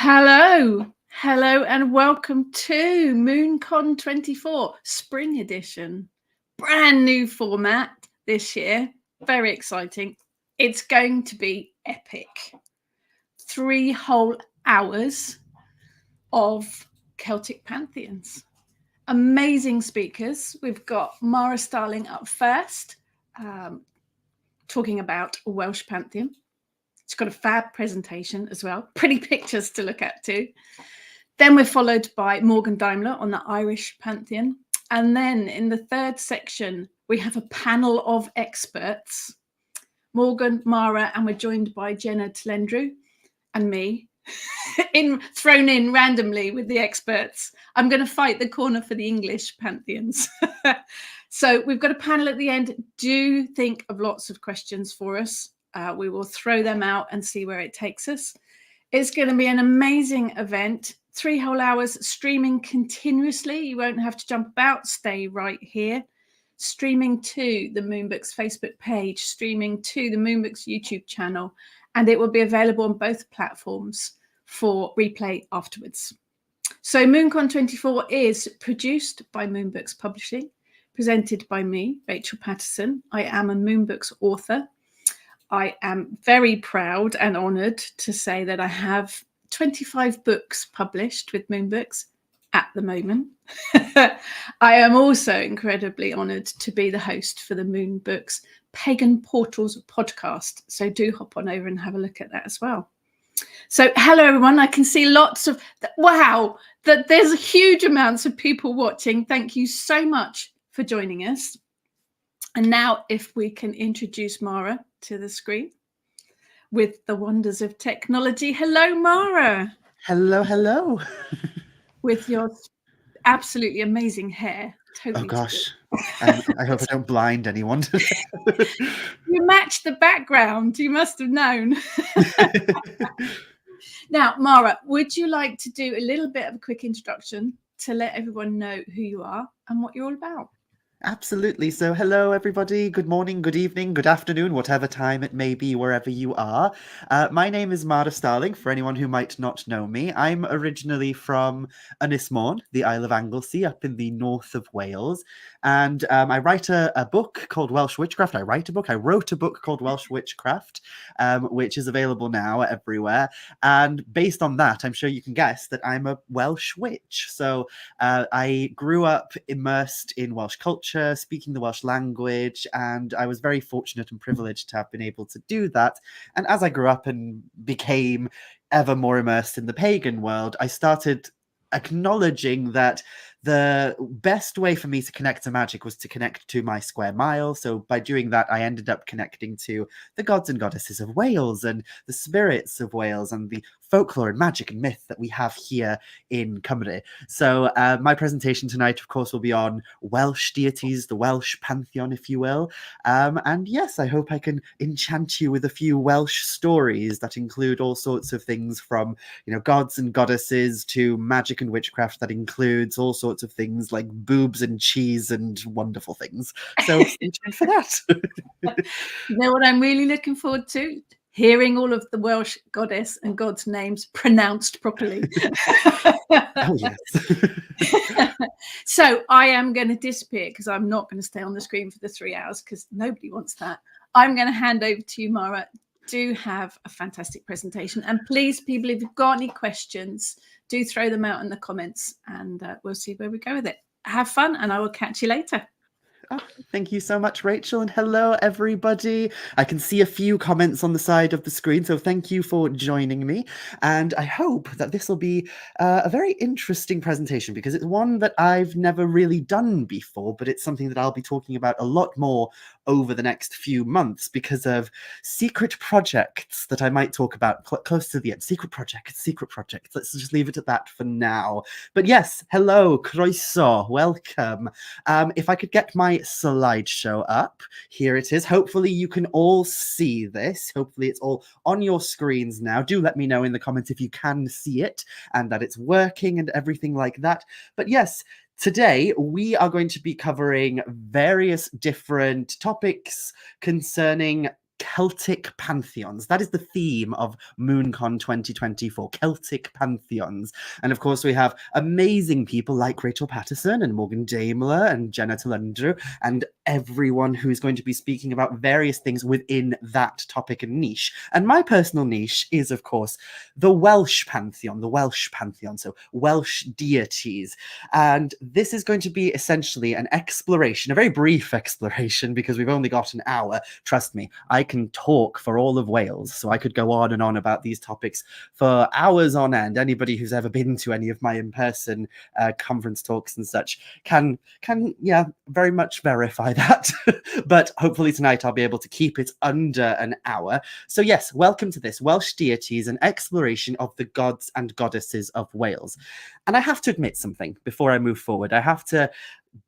Hello, and welcome to MoonCon 24 Spring Edition. Brand new format this year. Very exciting. It's going to be epic. 3 whole hours of Celtic Pantheons. Amazing speakers. We've got Mhara Starling up first, talking about a Welsh Pantheon. It's got a fab presentation as well. Pretty pictures to look at too. Then we're followed by Morgan Daimler on the Irish Pantheon. And then in the third section, we have a panel of experts. Morgan, Mhara, and we're joined by Jhenah Telyndru and me, thrown in randomly with the experts. I'm going to fight the corner for the English Pantheons. So we've got a panel at the end. Do think of lots of questions for us. We will throw them out and see where it takes us. It's going to be an amazing event. 3 whole hours streaming continuously. You won't have to jump about. Stay right here. Streaming to the Moonbooks Facebook page, streaming to the Moonbooks YouTube channel, and it will be available on both platforms for replay afterwards. So MoonCon 24 is produced by Moonbooks Publishing, presented by me, Rachel Patterson. I am a Moonbooks author. I am very proud and honoured to say that I have 25 books published with Moonbooks at the moment. I am also incredibly honoured to be the host for the Moonbooks Pagan Portals podcast. So do hop on over and have a look at that as well. So hello everyone, I can see lots of, wow, that there's huge amounts of people watching. Thank you so much for joining us. And now if we can introduce Mhara to the screen with the wonders of technology. Hello, Mhara. Hello. With your absolutely amazing hair. Totally. Oh gosh, I hope I don't blind anyone. You matched the background. You must have known. Now, Mhara, would you like to do a little bit of a quick introduction to let everyone know who you are and what you're all about? Absolutely. So hello, everybody. Good morning, good evening, good afternoon, whatever time it may be, wherever you are. My name is Mhara Starling, for anyone who might not know me. I'm originally from Ynys Môn, the Isle of Anglesey, up in the north of Wales. And I write a book called Welsh Witchcraft. I wrote a book called Welsh Witchcraft, which is available now everywhere. And based on that, I'm sure you can guess that I'm a Welsh witch. So I grew up immersed in Welsh culture, speaking the Welsh language, and I was very fortunate and privileged to have been able to do that. And as I grew up and became ever more immersed in the pagan world, I started acknowledging that the best way for me to connect to magic was to connect to my square mile. So by doing that, I ended up connecting to the gods and goddesses of Wales and the spirits of Wales and the folklore and magic and myth that we have here in Cymru. So my presentation tonight, of course, will be on Welsh deities, the Welsh Pantheon, if you will. And yes, I hope I can enchant you with a few Welsh stories that include all sorts of things from, gods and goddesses to magic and witchcraft that includes all sorts of things like boobs and cheese and wonderful things. So stay tuned for that. You know what I'm really looking forward to? Hearing all of the Welsh goddess and god's names pronounced properly. Oh, yes. So I am going to disappear because I'm not going to stay on the screen for the 3 hours because nobody wants that. I'm going to hand over to you, Mhara. Do have a fantastic presentation. And please, people, if you've got any questions, do throw them out in the comments and we'll see where we go with it. Have fun and I will catch you later. Oh, thank you so much, Rachel, and hello, everybody. I can see a few comments on the side of the screen, so thank you for joining me. And I hope that this will be a very interesting presentation because it's one that I've never really done before, but it's something that I'll be talking about a lot more over the next few months because of secret projects that I might talk about close to the end. Secret projects. Let's just leave it at that for now. But yes, hello, croeso, welcome. If I could get my slideshow up, here it is. Hopefully you can all see this. Hopefully it's all on your screens now. Do let me know in the comments if you can see it and that it's working and everything like that. But yes, today, we are going to be covering various different topics concerning Celtic Pantheons. That is the theme of MoonCon 2024, Celtic Pantheons. And of course, we have amazing people like Rachel Patterson and Morgan Daimler and Jhenah Telyndru and everyone who is going to be speaking about various things within that topic and niche. And my personal niche is, of course, the Welsh Pantheon, so Welsh deities. And this is going to be essentially an exploration, a very brief exploration, because we've only got an hour. Trust me, I can talk for all of Wales, so I could go on and on about these topics for hours on end. Anybody who's ever been to any of my in-person conference talks and such can very much verify that. But hopefully tonight I'll be able to keep it under an hour. So yes, welcome to this Welsh deities, an exploration of the gods and goddesses of Wales. And I have to admit something before I move forward. I have to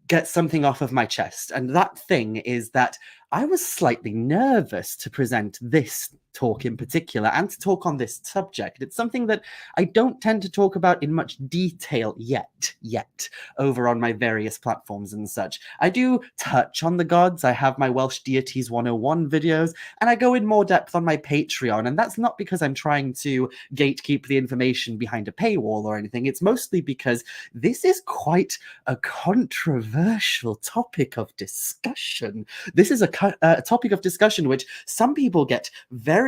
get something off of my chest. And that thing is that I was slightly nervous to present this talk in particular and to talk on this subject. It's something that I don't tend to talk about in much detail yet over on my various platforms and such. I do touch on the gods. I have my Welsh Deities 101 videos, and I go in more depth on my Patreon. And that's not because I'm trying to gatekeep the information behind a paywall or anything. It's mostly because this is quite a controversial topic of discussion. This is a topic of discussion which some people get very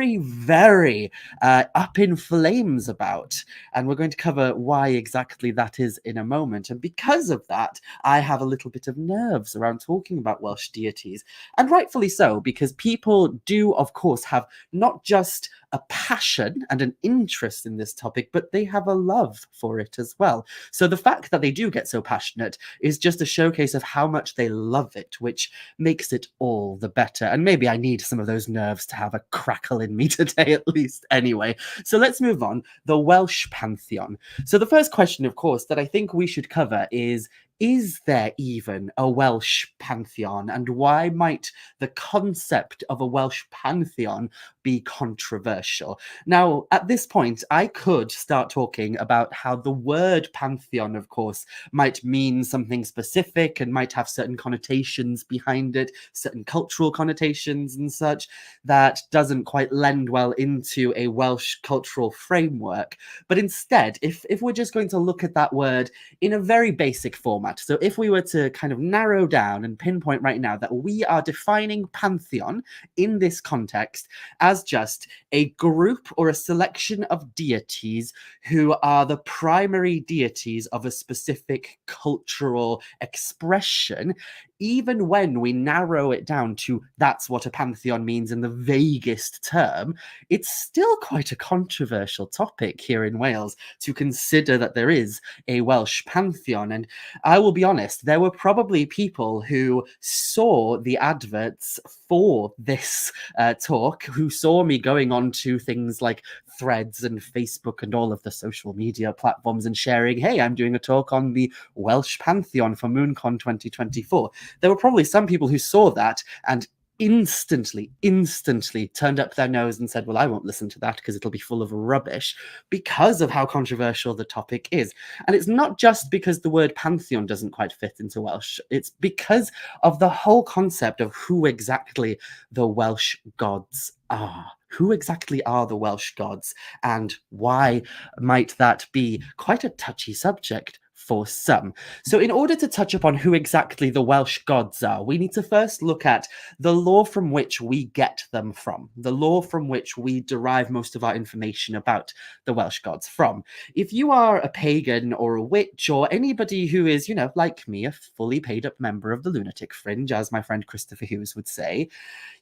up in flames about, and we're going to cover why exactly that is in a moment. And because of that, I have a little bit of nerves around talking about Welsh deities, and rightfully so, because people do of course have not just a passion and an interest in this topic, but they have a love for it as well. So the fact that they do get so passionate is just a showcase of how much they love it, which makes it all the better. And maybe I need some of those nerves to have a crackle in me today at least. Anyway, so let's move on. The Welsh Pantheon. So the first question, of course, that I think we should cover is there even a Welsh pantheon, and why might the concept of a Welsh pantheon be controversial? Now, at this point, I could start talking about how the word pantheon, of course, might mean something specific and might have certain connotations behind it, certain cultural connotations and such, that doesn't quite lend well into a Welsh cultural framework. But instead, if we're just going to look at that word in a very basic format, so if we were to kind of narrow down and pinpoint right now that we are defining pantheon in this context as just a group or a selection of deities who are the primary deities of a specific cultural expression, even when we narrow it down to that's what a pantheon means in the vaguest term, it's still quite a controversial topic here in Wales to consider that there is a Welsh pantheon. And I will be honest, there were probably people who saw the adverts for this talk, who saw me going on to things like Threads and Facebook and all of the social media platforms and sharing, hey, I'm doing a talk on the Welsh Pantheon for MoonCon 2024. There were probably some people who saw that and instantly turned up their nose and said, well, I won't listen to that because it'll be full of rubbish, because of how controversial the topic is. And it's not just because the word pantheon doesn't quite fit into Welsh, it's because of the whole concept of who exactly the Welsh gods are. Who exactly are the Welsh gods, and why might that be quite a touchy subject for some? So in order to touch upon who exactly the Welsh gods are, we need to first look at the lore from which we get them from, the lore from which we derive most of our information about the Welsh gods from. If you are a pagan or a witch or anybody who is, like me, a fully paid up member of the lunatic fringe, as my friend Christopher Hughes would say,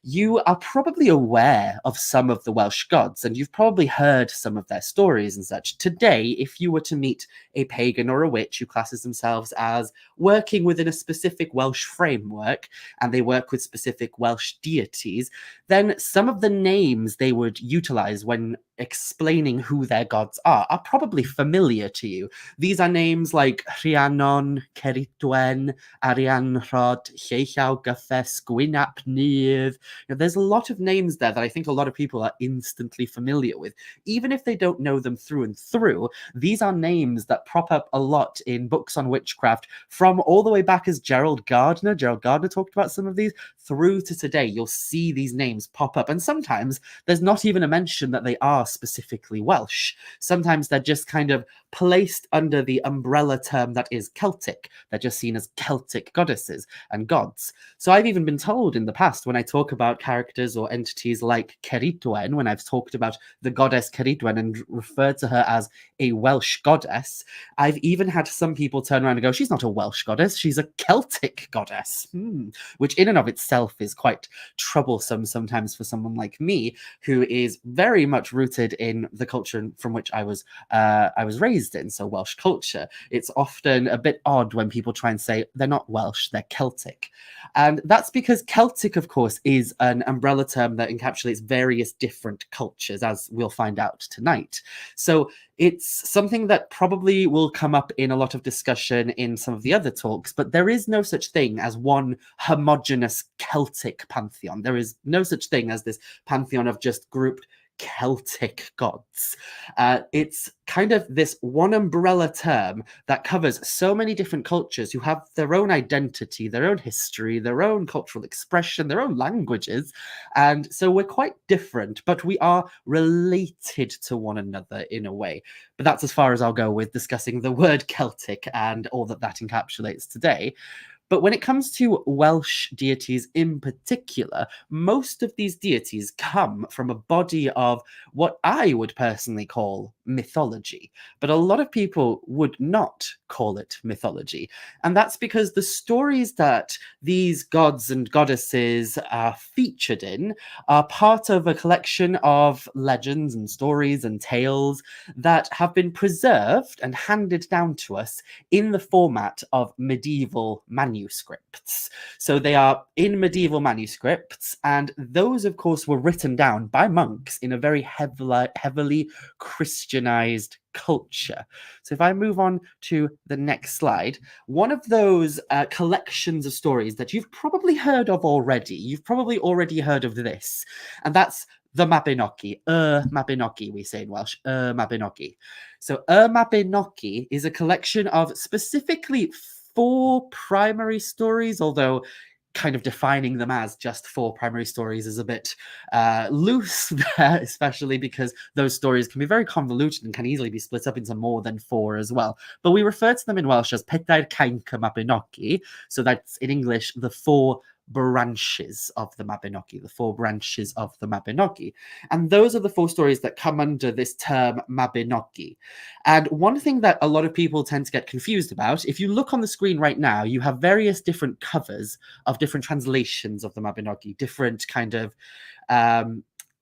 you are probably aware of some of the Welsh gods, and you've probably heard some of their stories and such. Today, if you were to meet a pagan or a witch who classes themselves as working within a specific Welsh framework, and they work with specific Welsh deities, then some of the names they would utilize when explaining who their gods are probably familiar to you. These are names like Rhiannon, Ceridwen, Arianrhod, Lleithau, Gyffes, Gwynap, Nydd. There's a lot of names there that I think a lot of people are instantly familiar with. Even if they don't know them through and through, these are names that prop up a lot in books on witchcraft from all the way back as Gerald Gardner. Gerald Gardner talked about some of these through to today. You'll see these names pop up, and sometimes there's not even a mention that they are specifically Welsh. Sometimes they're just kind of placed under the umbrella term that is Celtic. They're just seen as Celtic goddesses and gods. So I've even been told in the past, when I talk about characters or entities like Ceridwen, when I've talked about the goddess Ceridwen and referred to her as a Welsh goddess, I've even had some people turn around and go, she's not a Welsh goddess, she's a Celtic goddess, which in and of itself is quite troublesome sometimes for someone like me, who is very much rooted in the culture from which I was raised in, so Welsh culture. It's often a bit odd when people try and say they're not Welsh, they're Celtic. And that's because Celtic, of course, is an umbrella term that encapsulates various different cultures, as we'll find out tonight. So it's something that probably will come up in a lot of discussion in some of the other talks, but there is no such thing as one homogeneous Celtic pantheon. There is no such thing as this pantheon of just grouped Celtic gods. It's kind of this one umbrella term that covers so many different cultures who have their own identity, their own history, their own cultural expression, their own languages. And so we're quite different, but we are related to one another in a way. But that's as far as I'll go with discussing the word Celtic and all that that encapsulates today. But when it comes to Welsh deities in particular, most of these deities come from a body of what I would personally call mythology. But a lot of people would not call it mythology. And that's because the stories that these gods and goddesses are featured in are part of a collection of legends and stories and tales that have been preserved and handed down to us in the format of medieval manuscripts. So they are in medieval manuscripts, and those, of course, were written down by monks in a very heavily Christianized culture. So if I move on to the next slide, one of those collections of stories that you've probably heard of already, you've probably already heard of this, and that's the Mabinogi. Mabinogi, we say in Welsh, Mabinogi. So Mabinogi is a collection of specifically 4 primary stories, although kind of defining them as just 4 primary stories is a bit loose there, especially because those stories can be very convoluted and can easily be split up into more than 4 as well. But we refer to them in Welsh as Pedair Cainc y Mabinogi, so that's in English the 4 branches of the Mabinogi, the 4 branches of the Mabinogi. And those are the 4 stories that come under this term Mabinogi. And one thing that a lot of people tend to get confused about, if you look on the screen right now, you have various different covers of different translations of the Mabinogi, different kind of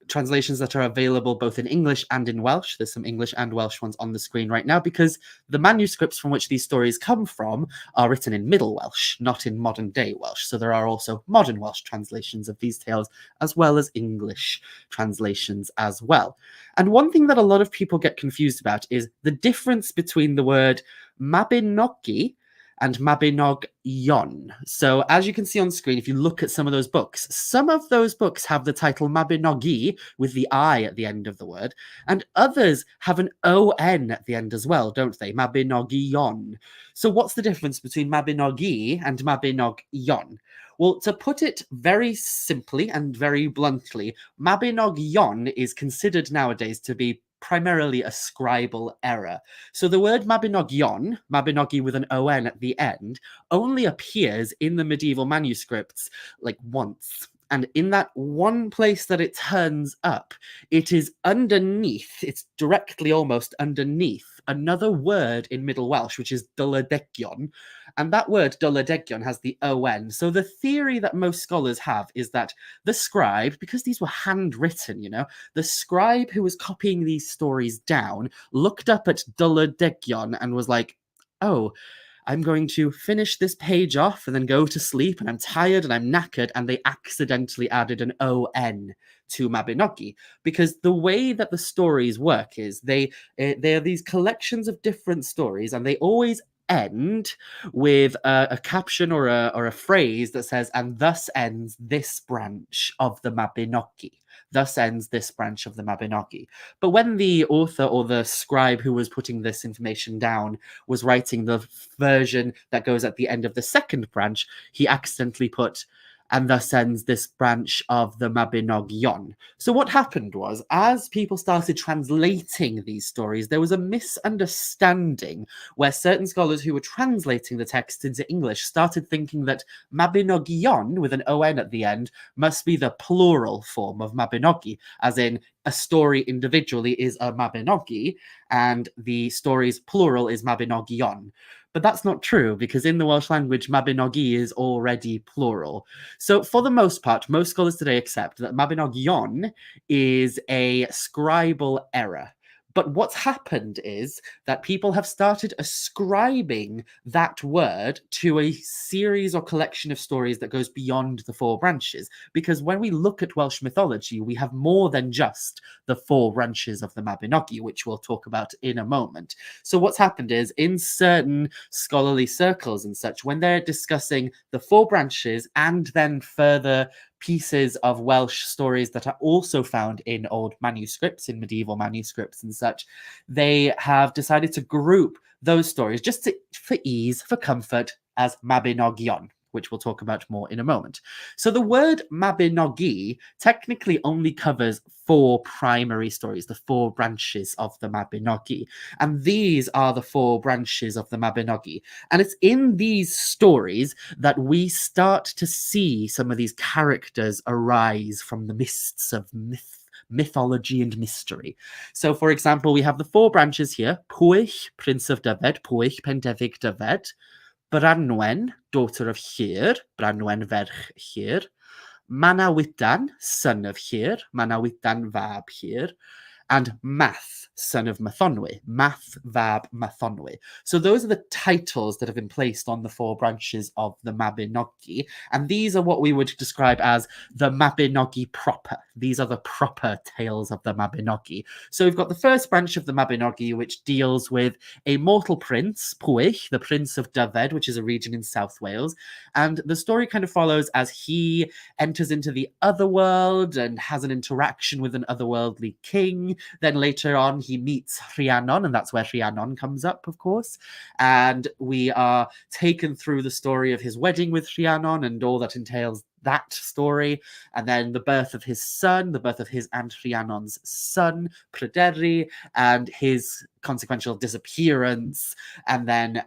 translations that are available both in English and in Welsh. There's some English and Welsh ones on the screen right now because the manuscripts from which these stories come from are written in Middle Welsh, not in modern day Welsh. So there are also modern Welsh translations of these tales as well as English translations as well. And one thing that a lot of people get confused about is the difference between the word Mabinogi and Mabinogion. So as you can see on screen, if you look at some of those books have the title Mabinogi with the I at the end of the word, and others have an O-N at the end as well, don't they? Mabinogion. So what's the difference between Mabinogi and Mabinogion? Well, to put it very simply and very bluntly, Mabinogion is considered nowadays to be primarily a scribal error. So the word Mabinogion, Mabinogi with an O-N at the end, only appears in the medieval manuscripts like once. And in that one place that it turns up, it is underneath, it's directly almost underneath another word in Middle Welsh, which is Dyledegion. And that word Dyledegion has the O-N. So the theory that most scholars have is that the scribe, because these were handwritten, the scribe who was copying these stories down looked up at Dyledegion and was like, oh, I'm going to finish this page off and then go to sleep, and I'm tired and I'm knackered, and they accidentally added an O-N to Mabinogi, because the way that the stories work is they are these collections of different stories, and they always end with a caption or a phrase that says, "And thus ends this branch of the Mabinogi." Thus ends this branch of the Mabinogi. But when the author or the scribe who was putting this information down was writing the version that goes at the end of the second branch, he accidentally put, "And thus ends this branch of the Mabinogion." So what happened was, as people started translating these stories, there was a misunderstanding where certain scholars who were translating the text into English started thinking that Mabinogion, with an on at the end, must be the plural form of Mabinogi, as in a story individually is a Mabinogi, and the story's plural is Mabinogion. But that's not true, because in the Welsh language, Mabinogi is already plural. So for the most part, most scholars today accept that Mabinogion is a scribal error. But what's happened is that people have started ascribing that word to a series or collection of stories that goes beyond the four branches. Because when we look at Welsh mythology, we have more than just the four branches of the Mabinogi, which we'll talk about in a moment. So what's happened is, in certain scholarly circles and such, when they're discussing the four branches and then further pieces of Welsh stories that are also found in old manuscripts, in medieval manuscripts and such, they have decided to group those stories just for ease, for comfort, as Mabinogion, which we'll talk about more in a moment. So the word Mabinogi technically only covers four primary stories, the four branches of the Mabinogi. And these are the four branches of the Mabinogi. And it's in these stories that we start to see some of these characters arise from the mists of mythology and mystery. So, for example, we have the four branches here: Pwyll, Prince of Dyfed, Pwyll, Pentefig Dyfed; Branwen, daughter of Llyr, Branwen ferch Llyr; Manawydan, son of Llyr, Manawydan fab Llyr; and Math, son of Mathonwy, Math fab Mathonwy. So those are the titles that have been placed on the four branches of the Mabinogi, and these are what we would describe as the Mabinogi proper. These are the proper tales of the Mabinogi. So we've got the first branch of the Mabinogi, which deals with a mortal prince, Pwyll, the Prince of Dyfed, which is a region in South Wales, and the story kind of follows as he enters into the otherworld and has an interaction with an otherworldly king. Then later on, he meets Rhiannon, and that's where Rhiannon comes up, of course. And we are taken through the story of his wedding with Rhiannon and all that entails that story, and then the birth of his son, the birth of his and Rhiannon's son, Pryderi, and his consequential disappearance. And then,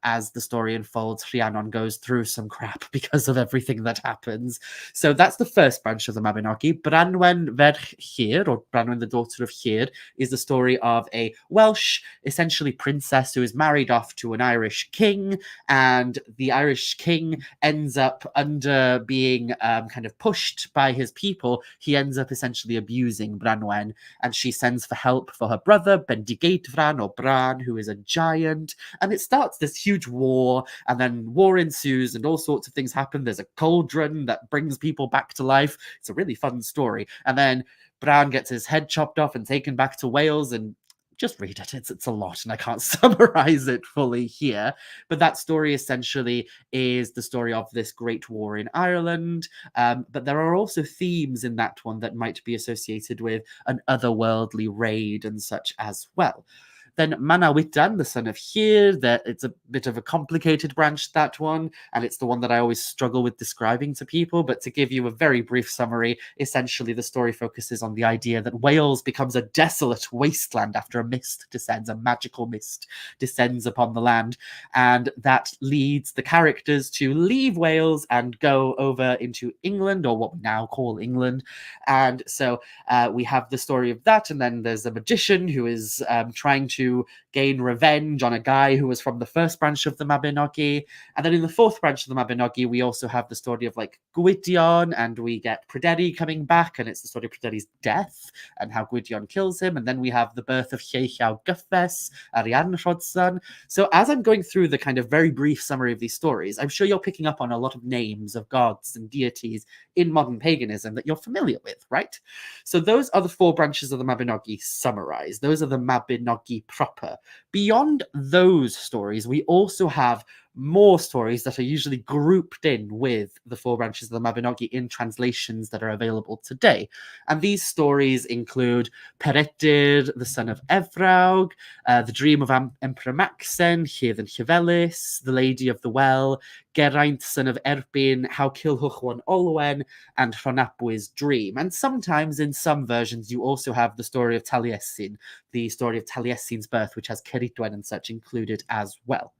as the story unfolds, Rhiannon goes through some crap because of everything that happens. So that's the first branch of the Mabinogi. Branwen ferch Llyr, or Branwen, the daughter of Llyr, is the story of a Welsh, essentially princess, who is married off to an Irish king, and the Irish king ends up under being kind of pushed by his people. He ends up essentially abusing Branwen, and she sends for help for her brother, Bendigeidfran, or Bran, who is a giant. And it starts this huge war, and then war ensues, and all sorts of things happen. There's a cauldron that brings people back to life. It's a really fun story. And then Bran gets his head chopped off and taken back to Wales, and just read it. It's a lot, and I can't summarize it fully here. But that story essentially is the story of this great war in Ireland. But there are also themes in that one that might be associated with an otherworldly raid and such as well. Then Manawydan, the son of Llyr, it's a bit of a complicated branch, that one, and it's the one that I always struggle with describing to people. But to give you a very brief summary, essentially the story focuses on the idea that Wales becomes a desolate wasteland after a mist descends, a magical mist descends upon the land, and that leads the characters to leave Wales and go over into England, or what we now call England. And so we have the story of that, and then there's a magician who is trying to gain revenge on a guy who was from the first branch of the Mabinogi. And then in the fourth branch of the Mabinogi, we also have the story of like Gwydion, and we get Pryderi coming back, and it's the story of Pryderi's death and how Gwydion kills him. And then we have the birth of Lleu Gyffes, Arianrhod's son. So as I'm going through the kind of very brief summary of these stories, I'm sure you're picking up on a lot of names of gods and deities in modern paganism that you're familiar with, right? So those are the four branches of the Mabinogi summarized. Those are the Mabinogi proper. Beyond those stories, we also have more stories that are usually grouped in with the four branches of the Mabinogi in translations that are available today. And these stories include Peredur, the son of Evrawg, the dream of Emperor Maxen, Hedd and Llefelys, the Lady of the Well, Geraint, son of Erbyn, How Culhwch wan Olwen, and Rhonabwy's dream. And sometimes in some versions, you also have the story of Taliesin, the story of Taliesin's birth, which has Ceridwen and such included as well.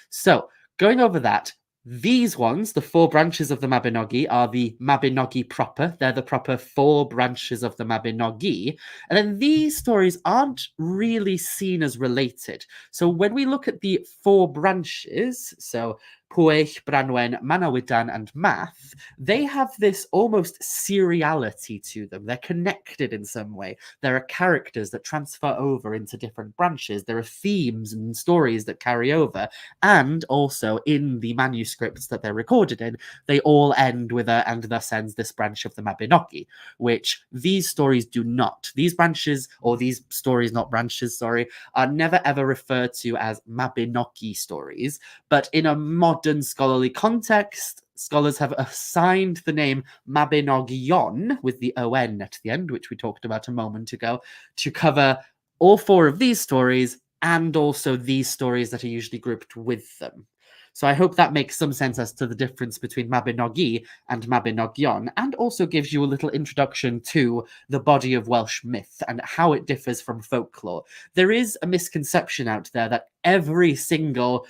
So, going over that, these ones, the four branches of the Mabinogi, are the Mabinogi proper. They're the proper four branches of the Mabinogi. And then these stories aren't really seen as related. So when we look at the four branches, so Pwyll, Branwen, Manawydan, and Math, they have this almost seriality to them. They're connected in some way. There are characters that transfer over into different branches. There are themes and stories that carry over. And also in the manuscripts that they're recorded in, they all end with a "and thus ends this branch of the Mabinogi," which these stories do not. These branches, or these stories, not branches, sorry, are never ever referred to as Mabinogi stories, but in a modern scholarly context, scholars have assigned the name Mabinogion with the on at the end, which we talked about a moment ago, to cover all four of these stories and also these stories that are usually grouped with them. So I hope that makes some sense as to the difference between Mabinogi and Mabinogion, and also gives you a little introduction to the body of Welsh myth and how it differs from folklore. There is a misconception out there that every single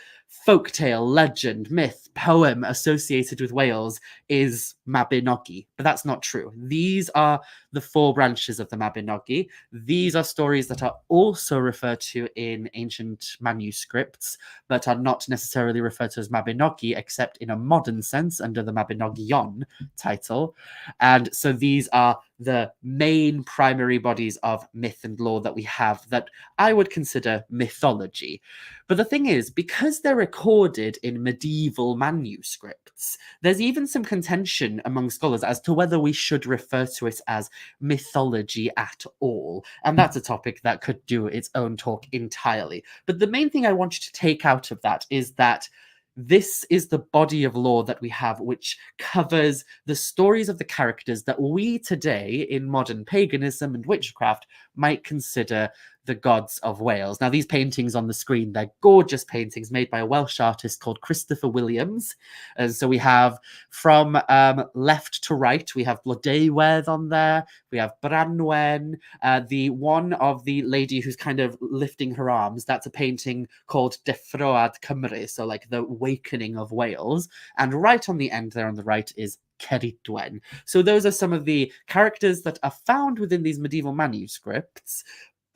folktale, legend, myth, poem associated with Wales is Mabinogi, but that's not true. These are the four branches of the Mabinogi. These are stories that are also referred to in ancient manuscripts, but are not necessarily referred to as Mabinogi, except in a modern sense under the Mabinogion title. And so these are the main primary bodies of myth and lore that we have that I would consider mythology. But the thing is, because they're recorded in medieval manuscripts, there's even some contention among scholars as to whether we should refer to it as mythology at all. And that's a topic that could do its own talk entirely. But the main thing I want you to take out of that is that this is the body of lore that we have, which covers the stories of the characters that we today in modern paganism and witchcraft might consider the gods of Wales. Now, these paintings on the screen, they're gorgeous paintings made by a Welsh artist called Christopher Williams. And so we have from left to right, we have Blodeuwedd on there. We have Branwen, the one of the lady who's kind of lifting her arms. That's a painting called Deffroad Cymru, so like the awakening of Wales. And right on the end there on the right is Ceridwen. So those are some of the characters that are found within these medieval manuscripts,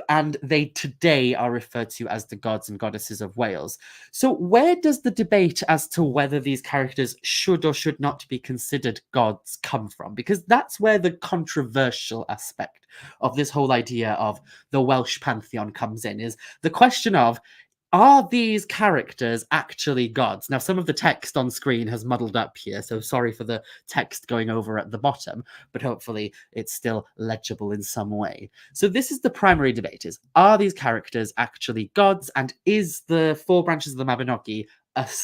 and they today are referred to as the gods and goddesses of Wales. So where does the debate as to whether these characters should or should not be considered gods come from? Because that's where the controversial aspect of this whole idea of the Welsh pantheon comes in, is the question of, are these characters actually gods? Now, some of the text on screen has muddled up here, so sorry for the text going over at the bottom, but hopefully it's still legible in some way. So this is the primary debate, is, are these characters actually gods? And is the four branches of the Mabinogi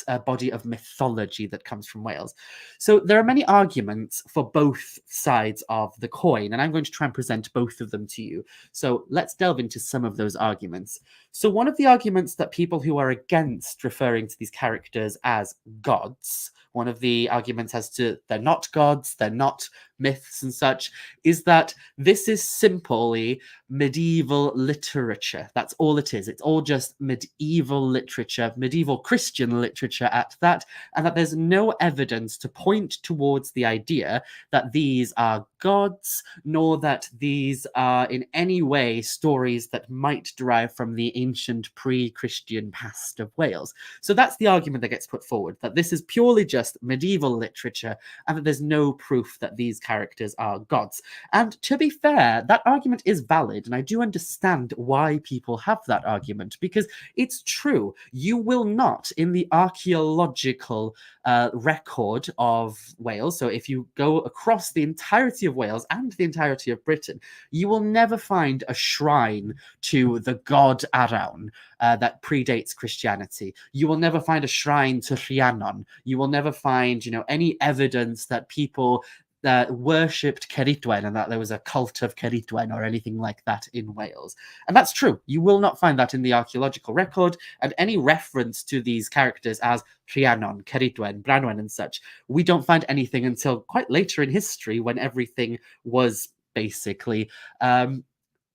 a body of mythology that comes from Wales? So there are many arguments for both sides of the coin, and I'm going to try and present both of them to you. So let's delve into some of those arguments. So one of the arguments that people who are against referring to these characters as gods, one of the arguments as to they're not gods, they're not myths and such, is that this is simply medieval literature. That's all it is. It's all just medieval literature, medieval Christian literature at that, and that there's no evidence to point towards the idea that these are gods, nor that these are in any way stories that might derive from the ancient pre-Christian past of Wales. So that's the argument that gets put forward, that this is purely just medieval literature and that there's no proof that these characters are gods. And to be fair, that argument is valid, and I do understand why people have that argument, because it's true. You will not, in the archaeological record of Wales, so if you go across the entirety of of Wales and the entirety of Britain, you will never find a shrine to the god Arawn that predates Christianity. You will never find a shrine to Rhiannon. You will never find, any evidence that people worshipped Ceridwen and that there was a cult of Ceridwen or anything like that in Wales. And that's true. You will not find that in the archaeological record, and any reference to these characters as Rhiannon, Ceridwen, Branwen and such, we don't find anything until quite later in history when everything was basically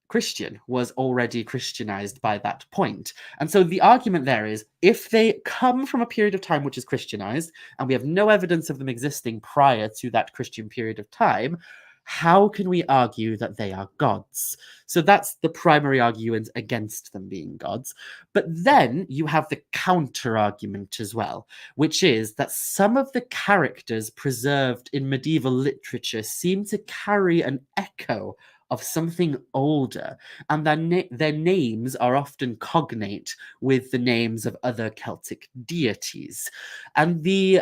Christian, was already Christianized by that point. And so the argument there is, if they come from a period of time which is Christianized, and we have no evidence of them existing prior to that Christian period of time, how can we argue that they are gods? So that's the primary argument against them being gods. But then you have the counter argument as well, which is that some of the characters preserved in medieval literature seem to carry an echo of something older, and their names are often cognate with the names of other Celtic deities. And the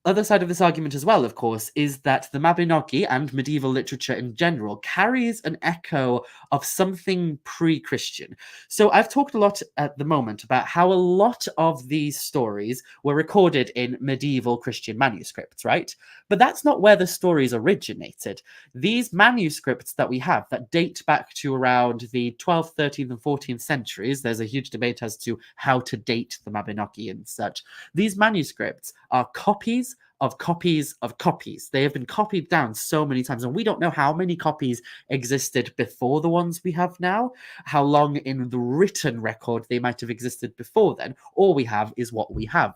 other side of this argument as well, of course, is that the Mabinogi and medieval literature in general carries an echo of something pre-Christian. So I've talked a lot at the moment about how a lot of these stories were recorded in medieval Christian manuscripts, right? But that's not where the stories originated. These manuscripts that we have that date back to around the 12th, 13th, and 14th centuries, there's a huge debate as to how to date the Mabinogi and such. These manuscripts are copies of copies of copies. They have been copied down so many times, and we don't know how many copies existed before the ones we have now, how long in the written record they might have existed before then. All we have is what we have,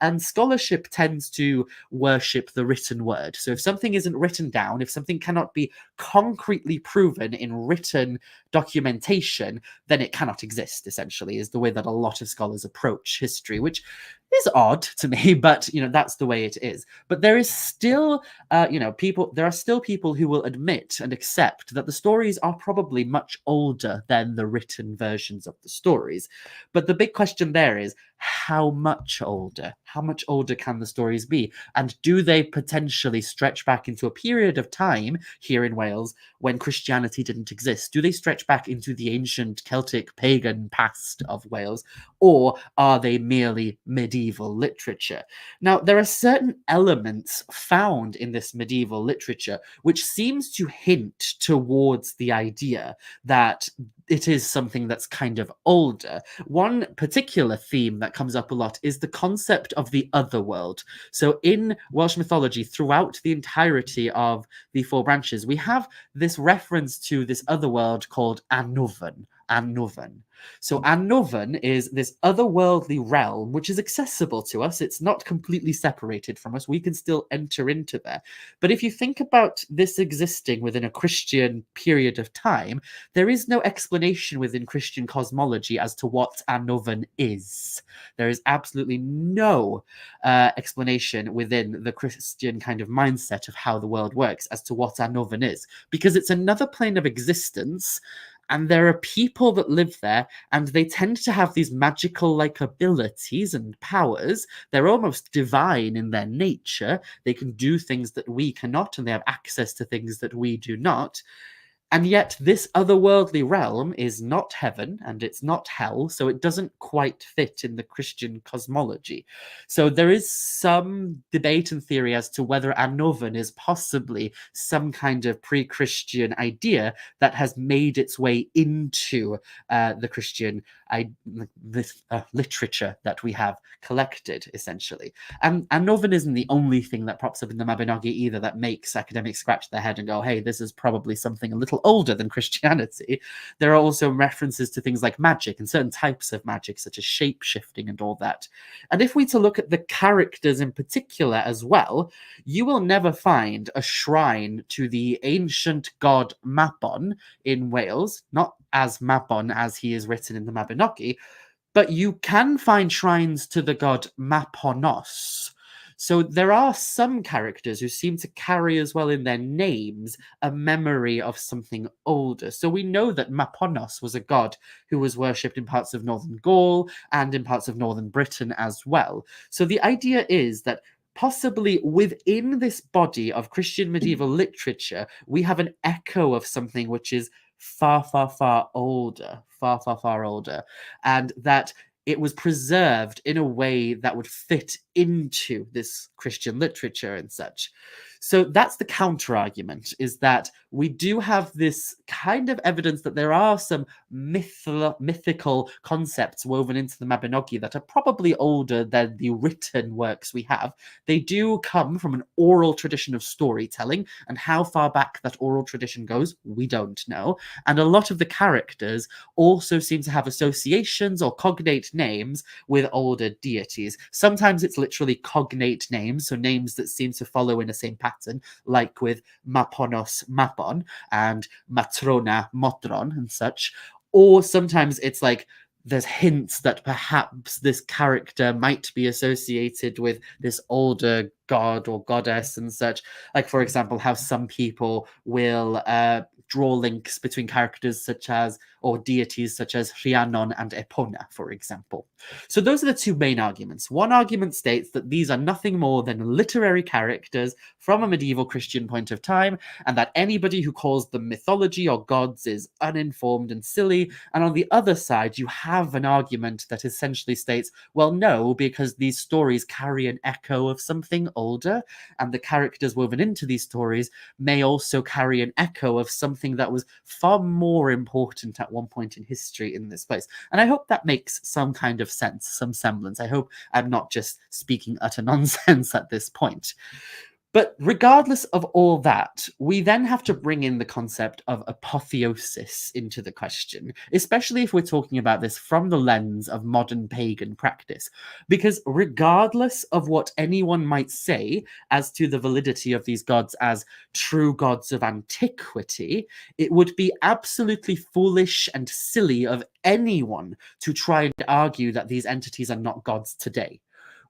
and scholarship tends to worship the written word. So if something isn't written down, if something cannot be concretely proven in written documentation, then it cannot exist, essentially, is the way that a lot of scholars approach history, which is odd to me, but that's the way it is. But there is still there are still people who will admit and accept that the stories are probably much older than the written versions of the stories. But the big question there is, how much older? How much older can the stories be? And do they potentially stretch back into a period of time here in Wales when Christianity didn't exist? Do they stretch back into the ancient Celtic pagan past of Wales? Or are they merely medieval literature? Now, there are certain elements found in this medieval literature which seems to hint towards the idea that it is something that's kind of older. One particular theme that comes up a lot is the concept of the otherworld. So in Welsh mythology, throughout the entirety of the four branches, we have this reference to this otherworld called Annwfn. So Annwfn is this otherworldly realm which is accessible to us. It's not completely separated from us. We can still enter into there. But if you think about this existing within a Christian period of time, there is no explanation within Christian cosmology as to what Annwfn is. There is absolutely no explanation within the Christian kind of mindset of how the world works as to what Annwfn is, because it's another plane of existence. And there are people that live there, and they tend to have these magical-like abilities and powers. They're almost divine in their nature. They can do things that we cannot, and they have access to things that we do not. And yet this otherworldly realm is not heaven and it's not hell, so it doesn't quite fit in the Christian cosmology. So there is some debate and theory as to whether Annwfn is possibly some kind of pre-Christian idea that has made its way into the Christian literature that we have collected, essentially. And Annwfn isn't the only thing that pops up in the Mabinogi either that makes academics scratch their head and go, hey, this is probably something a little older than Christianity. There are also references to things like magic and certain types of magic, such as shape-shifting and all that. And if we to look at the characters in particular as well, you will never find a shrine to the ancient god Mabon in Wales, not as Mabon as he is written in the Mabinogi, but you can find shrines to the god Maponos. So there are some characters who seem to carry as well in their names a memory of something older. So we know that Maponos was a god who was worshipped in parts of northern Gaul and in parts of northern Britain as well. So the idea is that possibly within this body of Christian medieval literature, we have an echo of something which is far, far, far older, far, far, far older, and that it was preserved in a way that would fit into this Christian literature and such. So that's the counter argument, is that we do have this kind of evidence that there are some mythical concepts woven into the Mabinogi that are probably older than the written works we have. They do come from an oral tradition of storytelling, and how far back that oral tradition goes, we don't know. And a lot of the characters also seem to have associations or cognate names with older deities. Sometimes it's literally cognate names, so names that seem to follow in the same pattern, like with Maponos Mapon and Matrona Motron and such. Or sometimes it's like there's hints that perhaps this character might be associated with this older god or goddess and such. Like, for example, how some people will draw links between characters such as, or deities such as Rhiannon and Epona, for example. So those are the two main arguments. One argument states that these are nothing more than literary characters from a medieval Christian point of time, and that anybody who calls them mythology or gods is uninformed and silly. And on the other side, you have an argument that essentially states, well, no, because these stories carry an echo of something older, and the characters woven into these stories may also carry an echo of something that was far more important at one point in history in this place. And I hope that makes some kind of sense, some semblance. I hope I'm not just speaking utter nonsense at this point. But regardless of all that, we then have to bring in the concept of apotheosis into the question, especially if we're talking about this from the lens of modern pagan practice. Because regardless of what anyone might say as to the validity of these gods as true gods of antiquity, it would be absolutely foolish and silly of anyone to try and argue that these entities are not gods today.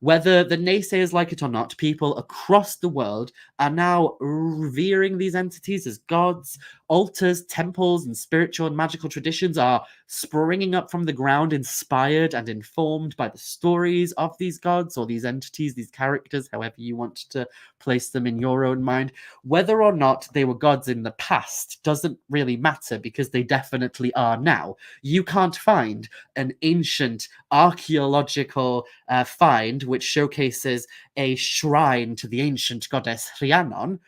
Whether the naysayers like it or not, people across the world are now revering these entities as gods. Altars, temples, and spiritual and magical traditions are springing up from the ground, inspired and informed by the stories of these gods or these entities, these characters, however you want to place them in your own mind. Whether or not they were gods in the past doesn't really matter, because they definitely are now. You can't find an ancient archaeological find which showcases a shrine to the ancient goddess Rhiannon,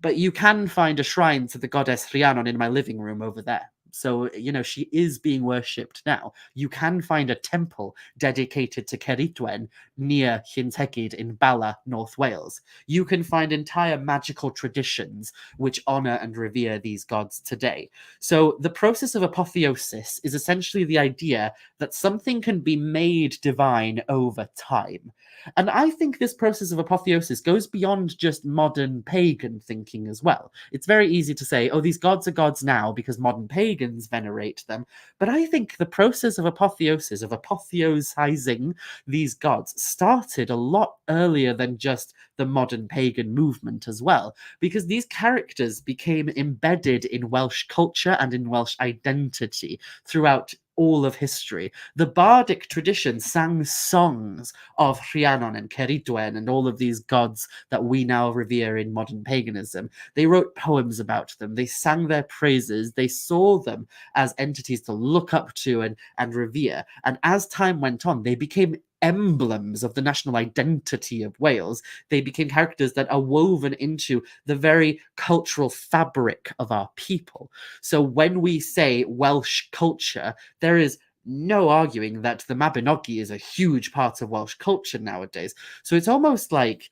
but you can find a shrine to the goddess Rhiannon in my living room over there. So, she is being worshipped now. You can find a temple dedicated to Ceridwen near Llyntegid in Bala, North Wales. You can find entire magical traditions which honour and revere these gods today. So the process of apotheosis is essentially the idea that something can be made divine over time. And I think this process of apotheosis goes beyond just modern pagan thinking as well. It's very easy to say, oh, these gods are gods now because modern pagans venerate them. But I think the process of apotheosis, of apotheosizing these gods, started a lot earlier than just the modern pagan movement as well, because these characters became embedded in Welsh culture and in Welsh identity throughout all of history. The bardic tradition sang songs of Rhiannon and Ceridwen and all of these gods that we now revere in modern paganism. They wrote poems about them. They sang their praises. They saw them as entities to look up to and revere. And as time went on, they became emblems of the national identity of Wales. They became characters that are woven into the very cultural fabric of our people. So when we say Welsh culture, there is no arguing that the Mabinogi is a huge part of Welsh culture nowadays. So it's almost like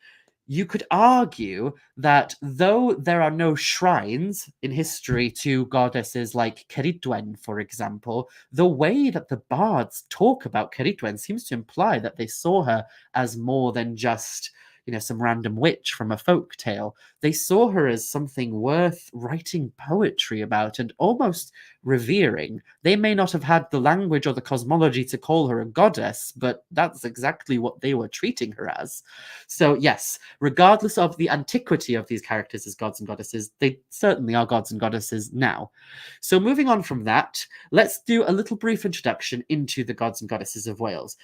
you could argue that though there are no shrines in history to goddesses like Ceridwen, for example, the way that the bards talk about Ceridwen seems to imply that they saw her as more than just, some random witch from a folk tale. They saw her as something worth writing poetry about and almost revering. They may not have had the language or the cosmology to call her a goddess, but that's exactly what they were treating her as. So yes, regardless of the antiquity of these characters as gods and goddesses, they certainly are gods and goddesses now. So moving on from that, let's do a little brief introduction into the gods and goddesses of Wales.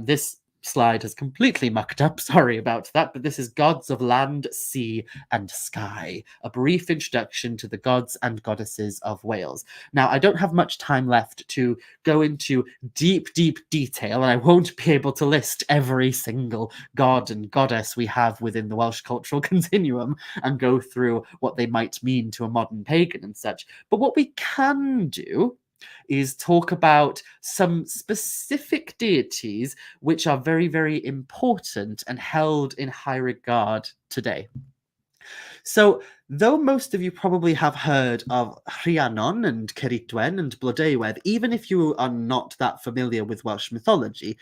This slide has completely mucked up. Sorry about that, but this is Gods of Land, Sea, and Sky, a brief introduction to the gods and goddesses of Wales. Now, I don't have much time left to go into deep detail, and I won't be able to list every single god and goddess we have within the Welsh cultural continuum and go through what they might mean to a modern pagan and such. But what we can do is talk about some specific deities which are very important and held in high regard today. So, though most of you probably have heard of Rhiannon and Ceridwen and Blodeuwedd, even if you are not that familiar with Welsh mythology,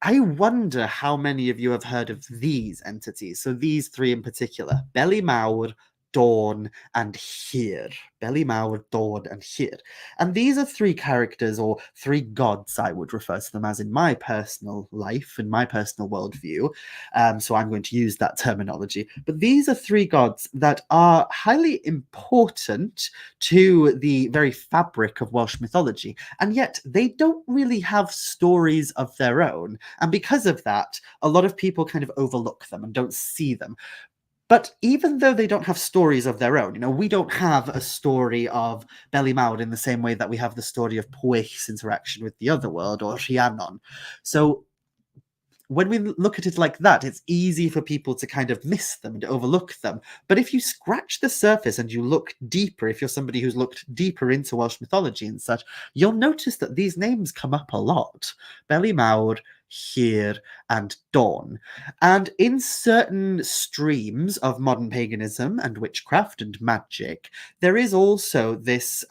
I wonder how many of you have heard of these entities. So these three in particular: Beli Mawr, Dawn, and Hir. Beli Mawr, Dawn, and Hir. And these are three characters, or three gods, I would refer to them as in my personal life, in my personal worldview. So I'm going to use that terminology. But these are three gods that are highly important to the very fabric of Welsh mythology. And yet they don't really have stories of their own. And because of that, a lot of people kind of overlook them and don't see them. But even though they don't have stories of their own, we don't have a story of Beli Mawr in the same way that we have the story of Pwyll's interaction with the other world, or Rhiannon. So when we look at it like that, it's easy for people to kind of miss them and overlook them. But if you scratch the surface and you look deeper, if you're somebody who's looked deeper into Welsh mythology and such, you'll notice that these names come up a lot. Beli Mawr, Hir, and Dawn. And in certain streams of modern paganism and witchcraft and magic, there is also this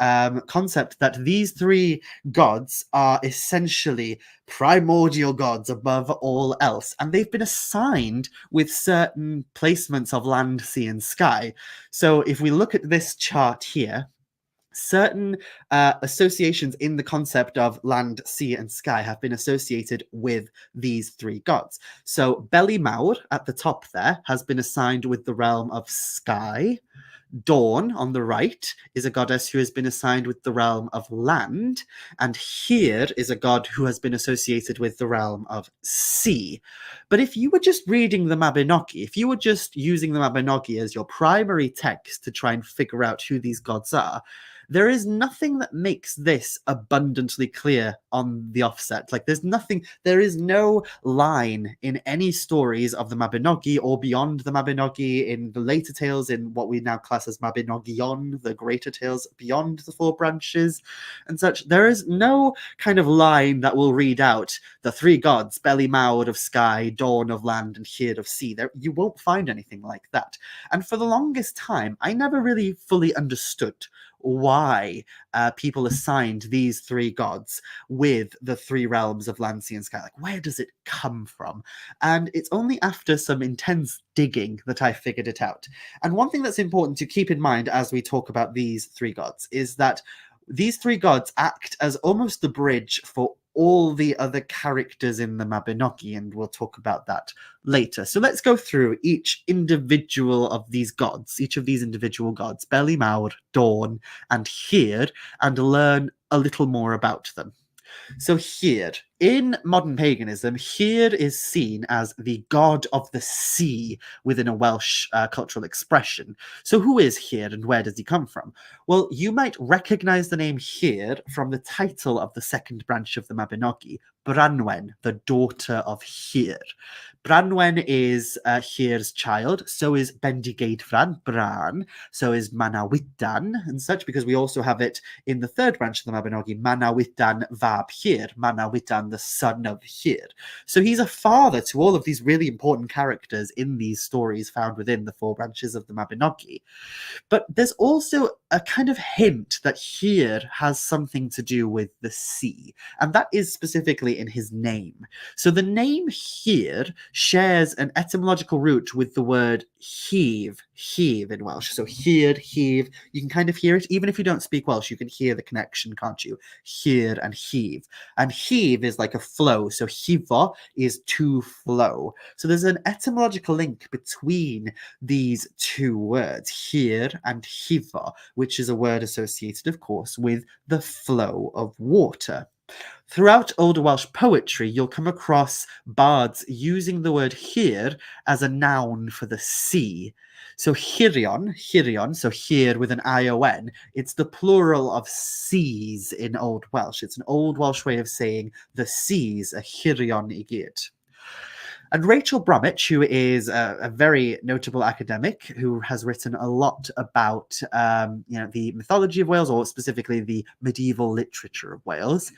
concept that these three gods are essentially primordial gods above all else, and they've been assigned with certain placements of land, sea, and sky. So if we look at this chart here, certain associations in the concept of land, sea, and sky have been associated with these three gods. So Beli Mawr at the top there has been assigned with the realm of sky. Dawn on the right is a goddess who has been assigned with the realm of land, and Hir is a god who has been associated with the realm of sea. But if you were just reading the Mabinogi, if you were just using the Mabinogi as your primary text to try and figure out who these gods are, there is nothing that makes this abundantly clear on the offset. Like there is no line in any stories of the Mabinogi or beyond the Mabinogi, in the later tales, in what we now class as Mabinogion, the greater tales beyond the four branches and such. There is no kind of line that will read out the three gods, Beli Mawr of sky, Dawn of land, and Hir of sea. You won't find anything like that. And for the longest time, I never really fully understood why people assigned these three gods with the three realms of land, sea, and sky. Like, where does it come from? And it's only after some intense digging that I figured it out. And one thing that's important to keep in mind as we talk about these three gods is that these three gods act as almost the bridge for all the other characters in the Mabinogi, and we'll talk about that later. So let's go through each individual of these gods, each of these individual gods, Beli Mawr, Dawn, and Hir, and learn a little more about them. So Hir, in modern paganism, Hir is seen as the god of the sea within a Welsh cultural expression. So who is Hir and where does he come from? Well, you might recognize the name Hir from the title of the second branch of the Mabinogi, Branwen, the daughter of Hir. Branwen is Hir's child, so is Bendigeidfran, Bran, so is Manawydan and such, because we also have it in the third branch of the Mabinogi, Manawydan Fab Hir, Manawydan the son of Hir. So he's a father to all of these really important characters in these stories found within the four branches of the Mabinogi. But there's also a kind of hint that Hir has something to do with the sea, and that is specifically in his name. So the name Hir shares an etymological root with the word heave in Welsh. So Hir, heave, you can kind of hear it. Even if you don't speak Welsh, you can hear the connection, can't you? Hir and heave. And heave is like a flow. So hivo is to flow. So there's an etymological link between these two words, Hir and hivo, which is a word associated, of course, with the flow of water. Throughout Old Welsh poetry, you'll come across bards using the word hir as a noun for the sea. So hirion, so here with an ion, it's the plural of seas in Old Welsh. It's an Old Welsh way of saying the seas, a hirion i gyd. And Rachel Bromwich, who is a very notable academic who has written a lot about the mythology of Wales, or specifically the medieval literature of Wales.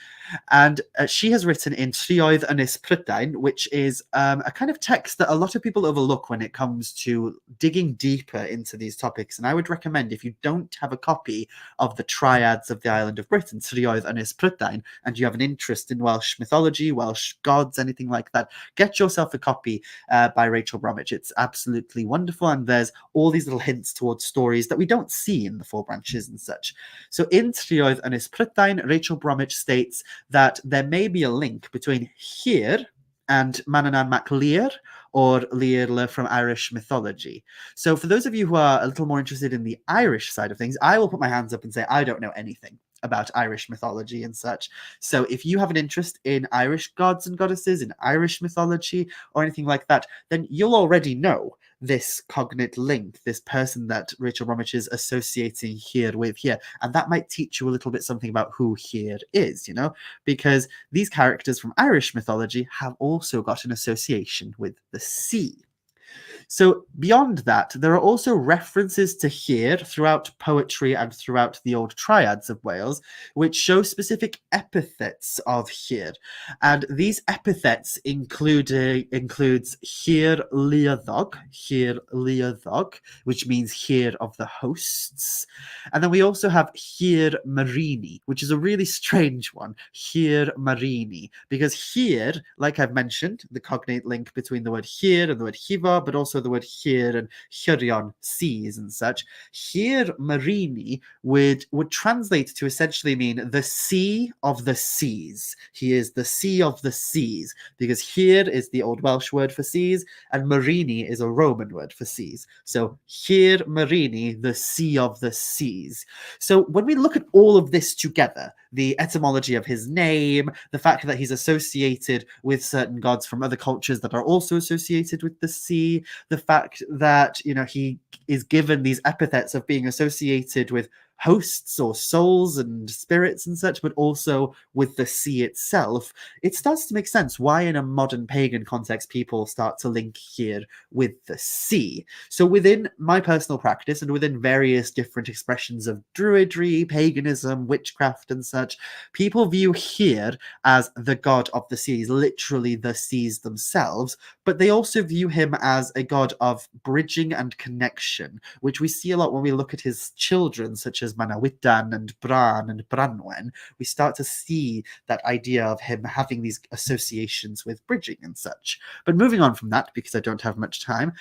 And she has written in Trioedd Ynys Prydain, which is a kind of text that a lot of people overlook when it comes to digging deeper into these topics. And I would recommend, if you don't have a copy of the Triads of the Island of Britain, Trioedd Ynys Prydain, and you have an interest in Welsh mythology, Welsh gods, anything like that, get yourself a copy by Rachel Bromwich. It's absolutely wonderful, and there's all these little hints towards stories that we don't see in the Four Branches and such. So in Trioedd Ynys Prydain, Rachel Bromwich states that there may be a link between here and Mananan Mac Lir, or Lirla from Irish mythology. So for those of you who are a little more interested in the Irish side of things, I will put my hands up and say I don't know anything about Irish mythology and such. So if you have an interest in Irish gods and goddesses, in Irish mythology, or anything like that, then you'll already know this cognate link, this person that Rachel Bromwich is associating here with here. And that might teach you a little bit something about who here is, because these characters from Irish mythology have also got an association with the sea. So beyond that, there are also references to here throughout poetry and throughout the old triads of Wales, which show specific epithets of here. And these epithets includes here Liadog, which means here of the hosts. And then we also have here Marini, which is a really strange one, here Marini, because here, like I've mentioned, the cognate link between the word here and the word hiva, but also the word here and hirion, seas and such. Here Marini would translate to essentially mean the sea of the seas. He is the sea of the seas, because here is the Old Welsh word for seas, and Marini is a Roman word for seas. So here Marini, the sea of the seas. So when we look at all of this together, the etymology of his name, the fact that he's associated with certain gods from other cultures that are also associated with the sea, the fact that, he is given these epithets of being associated with hosts or souls and spirits and such, but also with the sea itself, it starts to make sense why in a modern pagan context people start to link here with the sea. So within my personal practice and within various different expressions of druidry, paganism, witchcraft and such, people view here as the god of the seas, literally the seas themselves, but they also view him as a god of bridging and connection, which we see a lot when we look at his children, such as Manawydan and Bran and Branwen. We start to see that idea of him having these associations with bridging and such. But moving on from that, because I don't have much time,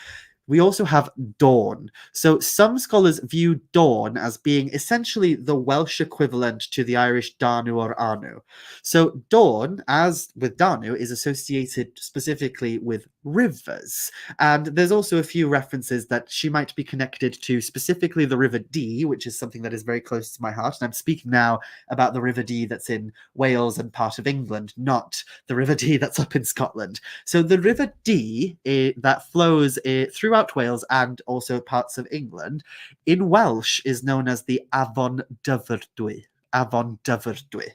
we also have dawn. So some scholars view dawn as being essentially the Welsh equivalent to the Irish Danu or Anu. So dawn, as with Danu, is associated specifically with rivers. And there's also a few references that she might be connected to specifically the River Dee, which is something that is very close to my heart. And I'm speaking now about the River Dee that's in Wales and part of England, not the River Dee that's up in Scotland. So the River Dee that flows throughout Wales and also parts of England, in Welsh is known as the Afon Dyfrdwy. Afon Dyfrdwy.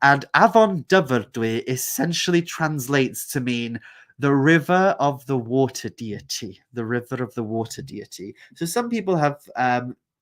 And Afon Dyfrdwy essentially translates to mean the river of the water deity, the river of the water deity. So some people have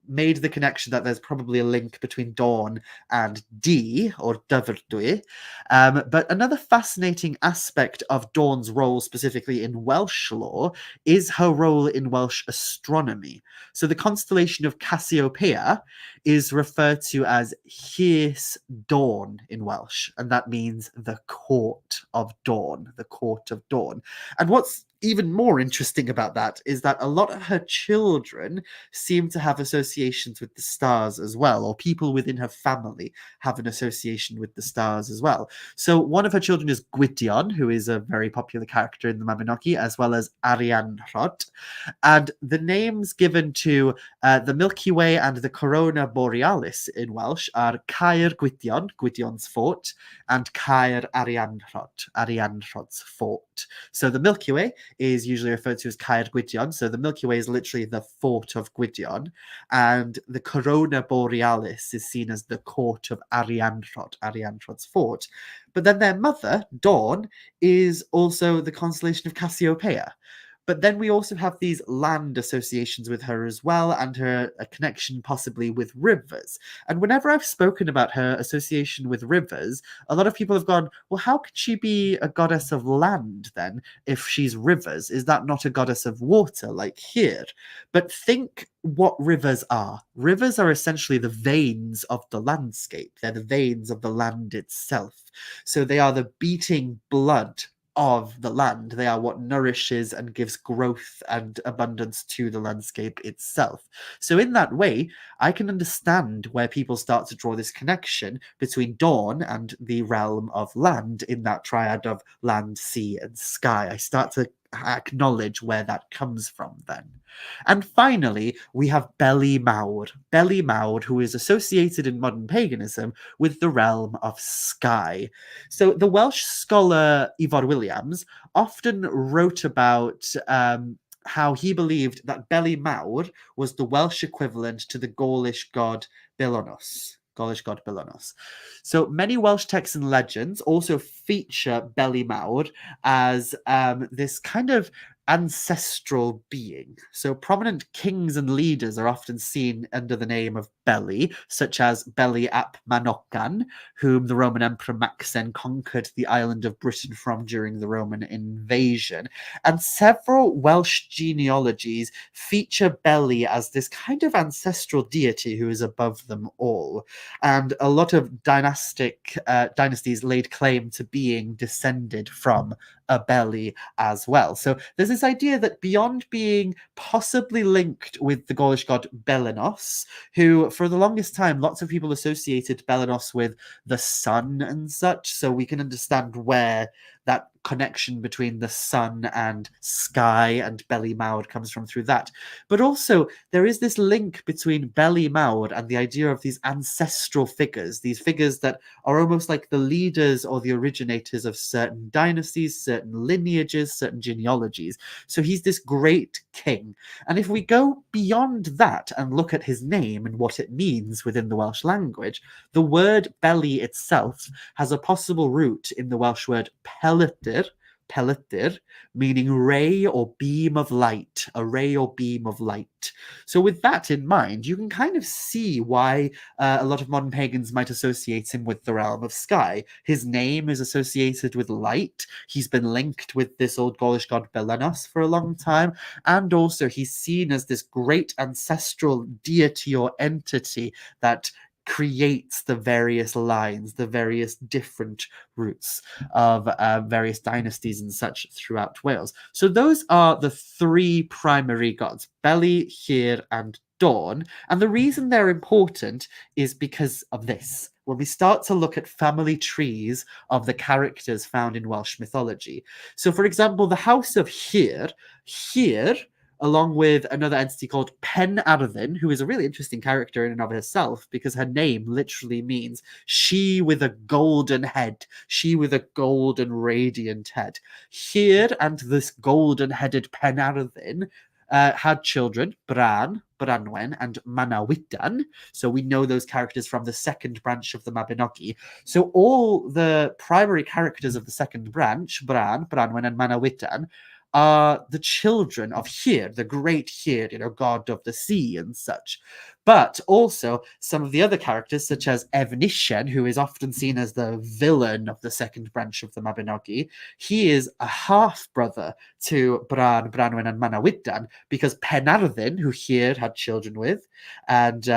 made the connection that there's probably a link between dawn and Dee, or Dyfrdwy. But another fascinating aspect of dawn's role, specifically in Welsh lore, is her role in Welsh astronomy. So the constellation of Cassiopeia is referred to as Llys Dawn in Welsh, and that means the court of dawn, the court of dawn. And what's even more interesting about that is that a lot of her children seem to have associations with the stars as well, or people within her family have an association with the stars as well. So one of her children is Gwydion, who is a very popular character in the Mabinogi, as well as Arianrhod. And the names given to the Milky Way and the Corona Borealis in Welsh are Caer Gwydion, Gwydion's fort, and Caer Arianrhod, Arianrhod's fort. So the Milky Way is usually referred to as Caer Gwydion. So the Milky Way is literally the fort of Gwydion. And the Corona Borealis is seen as the court of Arianrhod, Arianrhod's fort. But then their mother, Dawn, is also the constellation of Cassiopeia. But then we also have these land associations with her as well, and a connection possibly with rivers. And whenever I've spoken about her association with rivers, a lot of people have gone, well, how could she be a goddess of land then if she's rivers? Is that not a goddess of water like here? But think what rivers are. Rivers are essentially the veins of the landscape. They're the veins of the land itself. So they are the beating blood of the land. They are what nourishes and gives growth and abundance to the landscape itself. So in that way, I can understand where people start to draw this connection between Dawn and the realm of land in that triad of land, sea, and sky. I start to acknowledge where that comes from then. And finally, we have Beli Mawr. Beli Mawr, who is associated in modern paganism with the realm of sky. So the Welsh scholar Ifor Williams often wrote about how he believed that Beli Mawr was the Welsh equivalent to the Gaulish god Belonos. Gaulish god Belonos. So many Welsh texts and legends also feature Beli Mawr as this kind of ancestral being. So prominent kings and leaders are often seen under the name of Beli, such as Beli ap Manogan, whom the Roman Emperor Maxen conquered the island of Britain from during the Roman invasion. And several Welsh genealogies feature Beli as this kind of ancestral deity who is above them all. And a lot of dynasties laid claim to being descended from a Beli as well. So there's this idea that beyond being possibly linked with the Gaulish god Belenos, who for the longest time lots of people associated Belenos with the sun and such, so we can understand where that connection between the sun and sky and Beli Mawr comes from through that. But also there is this link between Beli Mawr and the idea of these ancestral figures, these figures that are almost like the leaders or the originators of certain dynasties, certain lineages, certain genealogies. So he's this great king. And if we go beyond that and look at his name and what it means within the Welsh language, the word Beli itself has a possible root in the Welsh word Pelytir, meaning ray or beam of light, a ray or beam of light. So with that in mind, you can kind of see why a lot of modern pagans might associate him with the realm of sky. His name is associated with light. He's been linked with this old Gaulish god Belenos for a long time. And also he's seen as this great ancestral deity or entity that creates the various lines, the various different roots of various dynasties and such throughout Wales. So those are the three primary gods, Beli, Llyr, and Dawn. And the reason they're important is because of this. When we start to look at family trees of the characters found in Welsh mythology. So for example, the house of Llyr, along with another entity called Pen Arddyn, who is a really interesting character in and of herself because her name literally means she with a golden head, she with a golden radiant head. Llyr and this golden-headed Pen Arddyn had children, Bran, Branwen, and Manawydan. So we know those characters from the second branch of the Mabinogi. So all the primary characters of the second branch, Bran, Branwen, and Manawydan, are the children of Llyr, the great Llyr, god of the sea and such. But also some of the other characters, such as Efnisien, who is often seen as the villain of the second branch of the Mabinogi, he is a half-brother to Bran, Branwen, and Manawydan, because Pen Arddyn, who Llyr had children with, and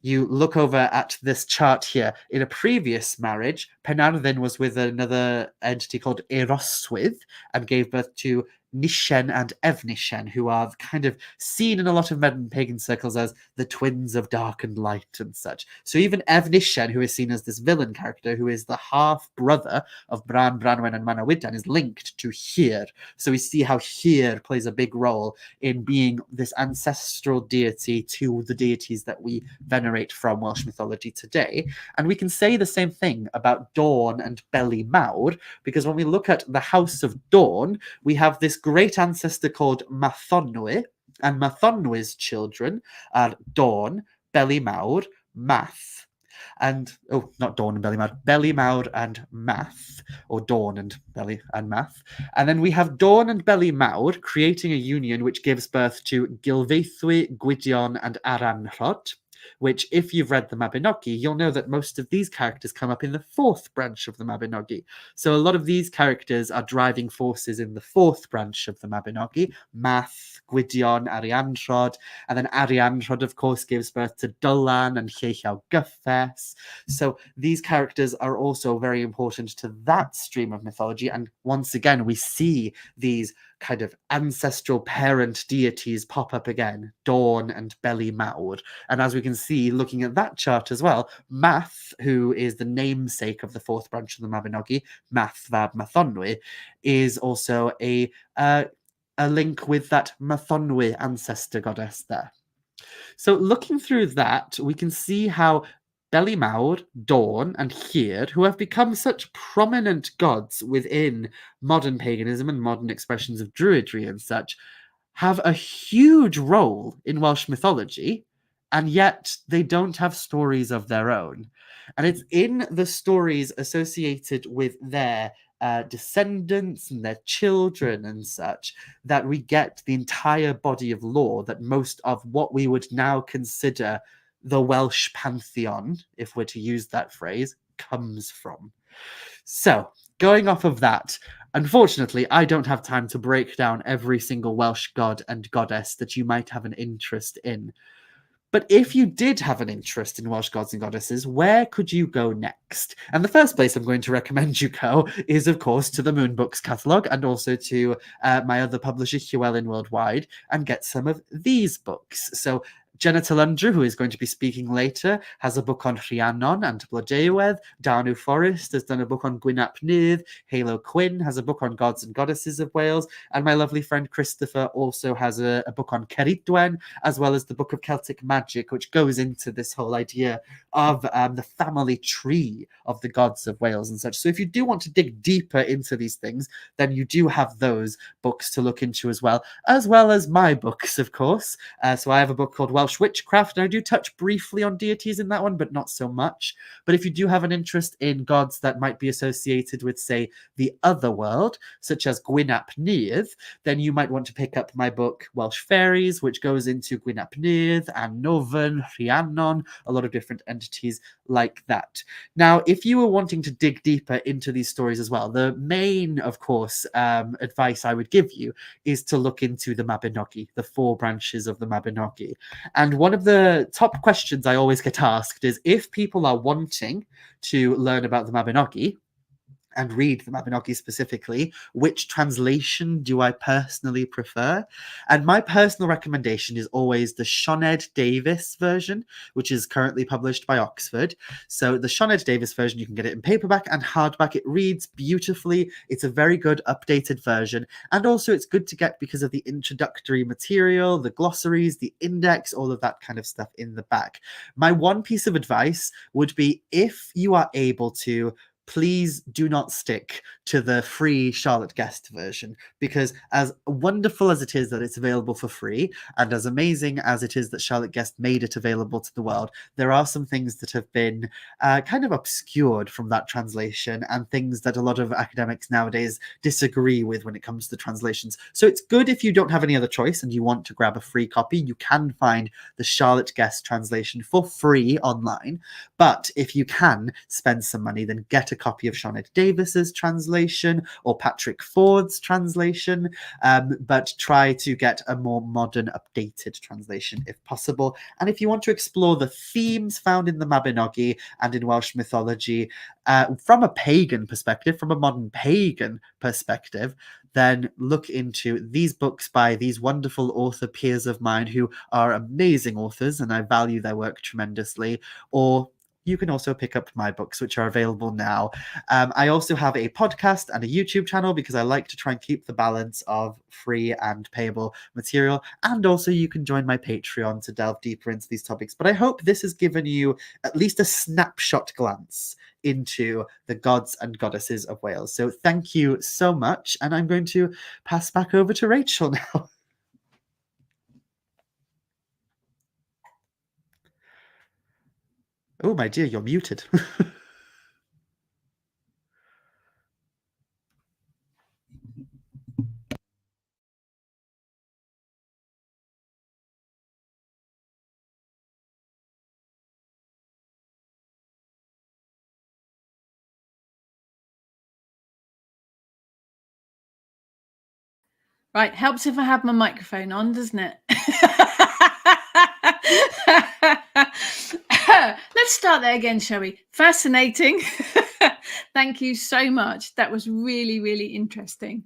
you look over at this chart here. In a previous marriage, Pen Arddyn was with another entity called Eroswydd and gave birth to Nishen and Evnishen, who are kind of seen in a lot of modern pagan circles as the twins of dark and light and such. So even Evnishen, who is seen as this villain character, who is the half-brother of Bran, Branwen, and Manawydan, is linked to Hyr. So we see how Hyr plays a big role in being this ancestral deity to the deities that we venerate from Welsh mythology today. And we can say the same thing about Dawn and Beli Mawr, because when we look at the House of Dawn, we have this great ancestor called Mathonwy, and Mathonwy's children are Dawn, Beli Mawr, Math, and not Dawn and Beli Mawr, Beli Mawr and Math, or Dawn and Beli and Math. And then we have Dawn and Beli Mawr creating a union which gives birth to Gilfaethwy, Gwydion, and Aranrhod, which, if you've read the Mabinogi, you'll know that most of these characters come up in the fourth branch of the Mabinogi. So a lot of these characters are driving forces in the fourth branch of the Mabinogi: Math, Gwydion, Arianrhod, and then Arianrhod, of course, gives birth to Dylan and Lleuchaw Gyffes. So these characters are also very important to that stream of mythology, and once again, we see these kind of ancestral parent deities pop up again, Dawn and Beli Mawr. And as we can see, looking at that chart as well, Math, who is the namesake of the fourth branch of the Mabinogi, Math Fab Mathonwy, is also a link with that Mathonwy ancestor goddess there. So looking through that, we can see how Beli Mawr, Dawn, and Hyr, who have become such prominent gods within modern paganism and modern expressions of druidry and such, have a huge role in Welsh mythology, and yet they don't have stories of their own. And it's in the stories associated with their descendants and their children and such that we get the entire body of lore that most of what we would now consider the Welsh Pantheon, if we're to use that phrase, comes from. So, going off of that, unfortunately, I don't have time to break down every single Welsh god and goddess that you might have an interest in. But if you did have an interest in Welsh gods and goddesses, where could you go next? And the first place I'm going to recommend you go is, of course, to the Moon Books catalogue, and also to my other publisher, Llywelyn Worldwide, and get some of these books. So Jhenah Telyndru, who is going to be speaking later, has a book on Rhiannon and Blodeuwedd. Darnw Forest has done a book on Gwynap Nudd. Halo Quinn has a book on gods and goddesses of Wales. And my lovely friend Christopher also has a book on Ceridwen, as well as the book of Celtic magic, which goes into this whole idea of the family tree of the gods of Wales and such. So if you do want to dig deeper into these things, then you do have those books to look into as well as my books, of course. So I have a book called Welsh Witchcraft, and I do touch briefly on deities in that one, but not so much. But if you do have an interest in gods that might be associated with, say, the other world, such as Gwynap Nudd, then you might want to pick up my book Welsh Fairies, which goes into Gwynap Nudd and Novan, Rhiannon, a lot of different entities like that. Now, if you were wanting to dig deeper into these stories as well, the main, of course, advice I would give you is to look into the Mabinogi, the four branches of the Mabinogi. And one of the top questions I always get asked is, if people are wanting to learn about the Mabinogi and read the Mabinogi specifically, which translation do I personally prefer? And my personal recommendation is always the Sioned Davies version, which is currently published by Oxford. So the Sioned Davies version, you can get it in paperback and hardback. It reads beautifully. It's a very good updated version. And also it's good to get because of the introductory material, the glossaries, the index, all of that kind of stuff in the back. My one piece of advice would be, if you are able to, please do not stick to the free Charlotte Guest version, because as wonderful as it is that it's available for free, and as amazing as it is that Charlotte Guest made it available to the world, there are some things that have been kind of obscured from that translation, and things that a lot of academics nowadays disagree with when it comes to translations. So it's good if you don't have any other choice and you want to grab a free copy, you can find the Charlotte Guest translation for free online. But if you can spend some money, then get a copy of Sioned Davies's translation or Patrick Ford's translation, but try to get a more modern, updated translation if possible. And if you want to explore the themes found in the Mabinogi and in Welsh mythology from a pagan perspective, from a modern pagan perspective, then look into these books by these wonderful author peers of mine who are amazing authors, and I value their work tremendously. Or you can also pick up my books, which are available now. I also have a podcast and a YouTube channel because I like to try and keep the balance of free and payable material. And also you can join my Patreon to delve deeper into these topics. But I hope this has given you at least a snapshot glance into the gods and goddesses of Wales. So thank you so much. And I'm going to pass back over to Rachel now. Oh, my dear, you're muted. Right, helps if I have my microphone on, doesn't it? Let's start there again, shall we? Fascinating. Thank you so much. That was really, really interesting.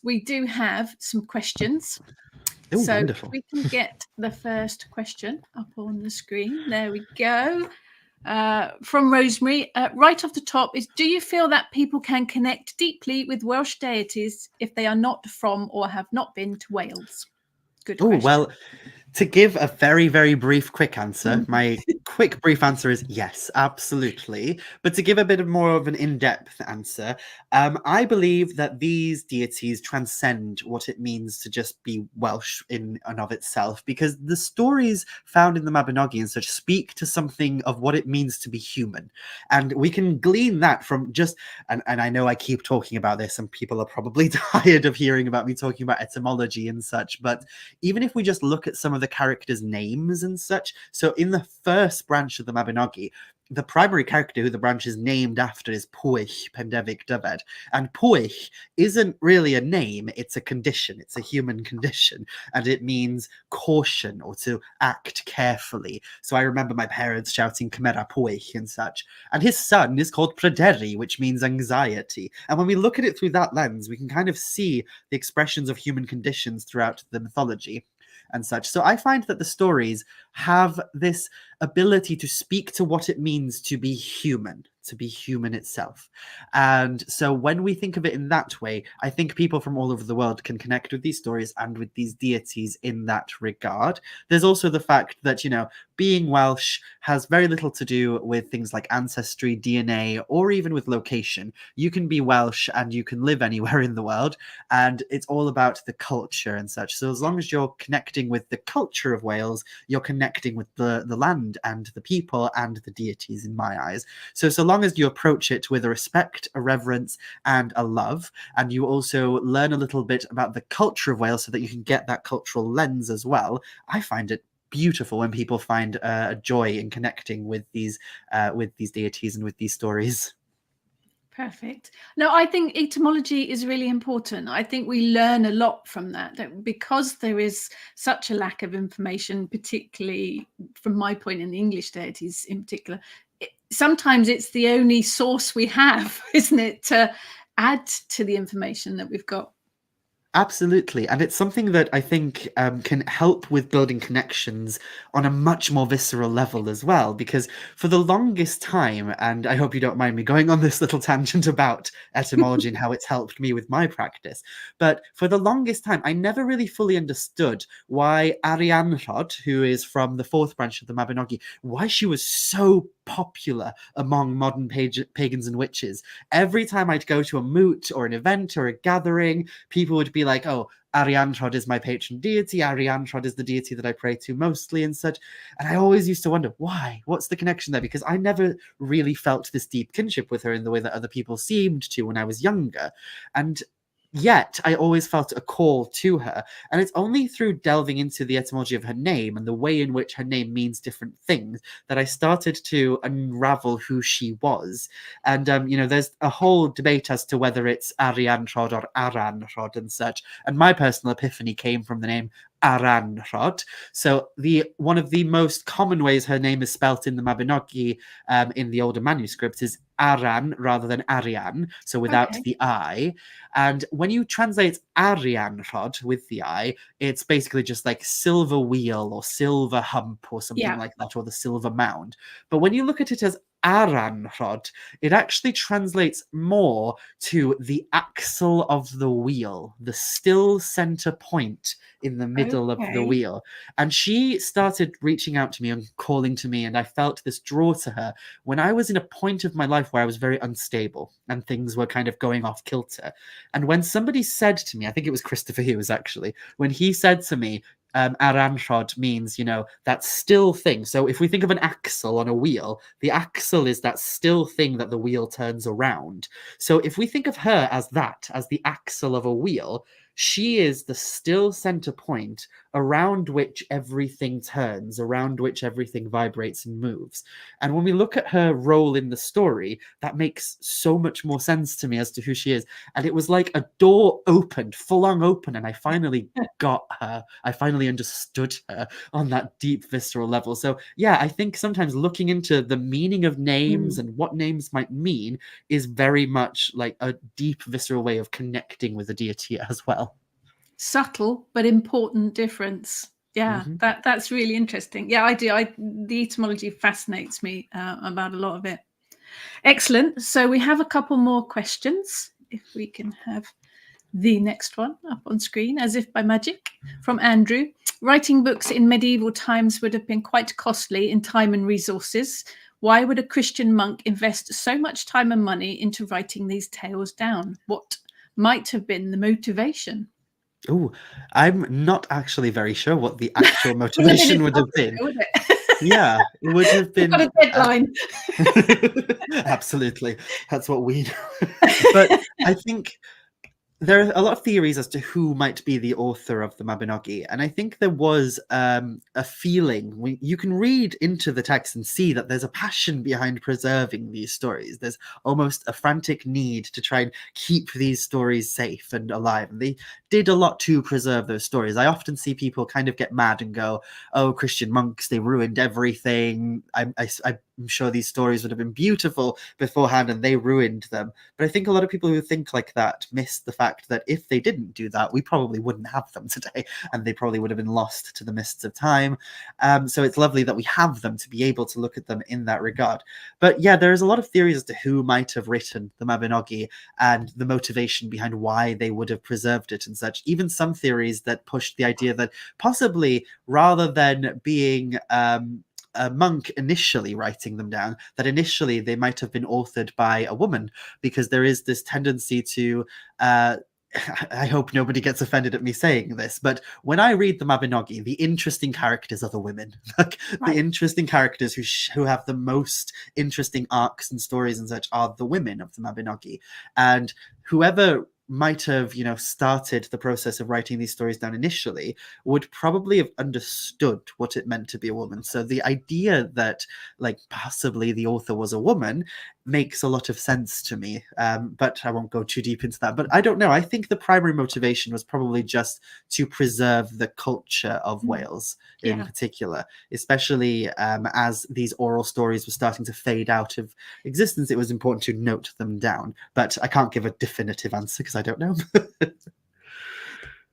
We do have some questions. Oh, so wonderful. We can get the first question up on the screen. There we go. From Rosemary, right off the top is, do you feel that people can connect deeply with Welsh deities if they are not from or have not been to Wales? Good question. Well, to give a very, very brief, quick answer, my quick, brief answer is yes, absolutely. But to give a bit more of an in-depth answer, I believe that these deities transcend what it means to just be Welsh in and of itself, because the stories found in the Mabinogi and such speak to something of what it means to be human. And we can glean that from just, and I know I keep talking about this and people are probably tired of hearing about me talking about etymology and such, but even if we just look at some of the characters' names and such, so in the first branch of the Mabinogi, the primary character who the branch is named after is Pwyll Pendefic Dyfed. And Pwyll isn't really a name, it's a condition. It's a human condition. And it means caution or to act carefully. So I remember my parents shouting Cymera Pwyll and such. And his son is called Pryderu, which means anxiety. And when we look at it through that lens, we can kind of see the expressions of human conditions throughout the mythology and such. So I find that the stories have this ability to speak to what it means to be human itself. And so when we think of it in that way, I think people from all over the world can connect with these stories and with these deities in that regard. There's also the fact that, you know, being Welsh has very little to do with things like ancestry, DNA, or even with location. You can be Welsh and you can live anywhere in the world, and it's all about the culture and such. So as long as you're connecting with the culture of Wales, you're connecting with the land and the people and the deities, in my eyes. So long as you approach it with a respect, a reverence, and a love, and you also learn a little bit about the culture of Wales so that you can get that cultural lens as well, I find it beautiful when people find a joy in connecting with these deities and with these stories. Perfect. No, I think etymology is really important. I think we learn a lot from that because there is such a lack of information, particularly from my point in the English deities in particular. Sometimes it's the only source we have, isn't it, to add to the information that we've got. Absolutely. And it's something that I think can help with building connections on a much more visceral level as well. Because for the longest time, and I hope you don't mind me going on this little tangent about etymology and how it's helped me with my practice, but for the longest time, I never really fully understood why Arianrhod, who is from the fourth branch of the Mabinogi, why she was so popular among modern pagans and witches. Every time I'd go to a moot or an event or a gathering, people would be like, oh, Arianrhod is my patron deity. Arianrhod is the deity that I pray to mostly and such. And I always used to wonder, why? What's the connection there? Because I never really felt this deep kinship with her in the way that other people seemed to when I was younger. And yet I always felt a call to her. And it's only through delving into the etymology of her name and the way in which her name means different things that I started to unravel who she was. And, there's a whole debate as to whether it's Arianrhod or Aranrhod and such. And my personal epiphany came from the name Aranrhod. So one of the most common ways her name is spelt in the Mabinogi in the older manuscripts is Aran rather than Arian, so without Okay. the I. And when you translate Arianrhod with the I, it's basically just like silver wheel or silver hump or something Yeah. like that, or the silver mound. But when you look at it as Aranrhod, it actually translates more to the axle of the wheel, the still center point in the middle of the Okay. wheel. And she started reaching out to me and calling to me, and I felt this draw to her when I was in a point of my life where I was very unstable and things were kind of going off kilter. And when somebody said to me, I think it was Christopher Hughes actually, when he said to me, Aranrhod means, that still thing. So if we think of an axle on a wheel, the axle is that still thing that the wheel turns around. So if we think of her as that, as the axle of a wheel, she is the still center point around which everything turns, around which everything vibrates and moves. And when we look at her role in the story, that makes so much more sense to me as to who she is. And it was like a door opened, full on open, and I finally got her. I finally understood her on that deep visceral level. So yeah, I think sometimes looking into the meaning of names and what names might mean is very much like a deep visceral way of connecting with the deity as well. Subtle but important difference. Yeah, Mhm. that's really interesting. Yeah, I do. The etymology fascinates me about a lot of it. Excellent. So we have a couple more questions. If we can have the next one up on screen, as if by magic, from Andrew. Writing books in medieval times would have been quite costly in time and resources. Why would a Christian monk invest so much time and money into writing these tales down? What might have been the motivation? Oh, I'm not actually very sure what the actual Wouldn't have been motivation would have been. impossible, would it? Yeah, it would have We've got been. a deadline. Absolutely. That's what we know. But I think there are a lot of theories as to who might be the author of the Mabinogi, and I think there was a feeling. You can read into the text and see that there's a passion behind preserving these stories. There's almost a frantic need to try and keep these stories safe and alive, and they did a lot to preserve those stories. I often see people kind of get mad and go, "Oh, Christian monks, they ruined everything. I'm sure these stories would have been beautiful beforehand, and they ruined them." But I think a lot of people who think like that miss the fact that if they didn't do that, we probably wouldn't have them today, and they probably would have been lost to the mists of time. So it's lovely that we have them to be able to look at them in that regard. But yeah, there's a lot of theories as to who might have written the Mabinogi and the motivation behind why they would have preserved it and such. Even some theories that pushed the idea that possibly rather than being a monk initially writing them down, that initially they might have been authored by a woman, because there is this tendency to I hope nobody gets offended at me saying this, but when I read the Mabinogi, the interesting characters are the women. Like the interesting characters who have the most interesting arcs and stories and such are the women of the Mabinogi. And whoever might have, started the process of writing these stories down initially would probably have understood what it meant to be a woman. So the idea that like possibly the author was a woman makes a lot of sense to me. But I won't go too deep into that. But I don't know. I think the primary motivation was probably just to preserve the culture of Wales in particular, especially as these oral stories were starting to fade out of existence. It was important to note them down. But I can't give a definitive answer because I don't know.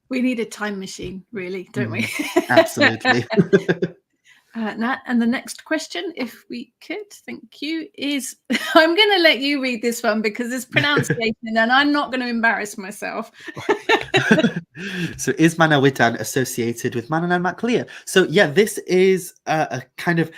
We need a time machine, really, don't we? Absolutely. Nat, and the next question, if we could, thank you, is I'm going to let you read this one because it's pronunciation and I'm not going to embarrass myself. So is Manawydan associated with Manannán mac Lir? So yeah, this is a kind of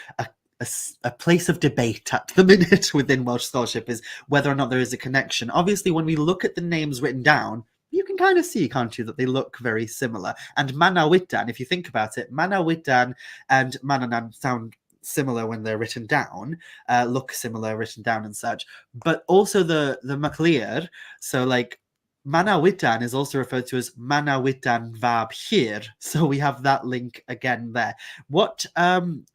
a place of debate at the minute within Welsh scholarship, is whether or not there is a connection. Obviously, when we look at the names written down, you can kind of see, can't you, that they look very similar. And Manawydan, if you think about it, Manawydan and Manannán sound similar when they're written down, look similar written down and such. But also the Mac Lir, so like Manawydan is also referred to as Manawydan Fab Hir, so we have that link again there. What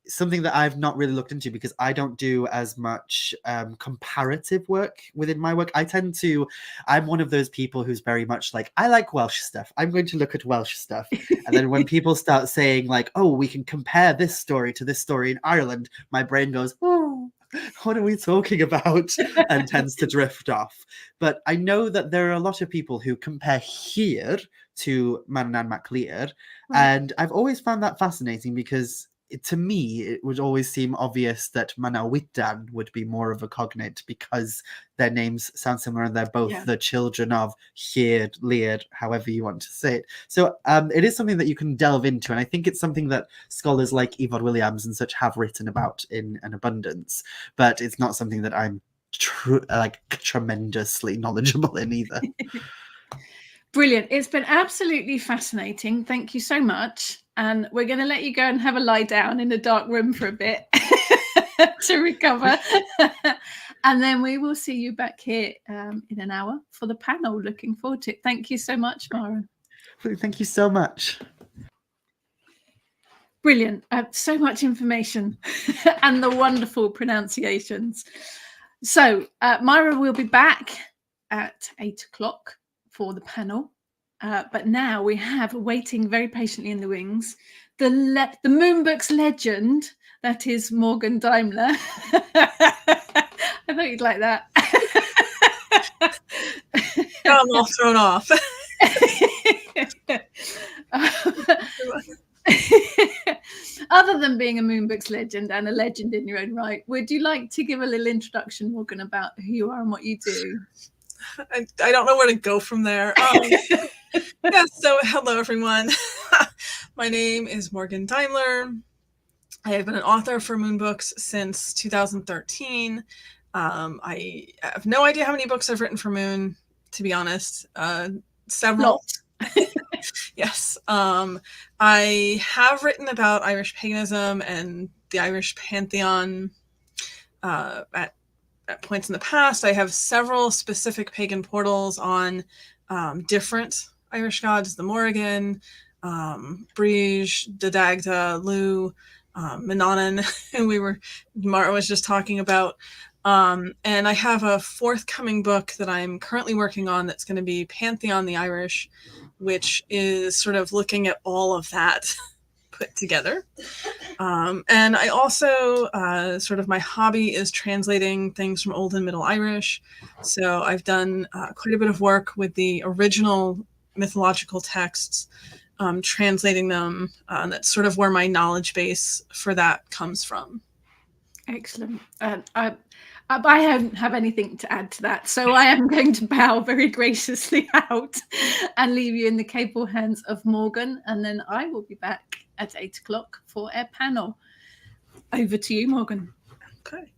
something that I've not really looked into, because I don't do as much comparative work within my work. I'm one of those people who's very much like, I like Welsh stuff, I'm going to look at Welsh stuff. And then when people start saying like, oh, we can compare this story to this story in Ireland, my brain goes, oh, what are we talking about? And tends to drift off. But I know that there are a lot of people who compare here to Mannan MacLear, and I've always found that fascinating because to me it would always seem obvious that Manawydan would be more of a cognate because their names sound similar and they're both the children of Hir, Lear, however you want to say it. So it is something that you can delve into, and I think it's something that scholars like Yvonne Williams and such have written about in an abundance, but it's not something that I'm tremendously knowledgeable in either. Brilliant. It's been absolutely fascinating. Thank you so much. And we're going to let you go and have a lie down in a dark room for a bit to recover. And then we will see you back here in an hour for the panel. Looking forward to it. Thank you so much, Mhara. Thank you so much. Brilliant. So much information and the wonderful pronunciations. So Mhara will be back at 8 o'clock for the panel. But now we have waiting very patiently in the wings the Moonbooks legend, that is Morgan Daimler. I thought you'd like that. I'm all thrown off. Other than being a Moonbooks legend and a legend in your own right, would you like to give a little introduction, Morgan, about who you are and what you do? I don't know where to go from there. So hello, everyone. My name is Morgan Daimler. I have been an author for Moonbooks since 2013. I have no idea how many books I've written for Moon, to be honest. Several. Yes. I have written about Irish paganism and the Irish Pantheon at points in the past. I have several specific pagan portals on different Irish gods, the Morrigan, Brige, Dagda, Lu, Manannan, who Mhara was just talking about. And I have a forthcoming book that I'm currently working on that's going to be Pantheon the Irish, which is sort of looking at all of that put together. And I also, sort of my hobby is translating things from Old and Middle Irish. So I've done quite a bit of work with the original mythological texts, translating them. That's sort of where my knowledge base for that comes from. Excellent. I don't have anything to add to that, so I am going to bow very graciously out and leave you in the capable hands of Morgan, and then I will be back at 8 o'clock for our panel. Over to you, Morgan. Okay.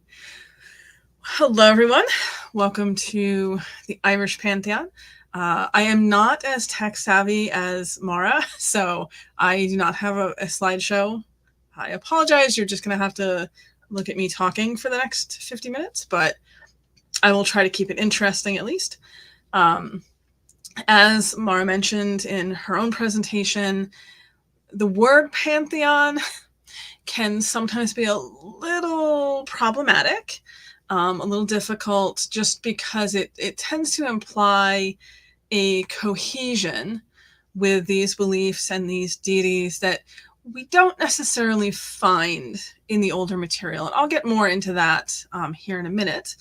Hello, everyone. Welcome to the Irish Pantheon. I am not as tech savvy as Mhara, so I do not have a slideshow. I apologize. You're just going to have to look at me talking for the next 50 minutes, but I will try to keep it interesting at least. As Mhara mentioned in her own presentation, the word Pantheon can sometimes be a little problematic, a little difficult, just because it tends to imply a cohesion with these beliefs and these deities that we don't necessarily find in the older material. And I'll get more into that here in a minute.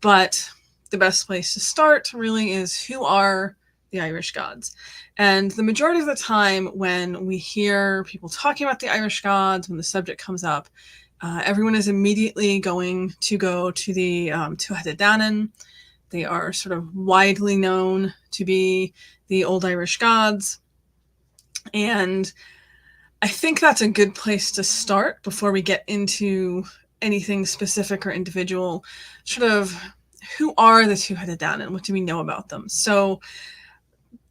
But the best place to start really is, who are the Irish gods? And the majority of the time when we hear people talking about the Irish gods, when the subject comes up, everyone is immediately going to go to the Tuatha Dé Danann. They are sort of widely known to be the old Irish gods. And I think that's a good place to start before we get into anything specific or individual. Sort of, who are the Tuatha Dé Danann? What do we know about them? So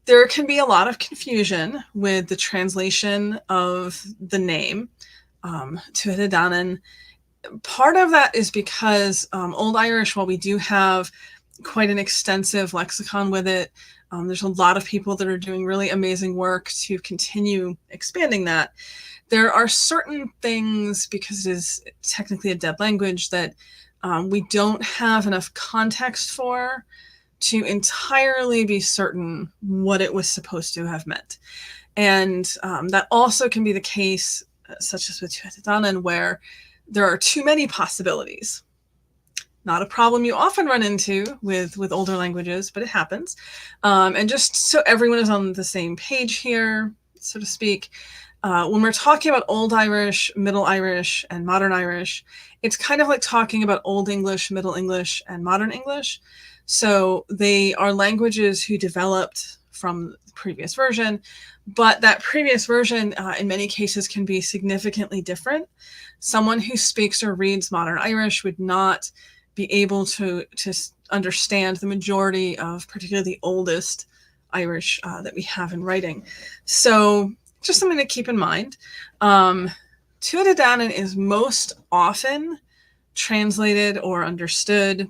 there can be a lot of confusion with the translation of the name, Tuatha Dé Danann. Part of that is because Old Irish, while we do have quite an extensive lexicon with it, There's a lot of people that are doing really amazing work to continue expanding that. There are certain things, because it is technically a dead language, that we don't have enough context for to entirely be certain what it was supposed to have meant. And that also can be the case, such as with Tuatha Dé Danann, where there are too many possibilities. Not a problem you often run into with older languages, but it happens. And just so everyone is on the same page here, so to speak, when we're talking about Old Irish, Middle Irish, and Modern Irish, it's kind of like talking about Old English, Middle English, and Modern English. So they are languages who developed from the previous version, but that previous version in many cases can be significantly different. Someone who speaks or reads Modern Irish would not be able to understand the majority of particularly the oldest Irish that we have in writing. So just something to keep in mind. Tuatha Dé Danann is most often translated or understood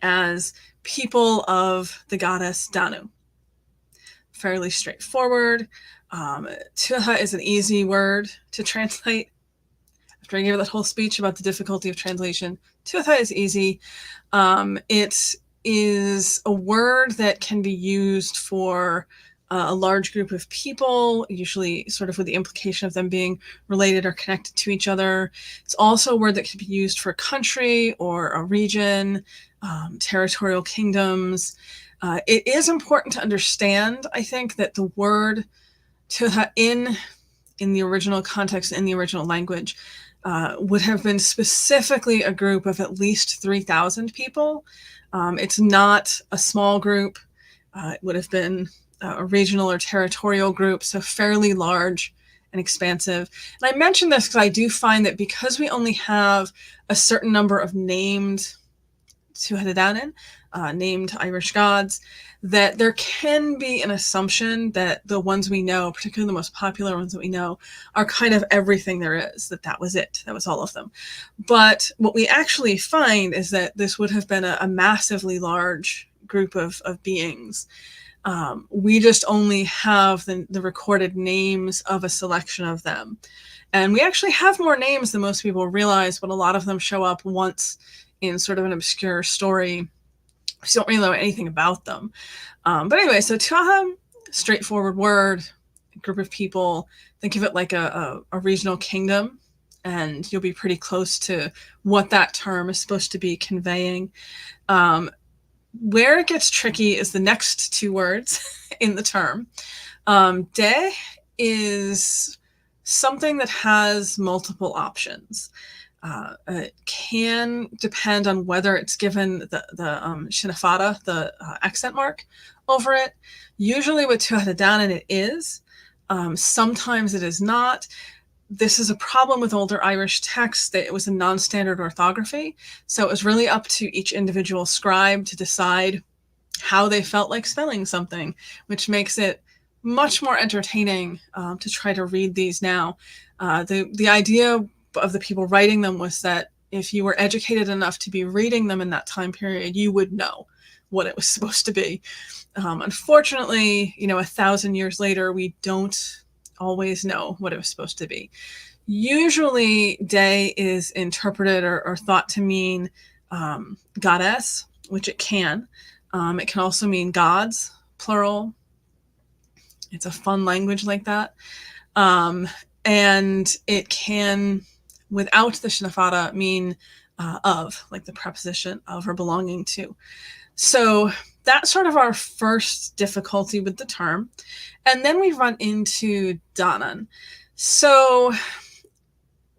as people of the goddess Danu. Fairly straightforward. Tuatha is an easy word to translate. After I gave that whole speech about the difficulty of translation, Tuatha is easy. It is a word that can be used for a large group of people, usually sort of with the implication of them being related or connected to each other. It's also a word that can be used for a country or a region, territorial kingdoms. It is important to understand, I think, that the word Tuatha in the original context, in the original language, would have been specifically a group of at least 3,000 people. It's not a small group. It would have been a regional or territorial group, so fairly large and expansive. And I mention this because I do find that because we only have a certain number of named Tuatha Dé Danann, named Irish gods, that there can be an assumption that the ones we know, particularly the most popular ones that we know, are kind of everything there is, that was it, that was all of them. But what we actually find is that this would have been a massively large group of beings. We just only have the recorded names of a selection of them. And we actually have more names than most people realize, but a lot of them show up once in sort of an obscure story. So don't really know anything about them. But anyway, so Tuatha, straightforward word, group of people. Think of it like a regional kingdom, and you'll be pretty close to what that term is supposed to be conveying. Where it gets tricky is the next two words in the term. De is something that has multiple options. It can depend on whether it's given the Shinafada, the accent mark over it. Usually with Tuatha Dé Danann it is. Sometimes it is not. This is a problem with older Irish texts, that it was a non-standard orthography. So it was really up to each individual scribe to decide how they felt like spelling something, which makes it much more entertaining to try to read these now. The idea of the people writing them was that if you were educated enough to be reading them in that time period, you would know what it was supposed to be. Unfortunately, 1,000 years later, we don't always know what it was supposed to be. Usually, De is interpreted or thought to mean goddess, which it can. It can also mean gods, plural. It's a fun language like that. And it can, without the Shinafada, mean of, like the preposition of or belonging to. So that's sort of our first difficulty with the term. And then we run into Danann. So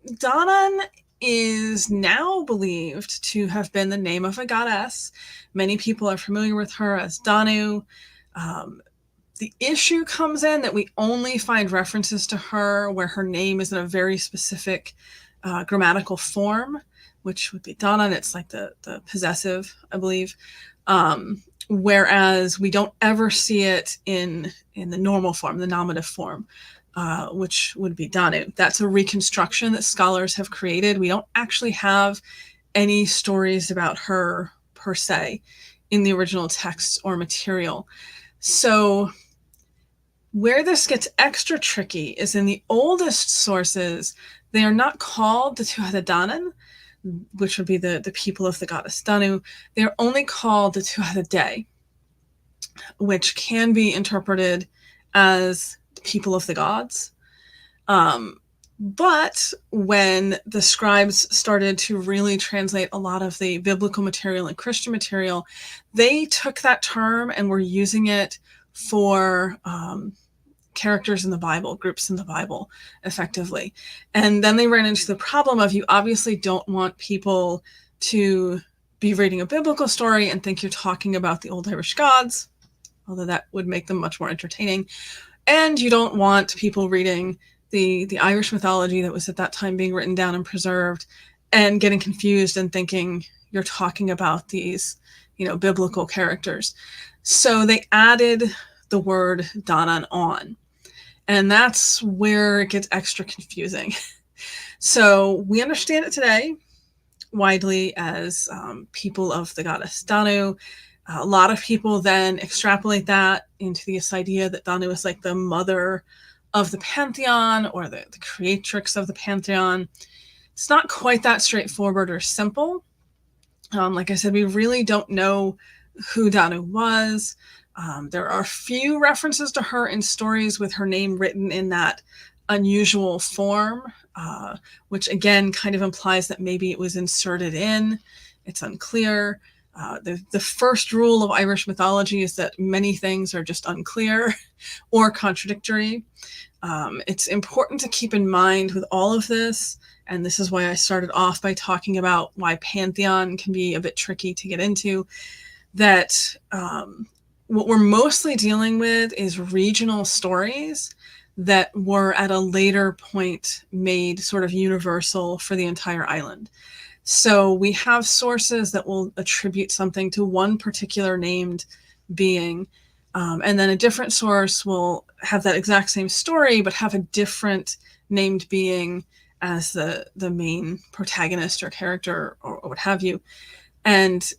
Danann is now believed to have been the name of a goddess. Many people are familiar with her as Danu. The issue comes in that we only find references to her where her name is in a very specific grammatical form, which would be Danann. It's like the possessive, I believe. Whereas we don't ever see it in the normal form, the nominative form, which would be Danu. That's a reconstruction that scholars have created. We don't actually have any stories about her per se in the original text or material. So where this gets extra tricky is in the oldest sources, they are not called the Tuatha Dé Danann, which would be the people of the goddess Danu. They are only called the Tuatha Dé, which can be interpreted as the people of the gods. But when the scribes started to really translate a lot of the biblical material and Christian material, they took that term and were using it for characters in the Bible, groups in the Bible, effectively. And then they ran into the problem of, you obviously don't want people to be reading a biblical story and think you're talking about the old Irish gods, although that would make them much more entertaining. And you don't want people reading the Irish mythology that was at that time being written down and preserved and getting confused and thinking you're talking about these, biblical characters. So they added the word Danann on. And that's where it gets extra confusing. So we understand it today widely as people of the goddess Danu. A lot of people then extrapolate that into this idea that Danu is like the mother of the Pantheon or the creatrix of the Pantheon. It's not quite that straightforward or simple. Like I said, we really don't know who Danu was. There are few references to her in stories with her name written in that unusual form, which again kind of implies that maybe it was inserted in. It's unclear. The first rule of Irish mythology is that many things are just unclear or contradictory. It's important to keep in mind with all of this, and this is why I started off by talking about why Pantheon can be a bit tricky to get into, that what we're mostly dealing with is regional stories that were at a later point made sort of universal for the entire island. So we have sources that will attribute something to one particular named being, and then a different source will have that exact same story, but have a different named being as the main protagonist or character or what have you. And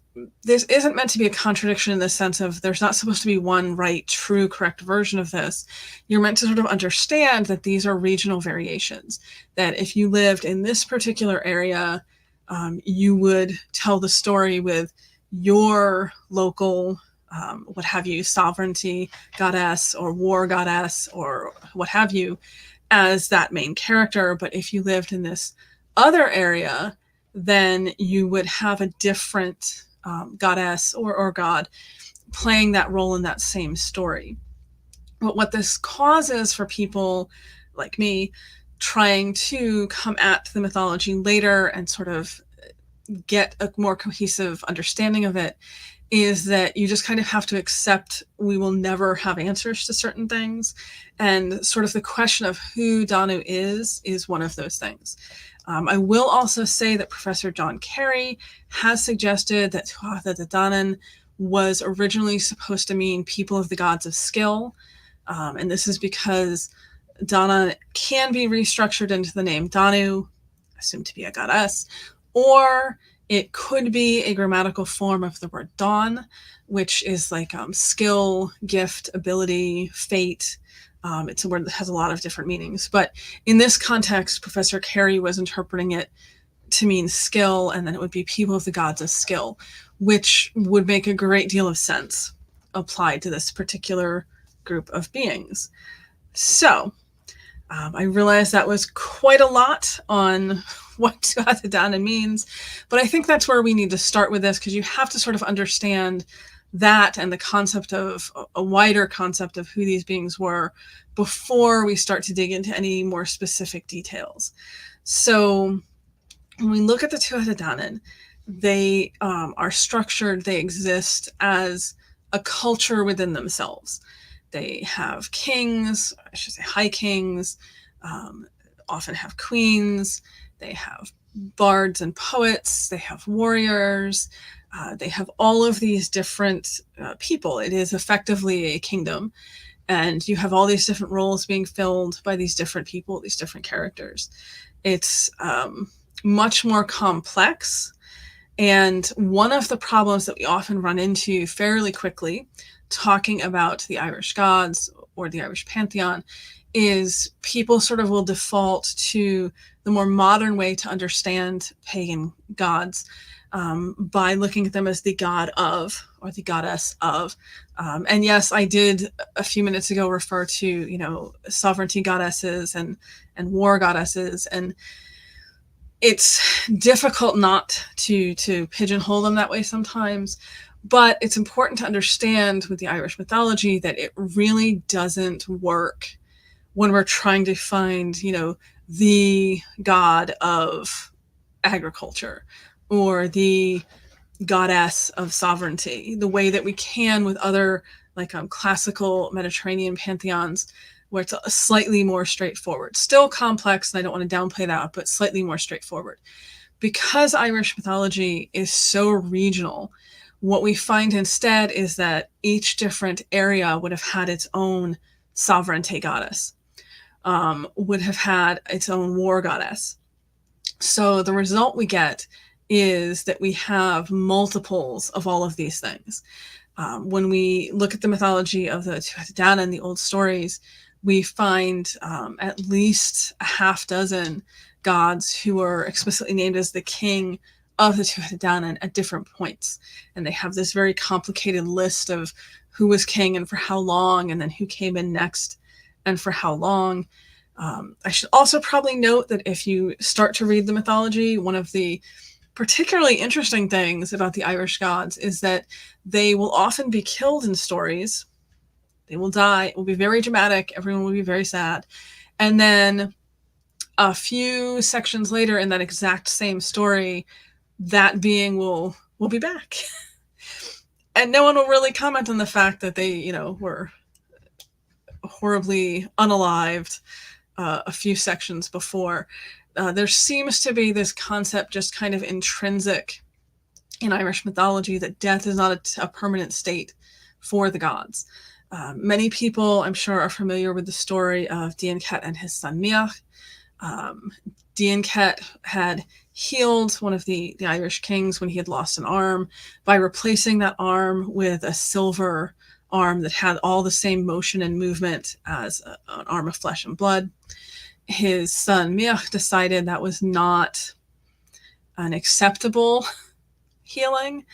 this isn't meant to be a contradiction in the sense of there's not supposed to be one right, true, correct version of this. You're meant to sort of understand that these are regional variations, that if you lived in this particular area, you would tell the story with your local, what have you, sovereignty goddess or war goddess or what have you as that main character. But if you lived in this other area, then you would have a different goddess or god playing that role in that same story. But what this causes for people like me trying to come at the mythology later and sort of get a more cohesive understanding of it is that you just kind of have to accept we will never have answers to certain things. And sort of the question of who Danu is one of those things. I will also say that Professor John Carey has suggested that Tuatha Dé Danann was originally supposed to mean people of the gods of skill. And this is because Dana can be restructured into the name Danu, assumed to be a goddess, or it could be a grammatical form of the word dawn, which is like skill, gift, ability, fate. It's a word that has a lot of different meanings. But in this context, Professor Carey was interpreting it to mean skill, and then it would be people of the gods of skill, which would make a great deal of sense applied to this particular group of beings. So I realize that was quite a lot on what Tuatha Dé Danann means, but I think that's where we need to start with this, because you have to sort of understand that and the concept of a wider concept of who these beings were before we start to dig into any more specific details. So when we look at the Tuatha Dé Danann, they are structured, they exist as a culture within themselves. They have kings, I should say high kings, often have queens, they have bards and poets, they have warriors, they have all of these different people. It is effectively a kingdom, and you have all these different roles being filled by these different people, these different characters. It's much more complex, and one of the problems that we often run into fairly quickly talking about the Irish gods or the Irish Pantheon is people sort of will default to the more modern way to understand pagan gods by looking at them as the god of or the goddess of. And yes, I did a few minutes ago refer to, sovereignty goddesses and war goddesses. And it's difficult not to pigeonhole them that way sometimes. But it's important to understand with the Irish mythology that it really doesn't work when we're trying to find, the god of agriculture or the goddess of sovereignty, the way that we can with other classical Mediterranean pantheons, where it's a slightly more straightforward, still complex, and I don't want to downplay that, but slightly more straightforward. Because Irish mythology is so regional, what we find instead is that each different area would have had its own sovereignty goddess, would have had its own war goddess. So the result we get is that we have multiples of all of these things. When we look at the mythology of the Tuatha Dé Danann, the old stories, we find at least a half dozen gods who are explicitly named as the king of the Tuatha Dé Danann at different points. And they have this very complicated list of who was king and for how long, and then who came in next and for how long. I should also probably note that if you start to read the mythology, one of the particularly interesting things about the Irish gods is that they will often be killed in stories. They will die. It will be very dramatic. Everyone will be very sad. And then a few sections later in that exact same story, that being will be back. And no one will really comment on the fact that they, were horribly unalived a few sections before. There seems to be this concept just kind of intrinsic in Irish mythology that death is not a permanent state for the gods. Many people, I'm sure, are familiar with the story of Dian Cet and his son Miach. Dian Cet had healed one of the Irish kings when he had lost an arm by replacing that arm with a silver arm that had all the same motion and movement as an arm of flesh and blood. His son Miach decided that was not an acceptable healing,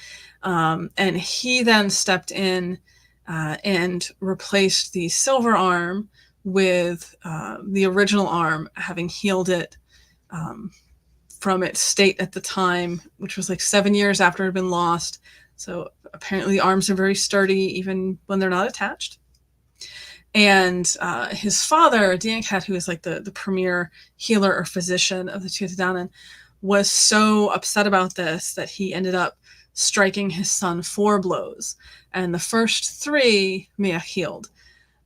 and he then stepped in and replaced the silver arm with the original arm, having healed it from its state at the time, which was 7 years after it had been lost. So apparently the arms are very sturdy even when they're not attached. And his father, Dian Cet, who is the premier healer or physician of the Tuatha Dé Danann, was so upset about this that he ended up striking his son 4 blows. And the first 3 Miach healed.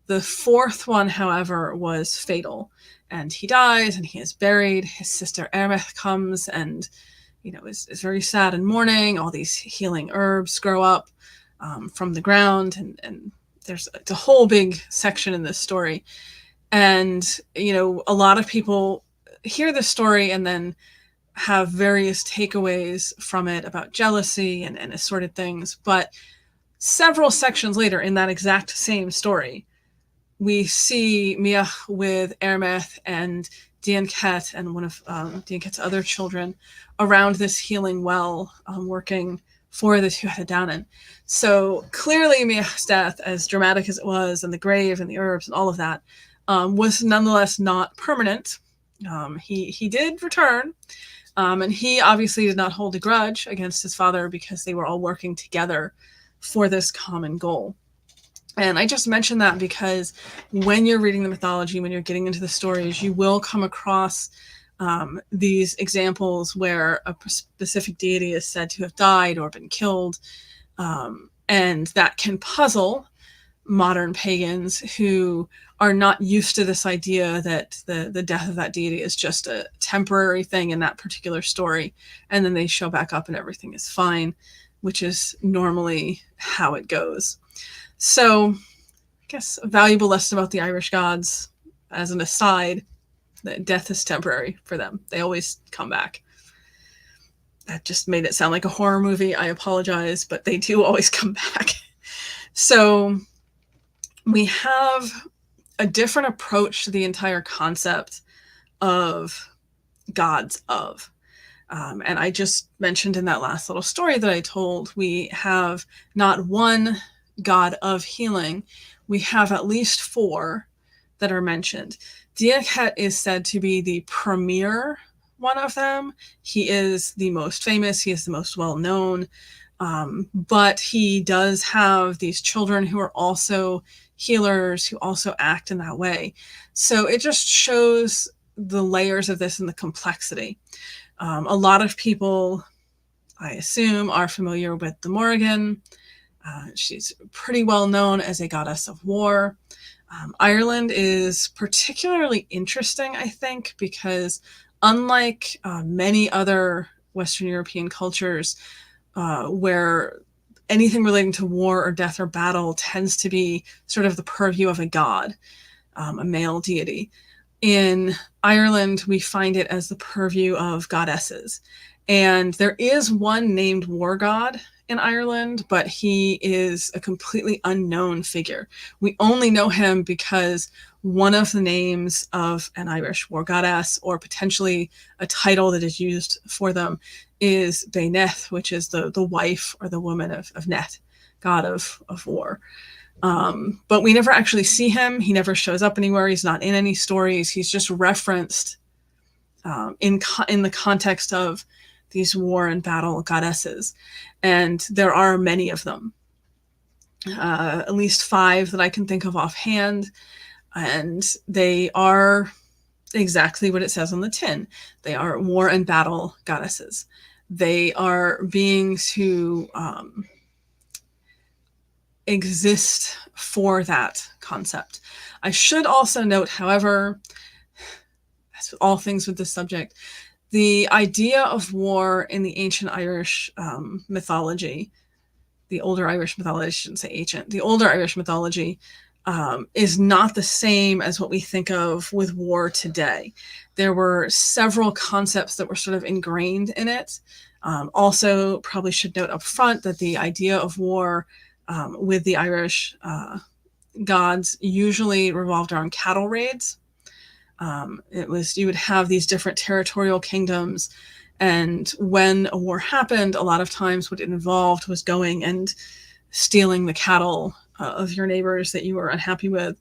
The 4th one, however, was fatal. And he dies and he is buried. His sister Eirmith comes and, is very sad and mourning. All these healing herbs grow up from the ground. And there's a whole big section in this story. And, a lot of people hear this story and then have various takeaways from it about jealousy and assorted things. But several sections later in that exact same story, we see Miach with Eirmith and Dian Cet and one of Dian Cet's other children around this healing well, working for the Tuatha Dé Danann. So clearly Miach's death, as dramatic as it was, and the grave and the herbs and all of that, was nonetheless not permanent. He did return, and he obviously did not hold a grudge against his father because they were all working together for this common goal. And I just mention that because when you're reading the mythology, when you're getting into the stories, you will come across these examples where a specific deity is said to have died or been killed. And that can puzzle modern pagans who are not used to this idea that the death of that deity is just a temporary thing in that particular story. And then they show back up and everything is fine, which is normally how it goes. So I guess a valuable lesson about the Irish gods, as an aside, that death is temporary for them. They always come back. That just made it sound like a horror movie. I apologize, but they do always come back. So we have a different approach to the entire concept of gods of. And I just mentioned in that last little story that I told, we have not one god of healing, we have at least 4 that are mentioned. Diakhet is said to be the premier one of them. He is the most famous, he is the most well-known, but he does have these children who are also healers, who also act in that way. So it just shows the layers of this and the complexity. A lot of people, I assume, are familiar with the Morrigan. She's pretty well known as a goddess of war. Ireland is particularly interesting, I think, because unlike many other Western European cultures, where anything relating to war or death or battle tends to be sort of the purview of a god, a male deity, in Ireland, we find it as the purview of goddesses. And there is one named war god in Ireland, but he is a completely unknown figure. We only know him because one of the names of an Irish war goddess, or potentially a title that is used for them, is Baineth, which is the wife or the woman of Net, god of war. But we never actually see him. He never shows up anywhere. He's not in any stories. He's just referenced in the context of these war and battle goddesses. And there are many of them, at least 5 that I can think of offhand. And they are exactly what it says on the tin. They are war and battle goddesses. They are beings who exist for that concept. I should also note, however, as with all things with this subject, the idea of war in the ancient Irish mythology, the older Irish mythology, I shouldn't say ancient, the older Irish mythology is not the same as what we think of with war today. There were several concepts that were sort of ingrained in it. Also, probably should note up front that the idea of war with the Irish gods usually revolved around cattle raids. You would have these different territorial kingdoms, and when a war happened, a lot of times what it involved was going and stealing the cattle of your neighbors that you were unhappy with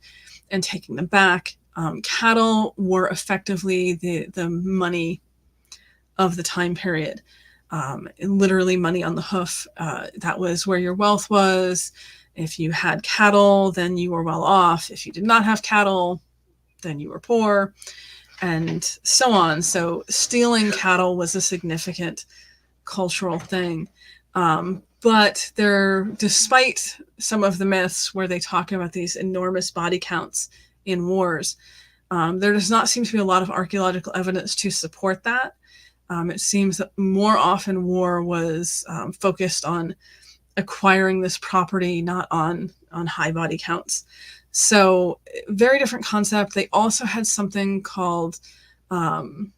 and taking them back. Cattle were effectively the money of the time period. Literally money on the hoof. That was where your wealth was. If you had cattle, then you were well off. If you did not have cattle, then you were poor, and so on. So stealing cattle was a significant cultural thing. But despite some of the myths where they talk about these enormous body counts in wars, there does not seem to be a lot of archaeological evidence to support that. It seems that more often war was focused on acquiring this property, not on high body counts. So very different concept. They also had something called, and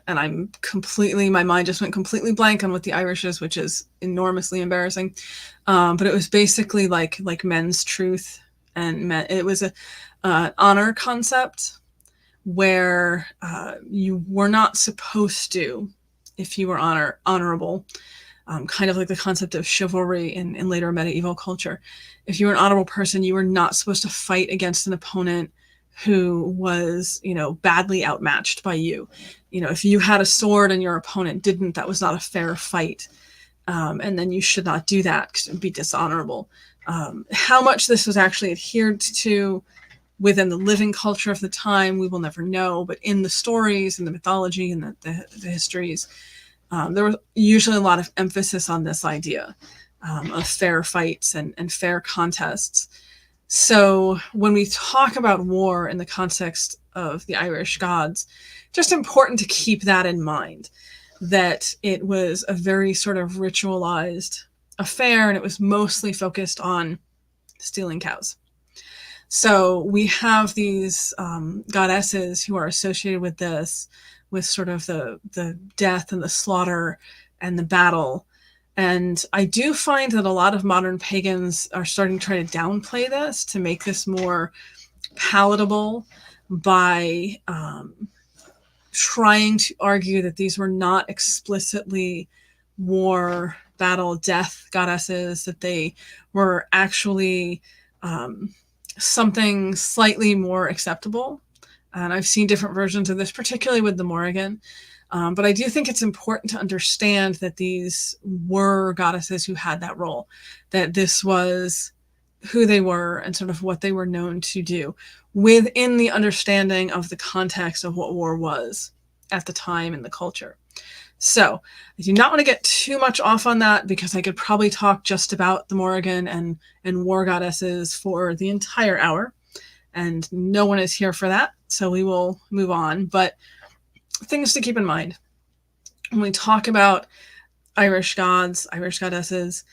my mind just went completely blank on what the Irish is, which is enormously embarrassing. But it was basically like men's truth, and it was a honor concept where you were not supposed to, if you were honorable, kind of like the concept of chivalry in later medieval culture. If you were an honorable person, you were not supposed to fight against an opponent who was, badly outmatched by you. If you had a sword and your opponent didn't, that was not a fair fight. And then you should not do that because it would be dishonorable. How much this was actually adhered to within the living culture of the time, we will never know. But in the stories and the mythology and the histories, there was usually a lot of emphasis on this idea of fair fights and fair contests. So when we talk about war in the context of the Irish gods, just important to keep that in mind, that it was a very sort of ritualized affair, and it was mostly focused on stealing cows. So we have these goddesses who are associated with this, with sort of the death and the slaughter and the battle. And I do find that a lot of modern pagans are starting to try to downplay this to make this more palatable by trying to argue that these were not explicitly war, battle, death goddesses, that they were actually something slightly more acceptable. And I've seen different versions of this, particularly with the Morrigan. But I do think it's important to understand that these were goddesses who had that role, that this was who they were and sort of what they were known to do within the understanding of the context of what war was at the time in the culture. So I do not want to get too much off on that, because I could probably talk just about the Morrigan and war goddesses for the entire hour, and no one is here for that. So we will move on. But things to keep in mind when we talk about Irish gods, Irish goddesses,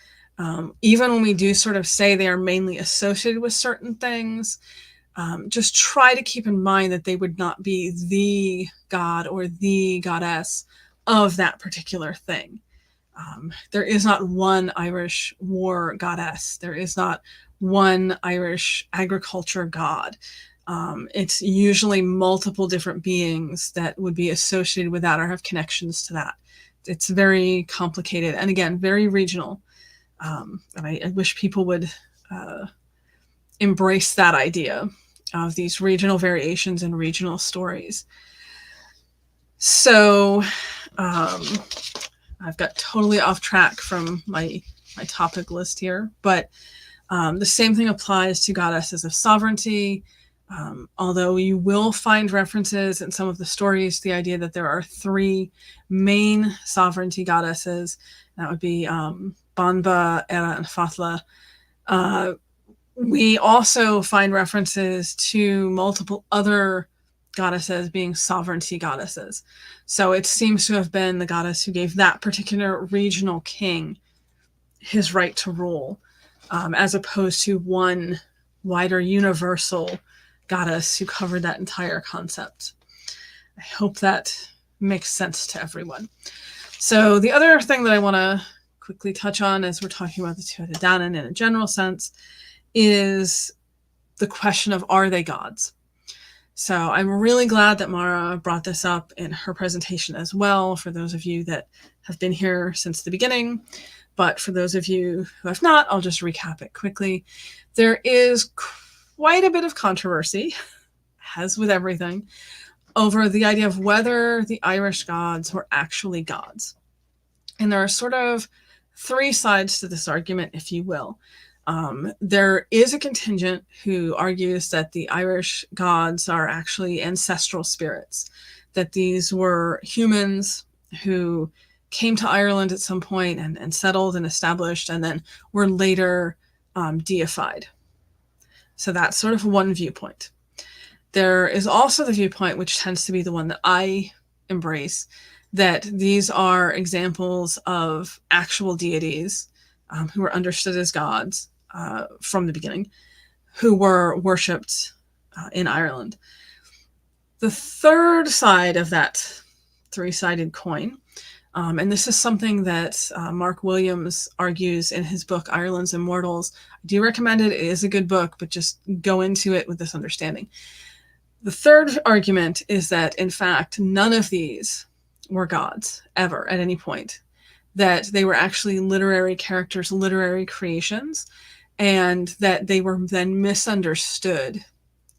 even when we do sort of say they are mainly associated with certain things, just try to keep in mind that they would not be the god or the goddess of that particular thing. There is not one Irish war goddess. There is not one Irish agriculture god. It's usually multiple different beings that would be associated with that or have connections to that. It's very complicated and, again, very regional. And I wish people would embrace that idea of these regional variations and regional stories. So I've got totally off track from my topic list here, but the same thing applies to goddesses of sovereignty. Although you will find references in some of the stories to the idea that there are three main sovereignty goddesses. That would be Banba, Era, and Fatla. We also find references to multiple other goddesses being sovereignty goddesses. So it seems to have been the goddess who gave that particular regional king his right to rule, as opposed to one wider universal goddess who covered that entire concept. I hope that makes sense to everyone. So the other thing that I want to quickly touch on as we're talking about the two-headed Danann in a general sense is the question of, are they gods? So I'm really glad that Mhara brought this up in her presentation as well, for those of you that have been here since the beginning. But for those of you who have not, I'll just recap it quickly. There is quite a bit of controversy, as with everything, over the idea of whether the Irish gods were actually gods. And there are sort of three sides to this argument, if you will. There is a contingent who argues that the Irish gods are actually ancestral spirits, that these were humans who came to Ireland at some point and settled and established, and then were later deified. So that's sort of one viewpoint. There is also the viewpoint, which tends to be the one that I embrace, that these are examples of actual deities who were understood as gods from the beginning, who were worshipped in Ireland. The third side of that three-sided coin, and this is something that Mark Williams argues in his book, Ireland's Immortals. I do recommend it. It is a good book, but just go into it with this understanding. The third argument is that, in fact, none of these were gods ever at any point, that they were actually literary characters, literary creations, and that they were then misunderstood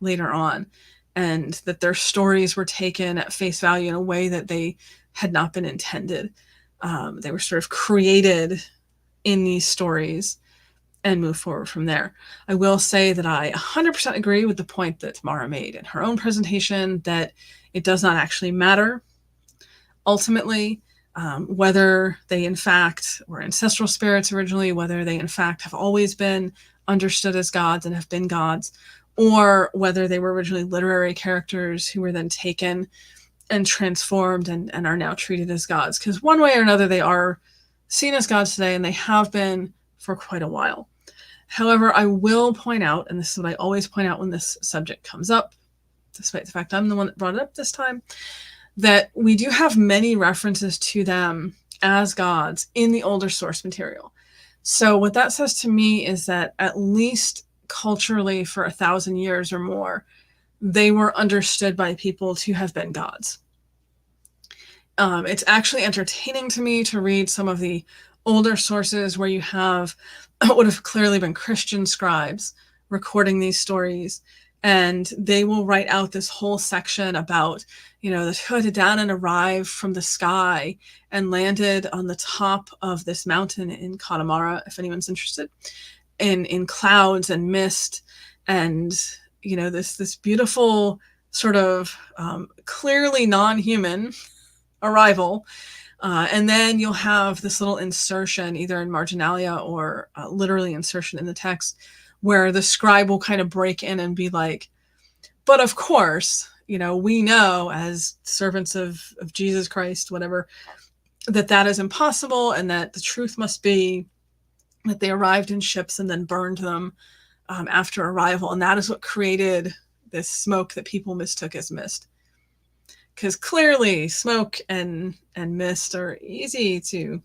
later on, and that their stories were taken at face value in a way that they had not been intended. They were sort of created in these stories and move forward from there. I will say that I 100% agree with the point that Mhara made in her own presentation, that it does not actually matter ultimately whether they in fact were ancestral spirits originally, whether they in fact have always been understood as gods and have been gods, or whether they were originally literary characters who were then taken and transformed and are now treated as gods. Because one way or another, they are seen as gods today, and they have been for quite a while. However, I will point out, and this is what I always point out when this subject comes up, despite the fact I'm the one that brought it up this time, that we do have many references to them as gods in the older source material. So what that says to me is that at least culturally for 1,000 years or more, they were understood by people to have been gods. It's actually entertaining to me to read some of the older sources where you have what would have clearly been Christian scribes recording these stories, and they will write out this whole section about, the Tuatha Dé Danann arrived from the sky and landed on the top of this mountain in Connemara, if anyone's interested, in clouds and mist, and this beautiful sort of clearly non-human arrival. And then you'll have this little insertion, either in marginalia or literally insertion in the text, where the scribe will kind of break in and be like, but of course, we know as servants of Jesus Christ, whatever, that is impossible, and that the truth must be that they arrived in ships and then burned them after arrival. And that is what created this smoke that people mistook as mist. Because clearly smoke and mist are easy to,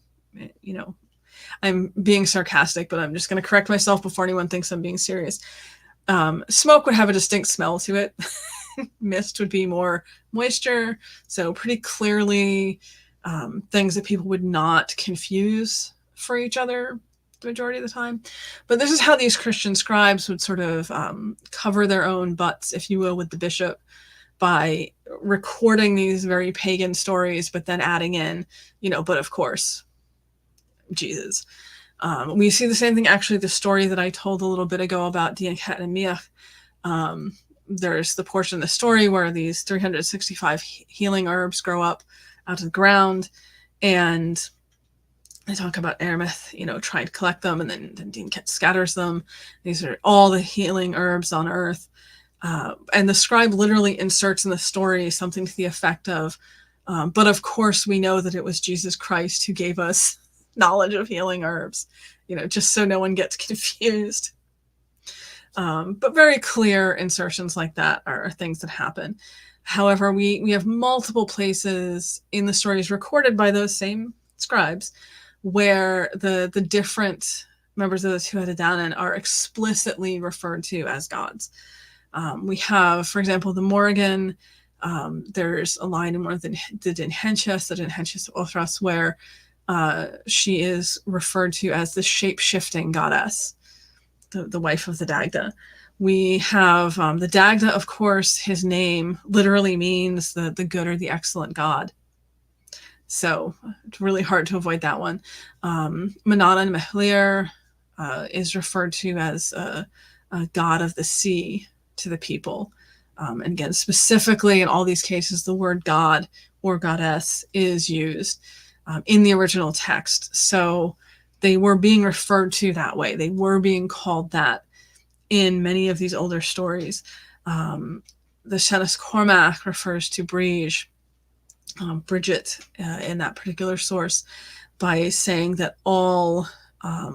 I'm being sarcastic, but I'm just going to correct myself before anyone thinks I'm being serious. Smoke would have a distinct smell to it. Mist would be more moisture. So pretty clearly things that people would not confuse for each other the majority of the time. But this is how these Christian scribes would sort of cover their own butts, if you will, with the bishop, by recording these very pagan stories, but then adding in, but of course, Jesus. We see the same thing, actually, the story that I told a little bit ago about Dian Cat and Miach. There's the portion of the story where these 365 healing herbs grow up out of the ground, and they talk about Eremith, trying to collect them, and then Dian Cat scatters them. These are all the healing herbs on earth. And the scribe literally inserts in the story something to the effect of, but of course we know that it was Jesus Christ who gave us knowledge of healing herbs, just so no one gets confused. But very clear insertions like that are things that happen. However, we have multiple places in the stories recorded by those same scribes where the different members of the Tuatha Dé Danann are explicitly referred to as gods. We have, for example, the Morrigan. There's a line in one of the Dinhenchas, the Dinhenchas of Othras, where she is referred to as the shape-shifting goddess, the wife of the Dagda. We have the Dagda, of course, his name literally means the good or the excellent god. So it's really hard to avoid that one. Manana Mehlir is referred to as a god of the sea to the people. And again, specifically in all these cases, the word god or goddess is used in the original text. So they were being referred to that way. They were being called that in many of these older stories. The Senas Cormac refers to Bridget in that particular source by saying that all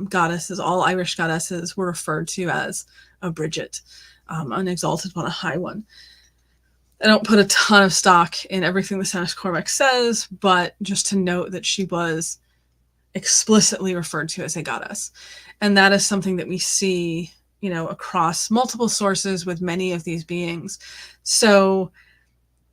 goddesses, all Irish goddesses were referred to as a Bridget. An exalted one, a high one. I don't put a ton of stock in everything the Senas Cormac says, but just to note that she was explicitly referred to as a goddess. And that is something that we see, across multiple sources with many of these beings. So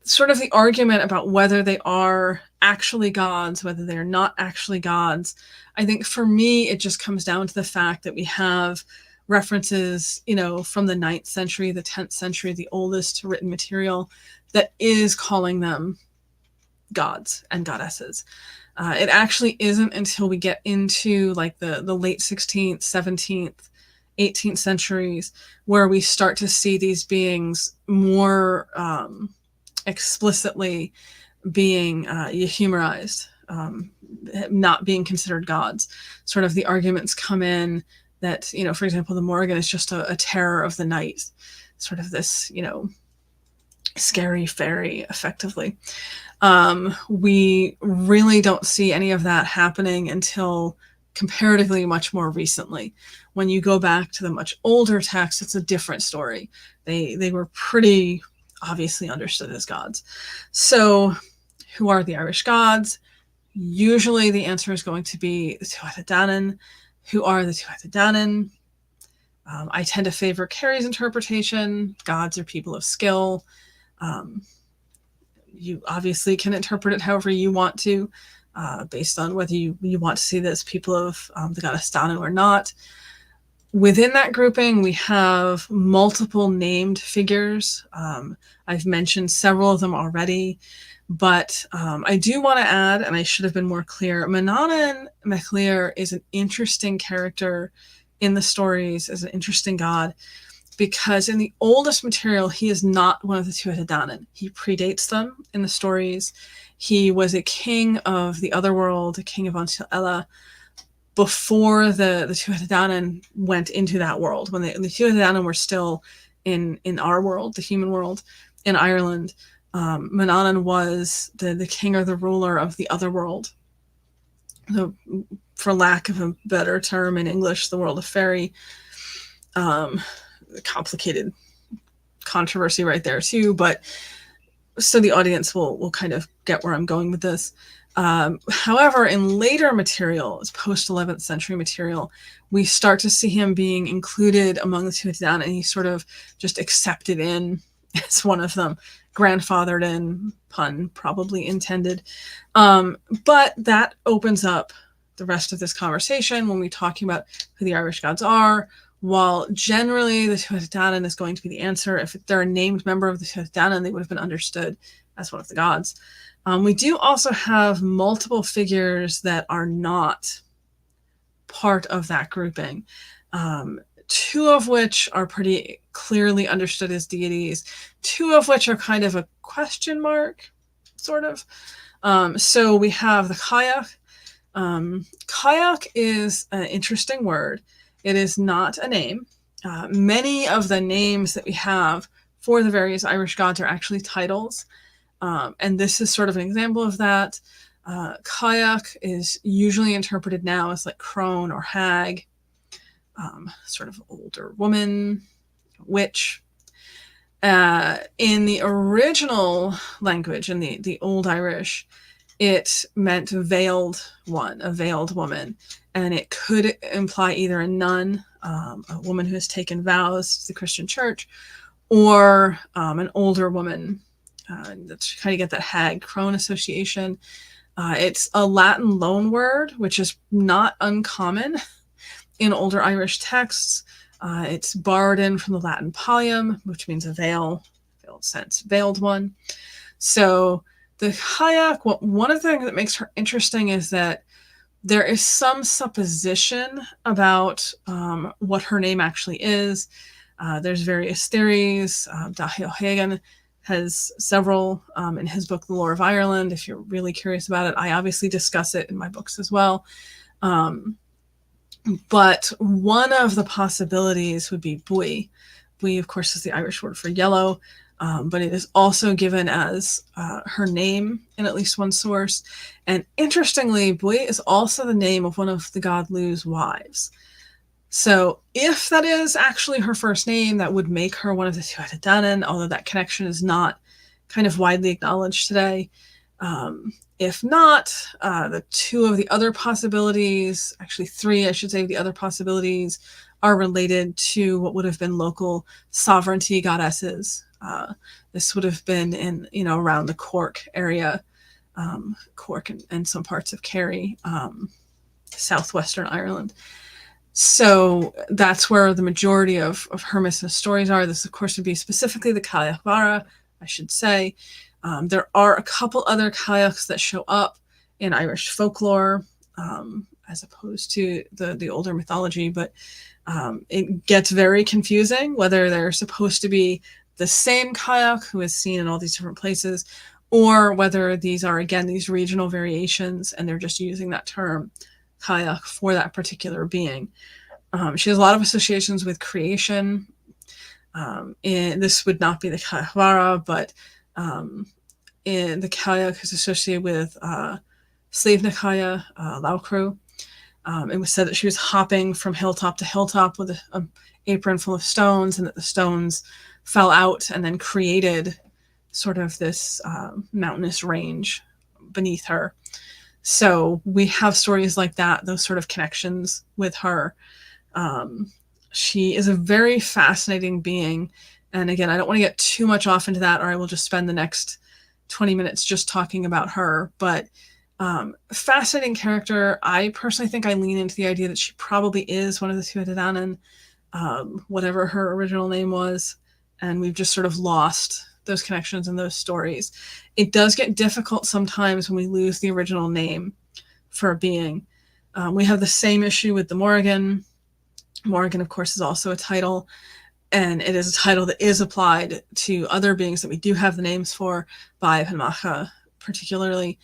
sort of the argument about whether they are actually gods, whether they're not actually gods, I think for me, it just comes down to the fact that we have references, from the 9th century, the 10th century, the oldest written material that is calling them gods and goddesses. It actually isn't until we get into like the late 16th, 17th, 18th centuries where we start to see these beings more explicitly being euhemerized, not being considered gods. Sort of the arguments come in that, for example, the Morrigan is just a terror of the night, sort of this, scary fairy, effectively. We really don't see any of that happening until comparatively much more recently. When you go back to the much older texts, it's a different story. They were pretty obviously understood as gods. So who are the Irish gods? Usually the answer is going to be the Tuatha Dé Danann. Who are the Tuatha Dé Danann? I tend to favor Carrie's interpretation. Gods are people of skill. You obviously can interpret it however you want to, based on whether you want to see this people of the goddess Danu or not. Within that grouping, we have multiple named figures. I've mentioned several of them already, but I do want to add, and I should have been more clear, Manannán mac Lir is an interesting character in the stories, as an interesting god, because in the oldest material, he is not one of the Tuatha Dé Danann. He predates them in the stories. He was a king of the otherworld, a king of Antil Ella, before the Tuatha Dé Danann went into that world. When the Tuatha Dé Danann were still in our world, the human world, in Ireland, Manannán was the king or the ruler of the otherworld. So, for lack of a better term in English, the world of fairy. Complicated controversy right there too, but so the audience will kind of get where I'm going with this. However, in later materials, post 11th century material, we start to see him being included among the Tuatha Dé Danann, and he's sort of just accepted in as one of them, grandfathered in, pun probably intended. But that opens up the rest of this conversation when we're talking about who the Irish gods are. While generally the Tuatha Dé Danann is going to be the answer, if they're a named member of the Tuatha Dé Danann, they would have been understood as one of the gods. We do also have multiple figures that are not part of that grouping, two of which are pretty clearly understood as deities, two of which are kind of a question mark, sort of. So we have the Cailleach. Cailleach is an interesting word. It is not a name. Many of the names that we have for the various Irish gods are actually titles. And this is sort of an example of that. Cailleach is usually interpreted now as like crone or hag, sort of older woman, witch. In the original language, in the Old Irish, it meant veiled one, a veiled woman. And it could imply either a nun, a woman who has taken vows to the Christian church, or an older woman. That's kind of get that hag crone association. It's a Latin loan word, which is not uncommon in older Irish texts. It's borrowed in from the Latin pallium, which means a veil, veiled sense, veiled one. So the Cailleach, one of the things that makes her interesting is that there is some supposition about what her name actually is. There's various theories. Daithí O'Hagan has several in his book, The Lore of Ireland. If you're really curious about it, I obviously discuss it in my books as well. But one of the possibilities would be buí. Buí, of course, is the Irish word for yellow. But it is also given as her name in at least one source. And interestingly, buí is also the name of one of the god Lu's wives. So if that is actually her first name, that would make her one of the Tuatha Dé Danann, although that connection is not kind of widely acknowledged today. If not, the two of the other possibilities, actually three, I should say, the other possibilities are related to what would have been local sovereignty goddesses. This would have been in, around the Cork area, Cork and some parts of Kerry, southwestern Ireland. So that's where the majority of Hermes' stories are. This, of course, would be specifically the Cailleach Mhara, I should say. There are a couple other Cailleachs that show up in Irish folklore, as opposed to the older mythology, but it gets very confusing whether they're supposed to be the same Cailleach who is seen in all these different places, or whether these are, again, these regional variations, and they're just using that term Cailleach for that particular being. She has a lot of associations with creation. This would not be the Cailleach Mhara, but in the Cailleach is associated with Sliabh Cailleach, Loughcrew. It was said that she was hopping from hilltop to hilltop with an apron full of stones, and that the stones fell out and then created sort of this mountainous range beneath her. So we have stories like that, those sort of connections with her. She is a very fascinating being. And again, I don't want to get too much off into that, or I will just spend the next 20 minutes just talking about her. But fascinating character. I personally think I lean into the idea that she probably is one of the two-headed Anan, whatever her original name was. And we've just sort of lost those connections and those stories. It does get difficult sometimes when we lose the original name for a being. We have the same issue with the Morrigan. Morrigan, of course, is also a title, and it is a title that is applied to other beings that we do have the names for, Baib and Macha particularly.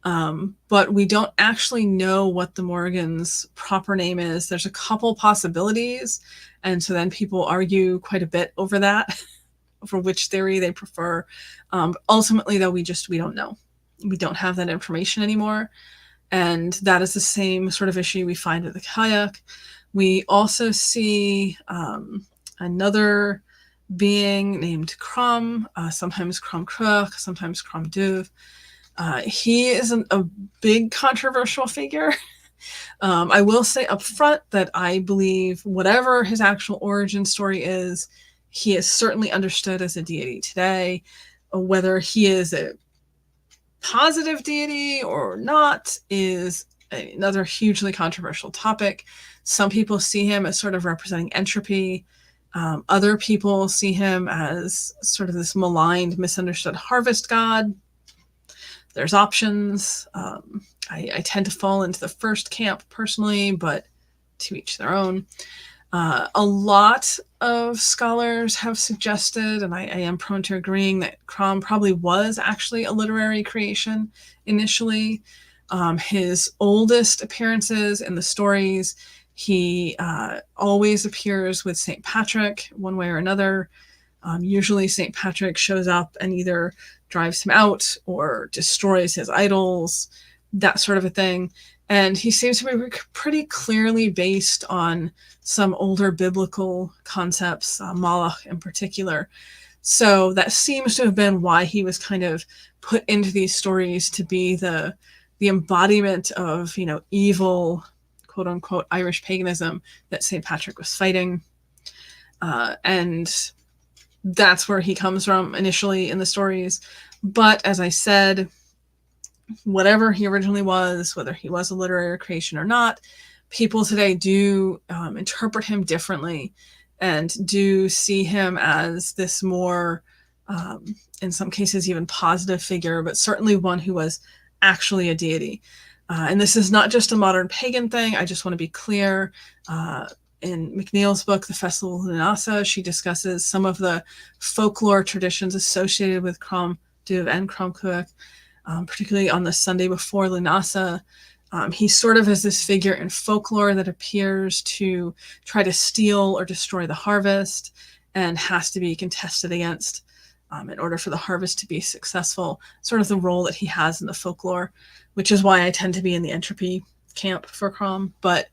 But we don't actually know what the Morrigan's proper name is. There's a couple possibilities, and so then people argue quite a bit over that, for which theory they prefer. Ultimately, though, we don't know. We don't have that information anymore, and that is the same sort of issue we find with the kayak. We also see another being named Crom, sometimes Crom Cruach, sometimes Crom Duv. He is a big controversial figure. I will say up front that I believe whatever his actual origin story is, he is certainly understood as a deity today. Whether he is a positive deity or not is another hugely controversial topic. Some people see him as sort of representing entropy. Other people see him as sort of this maligned, misunderstood harvest god. There's options. I tend to fall into the first camp personally, but to each their own. A lot of scholars have suggested, and I am prone to agreeing, that Crom probably was actually a literary creation initially. His oldest appearances in the stories, he always appears with St. Patrick one way or another. Usually St. Patrick shows up and either drives him out or destroys his idols, that sort of a thing. And he seems to be pretty clearly based on some older biblical concepts, Malach in particular. So that seems to have been why he was kind of put into these stories to be the embodiment of, evil, quote unquote, Irish paganism that St. Patrick was fighting. And that's where he comes from initially in the stories. But as I said, whatever he originally was, whether he was a literary creation or not, people today do interpret him differently and do see him as this more, in some cases, even positive figure, but certainly one who was actually a deity. And this is not just a modern pagan thing. I just want to be clear. In McNeil's book, The Festival of Lunasa, she discusses some of the folklore traditions associated with Crom Duv and Crom Cruach, particularly on the Sunday before Lunasa. He sort of is this figure in folklore that appears to try to steal or destroy the harvest and has to be contested against in order for the harvest to be successful, sort of the role that he has in the folklore, which is why I tend to be in the entropy camp for Crom. But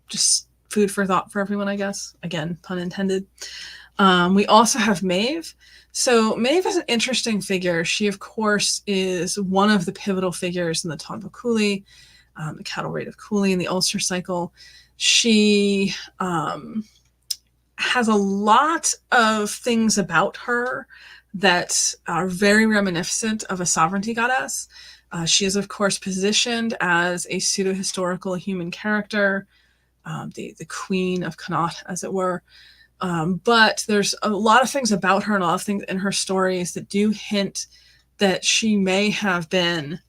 just food for thought for everyone, I guess. Again, pun intended. We also have Maeve. So Maeve is an interesting figure. She, of course, is one of the pivotal figures in the Tonbah Cooley, the cattle raid of Cooley and the Ulster cycle. She has a lot of things about her that are very reminiscent of a sovereignty goddess. She is, of course, positioned as a pseudo-historical human character, the queen of Connaught, as it were. But there's a lot of things about her and a lot of things in her stories that do hint that she may have been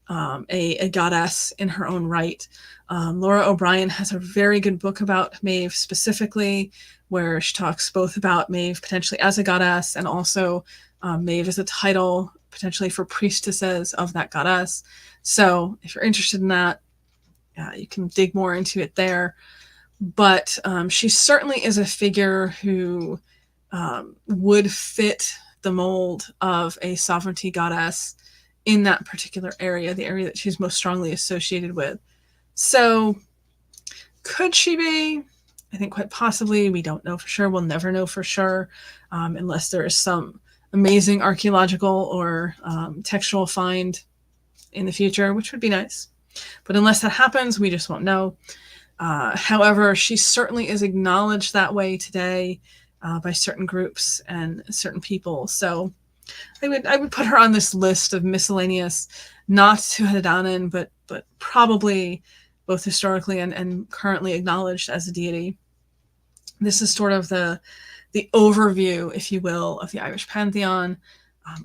a goddess in her own right. Laura O'Brien has a very good book about Maeve specifically, where she talks both about Maeve potentially as a goddess and also Maeve as a title potentially for priestesses of that goddess. So if you're interested in that, you can dig more into it there. But she certainly is a figure who would fit the mold of a sovereignty goddess in that particular area, the area that she's most strongly associated with. So could she be? I think quite possibly. We don't know for sure. We'll never know for sure unless there is some amazing archaeological or textual find in the future, which would be nice. But unless that happens, we just won't know. However, she certainly is acknowledged that way today by certain groups and certain people. So I would put her on this list of miscellaneous, not Tuatha but probably both historically and currently acknowledged as a deity. This is sort of the overview, if you will, of the Irish Pantheon.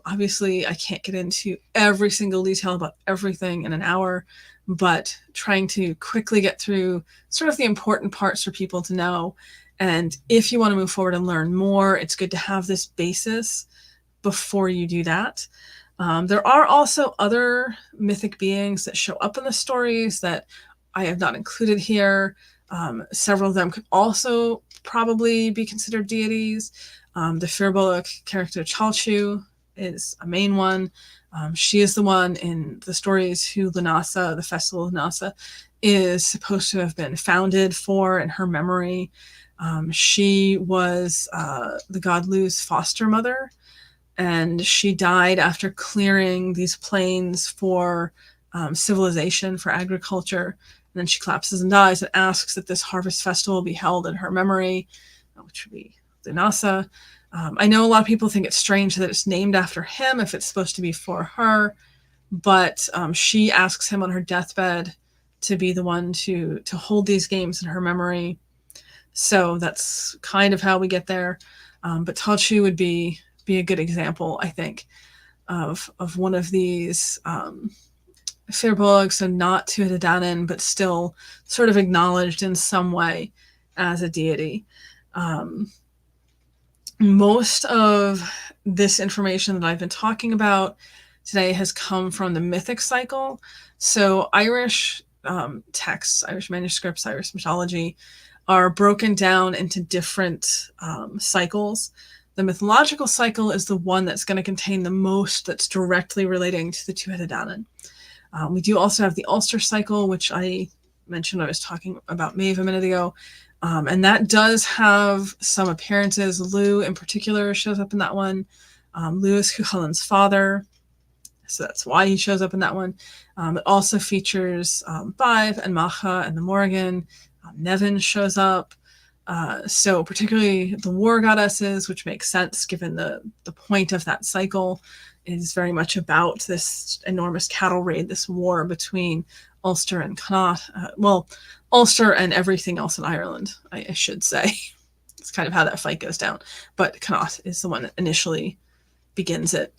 Obviously, I can't get into every single detail about everything in an hour, but trying to quickly get through sort of the important parts for people to know. And if you want to move forward and learn more, it's good to have this basis before you do that. There are also other mythic beings that show up in the stories that I have not included here. Several of them could also probably be considered deities. The Firbolg character Chalchu is a main one. She is the one in the stories who Lunasa, the festival of Lunasa, is supposed to have been founded for in her memory. She was the god Lu's foster mother, and she died after clearing these plains for civilization, for agriculture. And then she collapses and dies and asks that this harvest festival be held in her memory, which would be Lunasa. I know a lot of people think it's strange that it's named after him if it's supposed to be for her, but she asks him on her deathbed to be the one to hold these games in her memory. So that's kind of how we get there. But Chalchu would be a good example, I think, of one of these Firbolg, so not Tuatha Dé Danann, but still sort of acknowledged in some way as a deity. Most of this information that I've been talking about today has come from the mythic cycle. So Irish texts, Irish manuscripts, Irish mythology are broken down into different cycles. The mythological cycle is the one that's going to contain the most that's directly relating to the Tuatha Dé Danann. We do also have the Ulster cycle, which I mentioned when I was talking about Maeve a minute ago. And that does have some appearances. Lu, in particular, shows up in that one. Lu is Cuchulain's father, so that's why he shows up in that one. It also features Baive and Macha and the Morrigan. Nevin shows up. So particularly the war goddesses, which makes sense given the point of that cycle is very much about this enormous cattle raid, this war between Ulster and Connaught. Ulster and everything else in Ireland, I should say. It's kind of how that fight goes down. But Connaught is the one that initially begins it.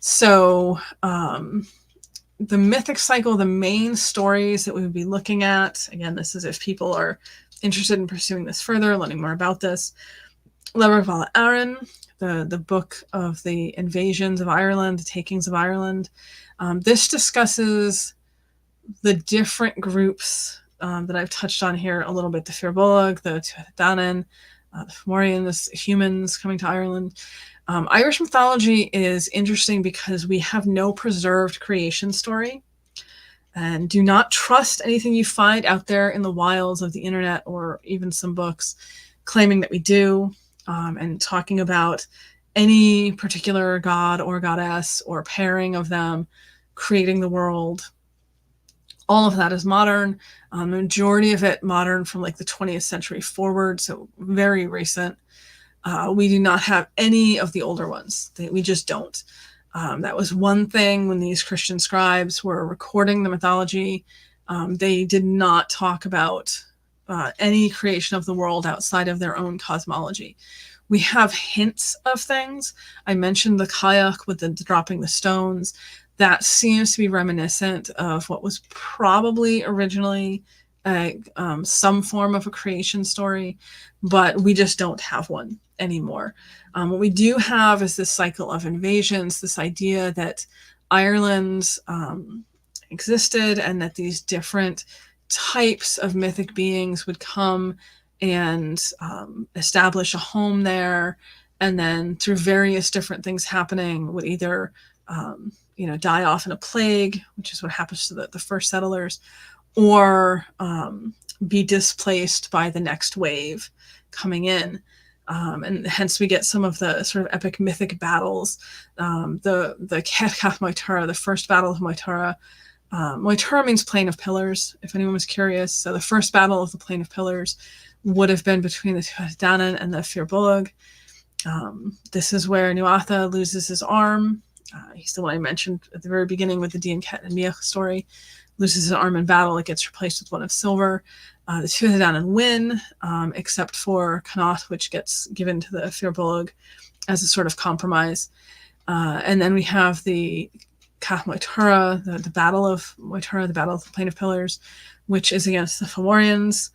So the mythic cycle, the main stories that we would be looking at, again, this is if people are interested in pursuing this further, learning more about this. Leabhar Balla Aaron, the book of the invasions of Ireland, the takings of Ireland. This discusses the different groups that I've touched on here a little bit, the Firbolg, the Tuatha Dé Danann, the Fomorian, the humans coming to Ireland. Irish mythology is interesting because we have no preserved creation story. And do not trust anything you find out there in the wilds of the internet or even some books claiming that we do, and talking about any particular god or goddess or pairing of them creating the world. All of that is modern. The majority of it modern from like the 20th century forward, so very recent. We do not have any of the older ones. We just don't. That was one thing when these Christian scribes were recording the mythology. They did not talk about any creation of the world outside of their own cosmology. We have hints of things. I mentioned the kayak with the dropping the stones. That seems to be reminiscent of what was probably originally some form of a creation story, but we just don't have one anymore. What we do have is this cycle of invasions, this idea that Ireland existed and that these different types of mythic beings would come and establish a home there, and then through various different things happening would either die off in a plague, which is what happens to the first settlers, or be displaced by the next wave coming in. And hence we get some of the sort of epic mythic battles. The Cath Moytura, the first battle of Moytura. Moytura means Plain of Pillars, if anyone was curious. So the first battle of the Plain of Pillars would have been between the Tuatha Dé Danann and the Fir Bolg. This is where Nuatha loses his arm. He's the one I mentioned at the very beginning with the Dian Ket and Miach story. Loses his arm in battle. It gets replaced with one of silver. The Tuatha Dé Danann win, except for Connaught, which gets given to the Fir Bolg as a sort of compromise. And then we have the Cath Moytura, the Battle of Moytura, the Battle of the Plain of Pillars, which is against the Fomorians.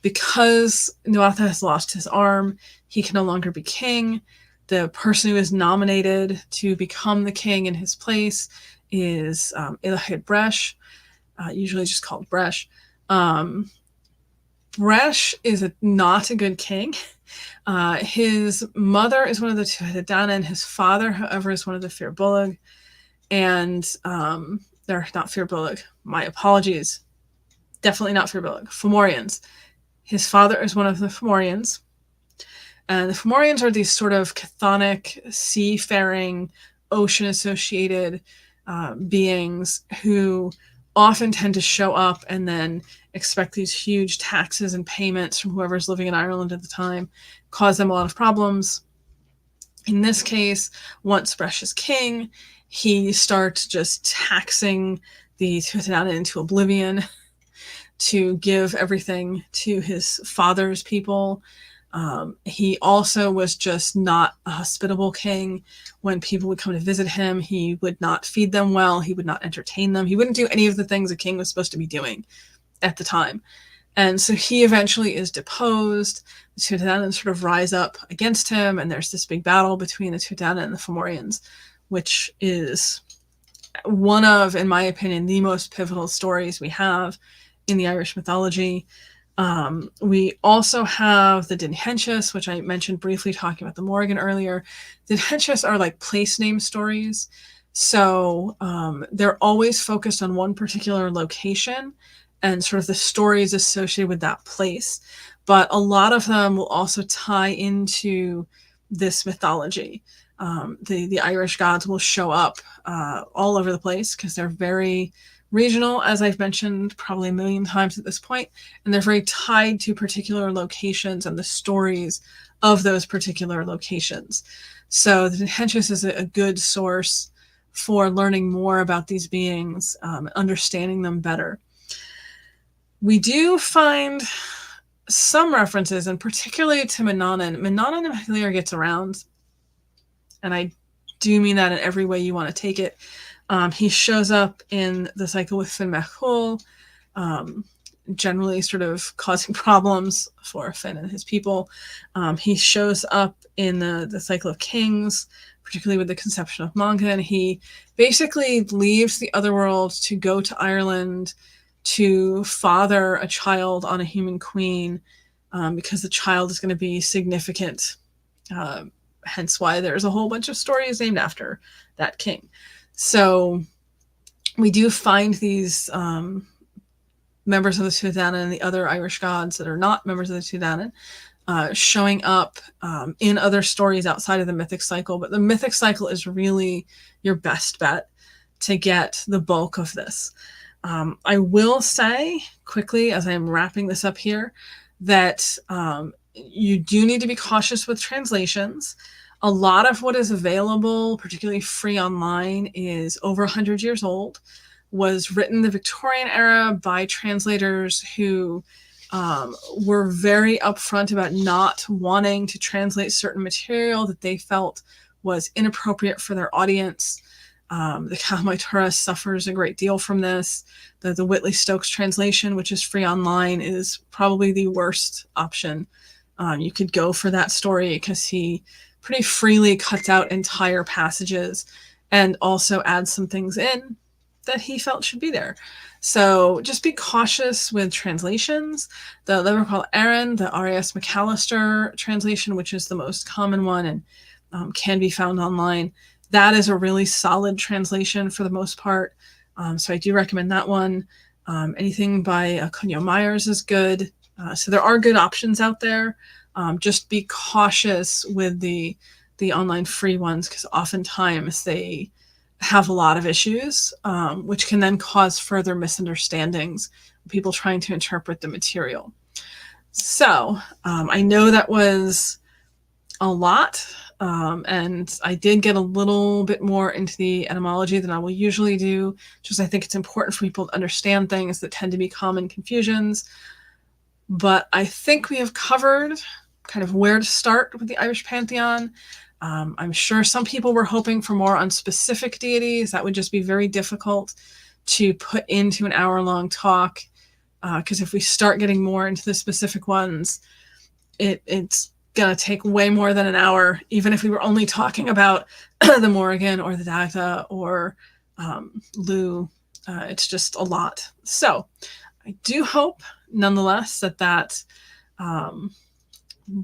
Because Nuatha has lost his arm, he can no longer be king. The person who is nominated to become the king in his place is Ilahid Bresh, usually just called Bresh. Bresh is not a good king. His mother is one of the Tuatha Dé Danann. His father, however, is one of the Fir Bolg. And they're not Fir Bolg. My apologies. Definitely not Fir Bolg. Fomorians. His father is one of the Fomorians. And the Fomorians are these sort of chthonic, seafaring, ocean-associated beings who often tend to show up and then expect these huge taxes and payments from whoever's living in Ireland at the time, cause them a lot of problems. In this case, once Bresh is king, he starts just taxing the Tuatha Dé Danann into oblivion to give everything to his father's people. He also was just not a hospitable king. When people would come to visit him, he would not feed them well. He would not entertain them. He wouldn't do any of the things a king was supposed to be doing at the time. And so he eventually is deposed. The Tuatha Dé Danann sort of rise up against him, and there's this big battle between the Tuatha Dé Danann and the Fomorians, which is one of, in my opinion, the most pivotal stories we have in the Irish mythology. We also have the Dinhenchas, which I mentioned briefly talking about the Morrigan earlier. Dinhenchas are like place name stories. So they're always focused on one particular location and sort of the stories associated with that place. But a lot of them will also tie into this mythology. The Irish gods will show up all over the place because they're very regional, as I've mentioned probably a million times at this point, and they're very tied to particular locations and the stories of those particular locations. So the Dinhenchas is a good source for learning more about these beings, understanding them better. We do find some references, and particularly to Manannan. Manannan in Hilir gets around, and I do mean that in every way you want to take it. He shows up in the cycle with Finn MacCool, generally sort of causing problems for Finn and his people. He shows up in the cycle of Kings, particularly with the conception of Mongan. He basically leaves the otherworld to go to Ireland to father a child on a human queen, because the child is going to be significant. Hence why there's a whole bunch of stories named after that king. So we do find these members of the Tuatha Dé Danann and the other Irish gods that are not members of the Tuatha Dé Danann showing up in other stories outside of the mythic cycle. But the mythic cycle is really your best bet to get the bulk of this. I will say quickly, as I'm wrapping this up here, that you do need to be cautious with translations. A lot of what is available, particularly free online, is over 100 years old, was written in the Victorian era by translators who were very upfront about not wanting to translate certain material that they felt was inappropriate for their audience. The Cath Moytura suffers a great deal from this. The Whitley Stokes translation, which is free online, is probably the worst option. You could go for that story because he pretty freely cuts out entire passages and also adds some things in that he felt should be there. So just be cautious with translations. The Liverpool Aaron, the R.A.S. McAllister translation, which is the most common one and can be found online, that is a really solid translation for the most part. So I do recommend that one. Anything by Cunyo Myers is good. So there are good options out there. Just be cautious with the online free ones, because oftentimes they have a lot of issues, which can then cause further misunderstandings, people trying to interpret the material. So I know that was a lot, and I did get a little bit more into the etymology than I will usually do, just I think it's important for people to understand things that tend to be common confusions. But I think we have covered kind of where to start with the Irish Pantheon. I'm sure some people were hoping for more on specific deities. That would just be very difficult to put into an hour-long talk, because if we start getting more into the specific ones, it's going to take way more than an hour, even if we were only talking about the Morrigan or the Dagda or Lu. It's just a lot. So I do hope, nonetheless, that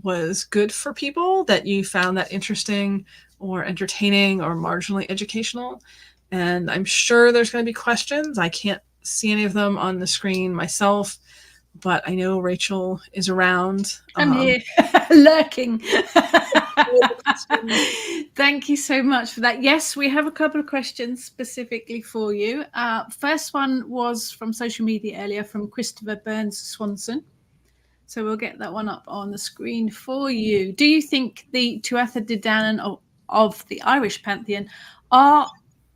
was good for people, that you found that interesting or entertaining or marginally educational. And I'm sure there's going to be questions. I can't see any of them on the screen myself, but I know Rachel is around. I'm here, lurking. Thank you so much for that. Yes, we have a couple of questions specifically for you. First one was from social media earlier, from Christopher Burns Swanson. So we'll get that one up on the screen for you. Do you think the Tuatha De Danann of the Irish Pantheon are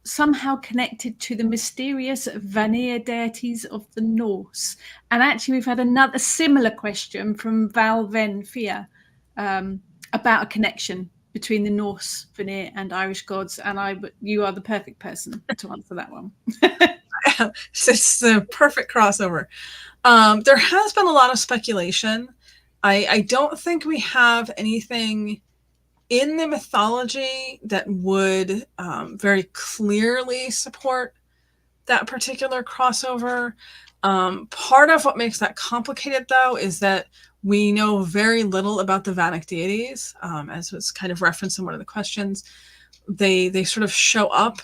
somehow connected to the mysterious Vanir deities of the Norse? And actually, we've had another similar question from Val Ven Fia about a connection between the Norse, Vanir, and Irish gods. And you are the perfect person to answer that one. It's the perfect crossover. There has been a lot of speculation. I don't think we have anything in the mythology that would very clearly support that particular crossover. Part of what makes that complicated, though, is that we know very little about the Vanic deities, as was kind of referenced in one of the questions. They sort of show up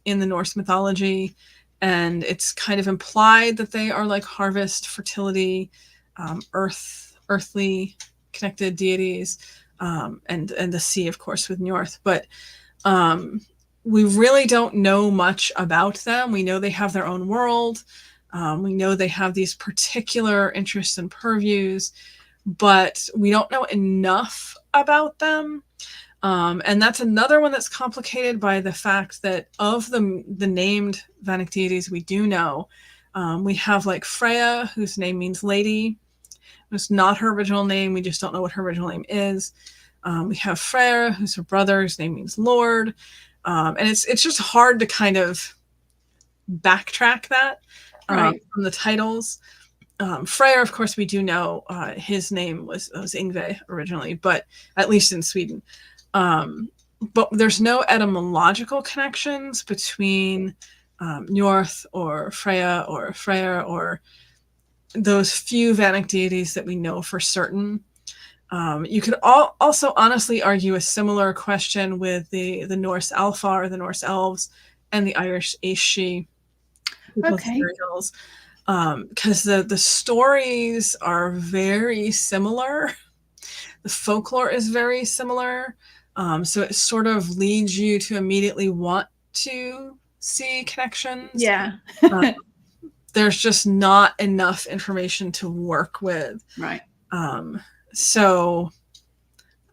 in the Norse mythology, and it's kind of implied that they are like harvest, fertility, earthly connected deities, and the sea, of course, with Njorth. But we really don't know much about them. We know they have their own world. We know they have these particular interests and purviews, but we don't know enough about them. And that's another one that's complicated by the fact that of the named Vanic deities we do know, we have like Freya, whose name means lady. It's not her original name. We just don't know what her original name is. We have Freyr, who's her brother, whose name means Lord. And it's just hard to kind of backtrack that from the titles. Freyr, of course, we do know his name was Yngve originally, but at least in Sweden. But there's no etymological connections between Njorth or Freya or Freyr or those few Vanic deities that we know for certain. You could also honestly argue a similar question with the Norse Alpha or the Norse Elves and the Irish Aishi. Okay. Because the stories are very similar. The folklore is very similar. So it sort of leads you to immediately want to see connections. Yeah. There's just not enough information to work with. Right. So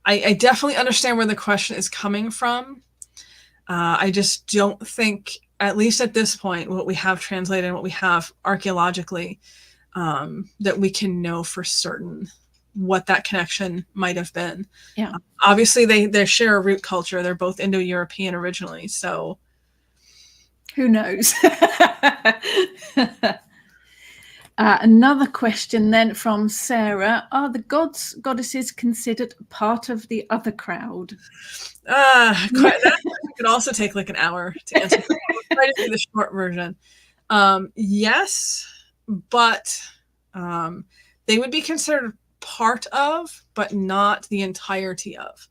I definitely understand where the question is coming from. I just don't think, at least at this point, what we have translated and what we have archaeologically, that we can know for certain what that connection might have been. Yeah. Obviously, they share a root culture. They're both Indo-European originally, so who knows? Another question then from Sarah: are the goddesses considered part of the other crowd? That could also take like an hour to answer. I'll try to do the short version. Yes, but they would be considered part of, but not the entirety of.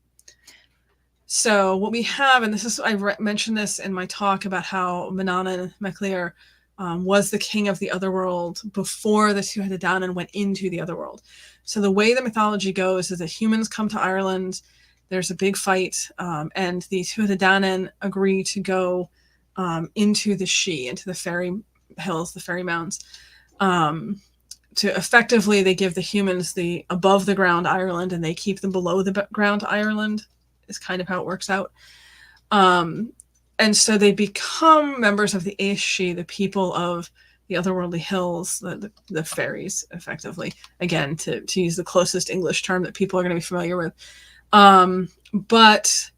So what we have, and this is, I mentioned this in my talk about how Manannán mac Lir was the king of the otherworld before the Tuatha Dé Danann went into the otherworld. So the way the mythology goes is that humans come to Ireland, there's a big fight, and the Tuatha Dé Danann agree to go into the Sidhe, into the fairy hills, the fairy mounds. To effectively, they give the humans the above the ground Ireland, and they keep them below the ground Ireland, is kind of how it works out. And so they become members of the Aes Sidhe, the people of the otherworldly hills, the fairies, effectively. Again, to use the closest English term that people are going to be familiar with. But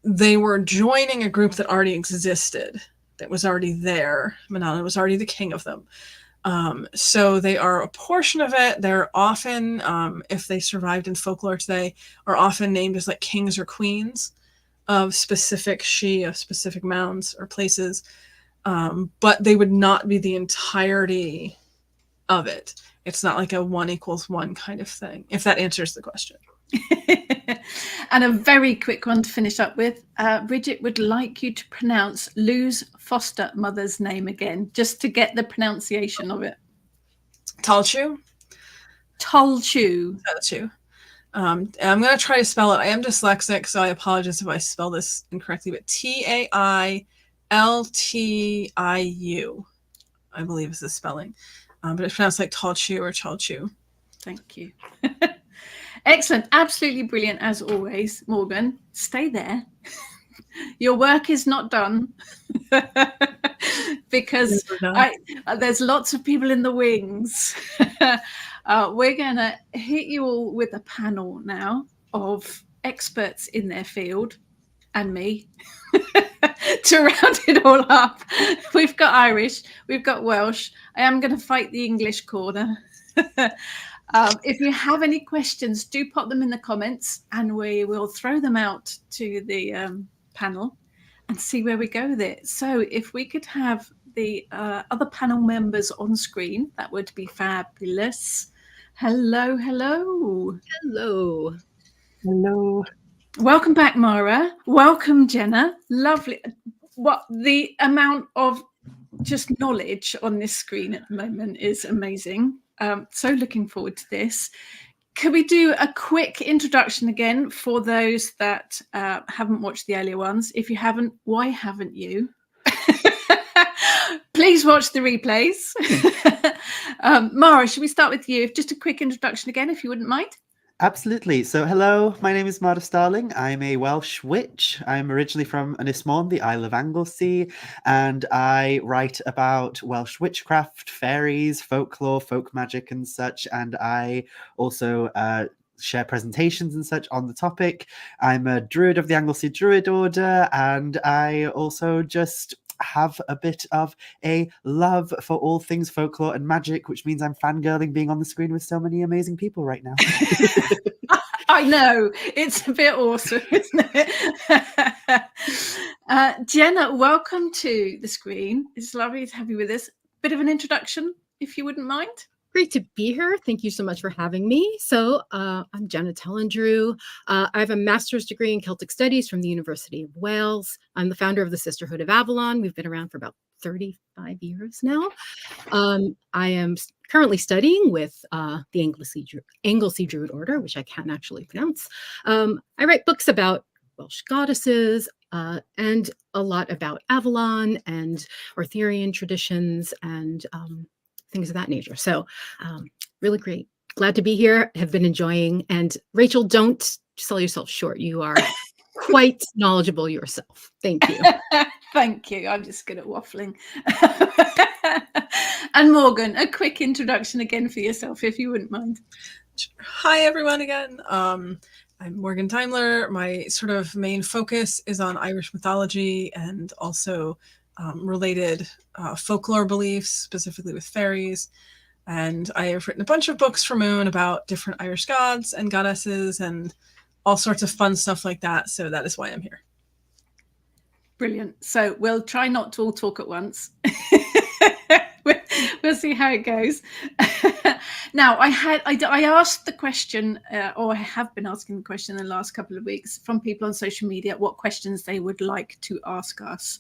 they were joining a group that already existed, that was already there. Manannán was already the king of them. So they are a portion of it. They're often, if they survived in folklore today, are often named as like kings or queens of specific Sidhe, of specific mounds or places. But they would not be the entirety of it. It's not like a 1 = 1 kind of thing, if that answers the question. And a very quick one to finish up with. Bridget would like you to pronounce Lou's foster mother's name again, just to get the pronunciation of it. Talchu. Talchu. Talchu. I'm going to try to spell it. I am dyslexic, so I apologize if I spell this incorrectly, but Tailtiu, I believe is the spelling. But it's pronounced like Talchu or Chalchu. Thank you. Excellent. Absolutely brilliant, as always, Morgan. Stay there. Your work is not done. Because there's lots of people in the wings. We're going to hit you all with a panel now of experts in their field and me to round it all up. We've got Irish, we've got Welsh. I am going to fight the English corner. If you have any questions, do pop them in the comments and we will throw them out to the panel and see where we go with it. So if we could have the other panel members on screen, that would be fabulous. Hello, hello. Hello. Hello. Welcome back, Mhara. Welcome, Jhenah. Lovely. What the amount of just knowledge on this screen at the moment is amazing. So looking forward to this. Could we do a quick introduction again for those that haven't watched the earlier ones? If you haven't, why haven't you? Please watch the replays. Mhara, should we start with you? Just a quick introduction again, if you wouldn't mind. Absolutely. So hello, my name is Mhara Starling. I'm a Welsh witch. I'm originally from Ynys Môn, the Isle of Anglesey, and I write about Welsh witchcraft, fairies, folklore, folk magic and such, and I also share presentations and such on the topic. I'm a druid of the Anglesey Druid Order, and I also just have a bit of a love for all things folklore and magic, which means I'm fangirling being on the screen with so many amazing people right now. I know, it's a bit awesome, isn't it? Jhenah, welcome to the screen. It's lovely to have you with us. Bit of an introduction, if you wouldn't mind. Great to be here. Thank you so much for having me. So I'm Jhenah Telyndru. I have a master's degree in Celtic Studies from the University of Wales. I'm the founder of the Sisterhood of Avalon. We've been around for about 35 years now. I am currently studying with the Anglesey Druid Order, which I can't actually pronounce. I write books about Welsh goddesses and a lot about Avalon and Arthurian traditions and things of that nature. So really great. Glad to be here. Have been enjoying. And Rachel, don't sell yourself short. You are quite knowledgeable yourself. Thank you. Thank you. I'm just good at waffling. And Morgan, a quick introduction again for yourself, if you wouldn't mind. Hi, everyone, again. I'm Morgan Daimler. My sort of main focus is on Irish mythology and also related folklore beliefs, specifically with fairies. And I have written a bunch of books for Moon about different Irish gods and goddesses and all sorts of fun stuff like that. So that is why I'm here. Brilliant. So we'll try not to all talk at once. We'll see how it goes. Now, I asked the question, or I have been asking the question in the last couple of weeks from people on social media, what questions they would like to ask us.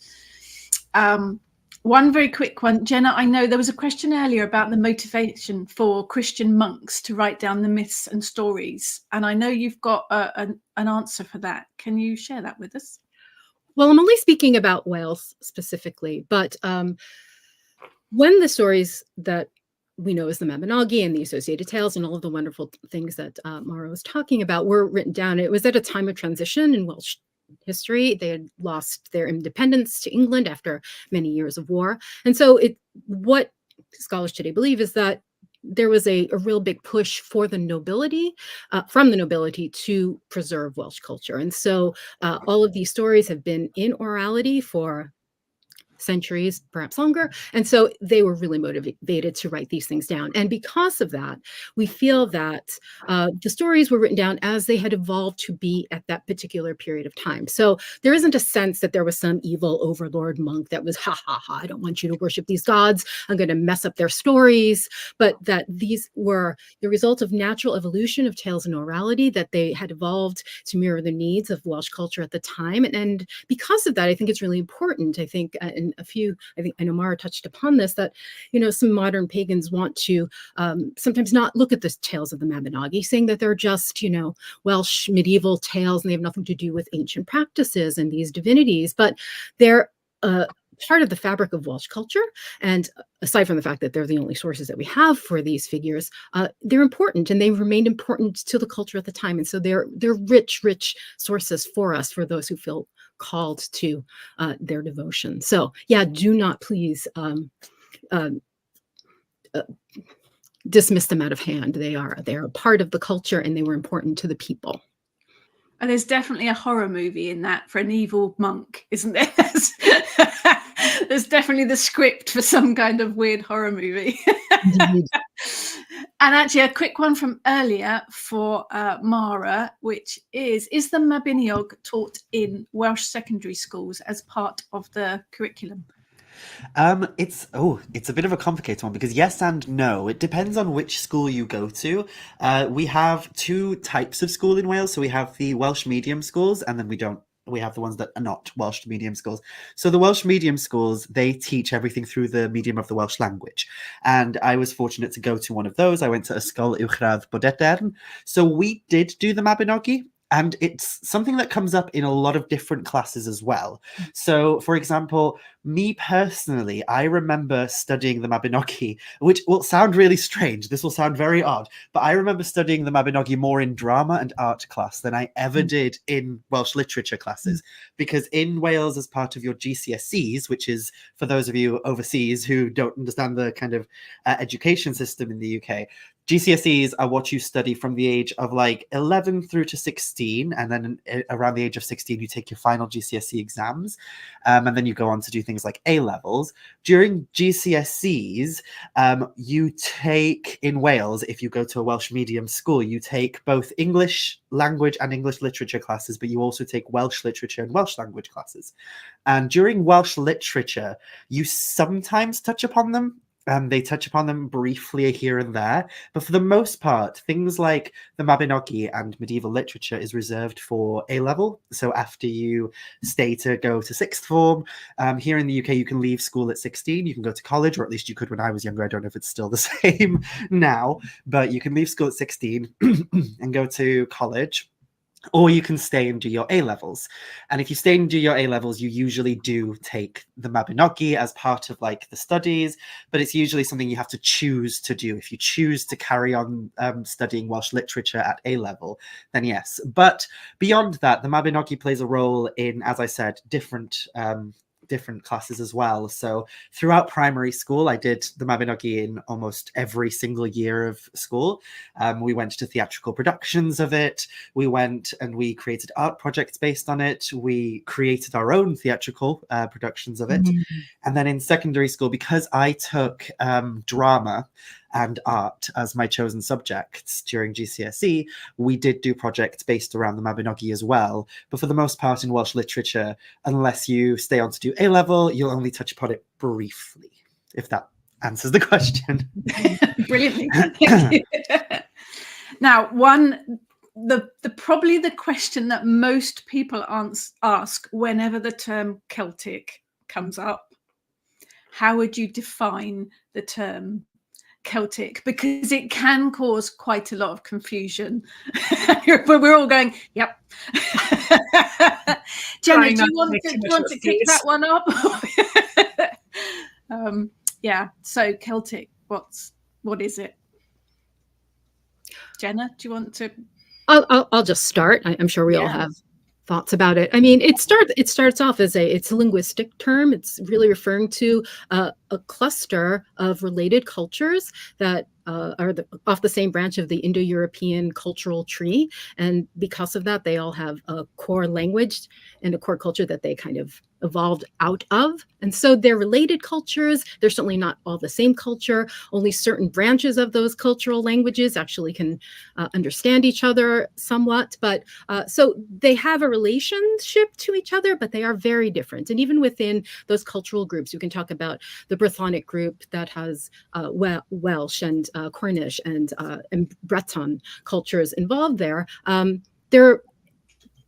One very quick one, Jenna. I know there was a question earlier about the motivation for Christian monks to write down the myths and stories, and I know you've got an answer for that. Can you share that with us? Well, I'm only speaking about Wales specifically, but when the stories that we know as the Mabinogi and the associated tales and all of the wonderful things that Mhara was talking about were written down, it was at a time of transition in Welsh history. They had lost their independence to England after many years of war. And so what scholars today believe is that there was a real big push for the nobility, from the nobility, to preserve Welsh culture. And so all of these stories have been in orality for centuries, perhaps longer. And so they were really motivated to write these things down. And because of that, we feel that the stories were written down as they had evolved to be at that particular period of time. So there isn't a sense that there was some evil overlord monk that was, ha, ha, ha, I don't want you to worship these gods. I'm going to mess up their stories. But that these were the result of natural evolution of tales and orality, that they had evolved to mirror the needs of Welsh culture at the time. And because of that, I think it's really important, I think, I know Mhara touched upon this, that, some modern pagans want to sometimes not look at the tales of the Mabinogi, saying that they're just, Welsh medieval tales and they have nothing to do with ancient practices and these divinities, but they're part of the fabric of Welsh culture. And aside from the fact that they're the only sources that we have for these figures, they're important, and they remained important to the culture at the time. And so they're rich sources for us, for those who feel called to their devotion. So yeah, do not please dismiss them out of hand. They are a part of the culture, and they were important to the people. And there's definitely a horror movie in that for an evil monk, isn't there? There's definitely the script for some kind of weird horror movie. And actually, a quick one from earlier for Mhara, which is the Mabinogi taught in Welsh secondary schools as part of the curriculum? It's a bit of a complicated one, because yes and no. It depends on which school you go to. We have two types of school in Wales. So we have the Welsh medium schools, and then we have the ones that are not Welsh medium schools. So the Welsh medium schools, they teach everything through the medium of the Welsh language. And I was fortunate to go to one of those. I went to Ysgol Uwchradd Bodedern. So we did do the Mabinogi. And it's something that comes up in a lot of different classes as well. So, for example, me personally, I remember studying the Mabinogi, which will sound really strange. This will sound very odd, but I remember studying the Mabinogi more in drama and art class than I ever did in Welsh literature classes. Because in Wales, as part of your GCSEs, which is for those of you overseas who don't understand the kind of education system in the UK, GCSEs are what you study from the age of like 11 through to 16. And then around the age of 16, you take your final GCSE exams. And then you go on to do things like A-levels. During GCSEs, you take, in Wales, if you go to a Welsh medium school, you take both English language and English literature classes, but you also take Welsh literature and Welsh language classes. And during Welsh literature, you sometimes touch upon them. They touch upon them briefly here and there, but for the most part, things like the Mabinogi and medieval literature is reserved for A-level. So after you stay to go to sixth form, here in the UK, you can leave school at 16. You can go to college, or at least you could when I was younger. I don't know if it's still the same now, but you can leave school at 16 and go to college. Or you can stay and do your A-levels. And if you stay and do your A-levels, you usually do take the Mabinogi as part of like the studies, but it's usually something you have to choose to do. If you choose to carry on studying Welsh literature at A-level, then yes. But beyond that, the Mabinogi plays a role in, as I said, different classes as well. So throughout primary school, I did the Mabinogi in almost every single year of school. We went to theatrical productions of it. We went and we created art projects based on it. We created our own theatrical productions of it. Mm-hmm. And then in secondary school, because I took drama and art as my chosen subjects during GCSE, we did do projects based around the Mabinogi as well. But for the most part in Welsh literature, unless you stay on to do A-level, you'll only touch upon it briefly, if that answers the question. Brilliantly. Thank you. Now, probably the question that most people ask whenever the term Celtic comes up, how would you define the term Celtic? Because it can cause quite a lot of confusion. But we're all going, yep. Jenna, do you want to kick that one up? Yeah, so Celtic, what is it? Jenna, do you want to? I'll just start. I'm sure we all have thoughts about it. I mean, it starts off as it's a linguistic term. It's really referring to a cluster of related cultures that are off the same branch of the Indo-European cultural tree. And because of that, they all have a core language and a core culture that they kind of evolved out of. And so they're related cultures. They're certainly not all the same culture. Only certain branches of those cultural languages actually can understand each other somewhat. But so they have a relationship to each other, but they are very different. And even within those cultural groups, you can talk about the Brythonic group that has Welsh and Cornish and Breton cultures involved there.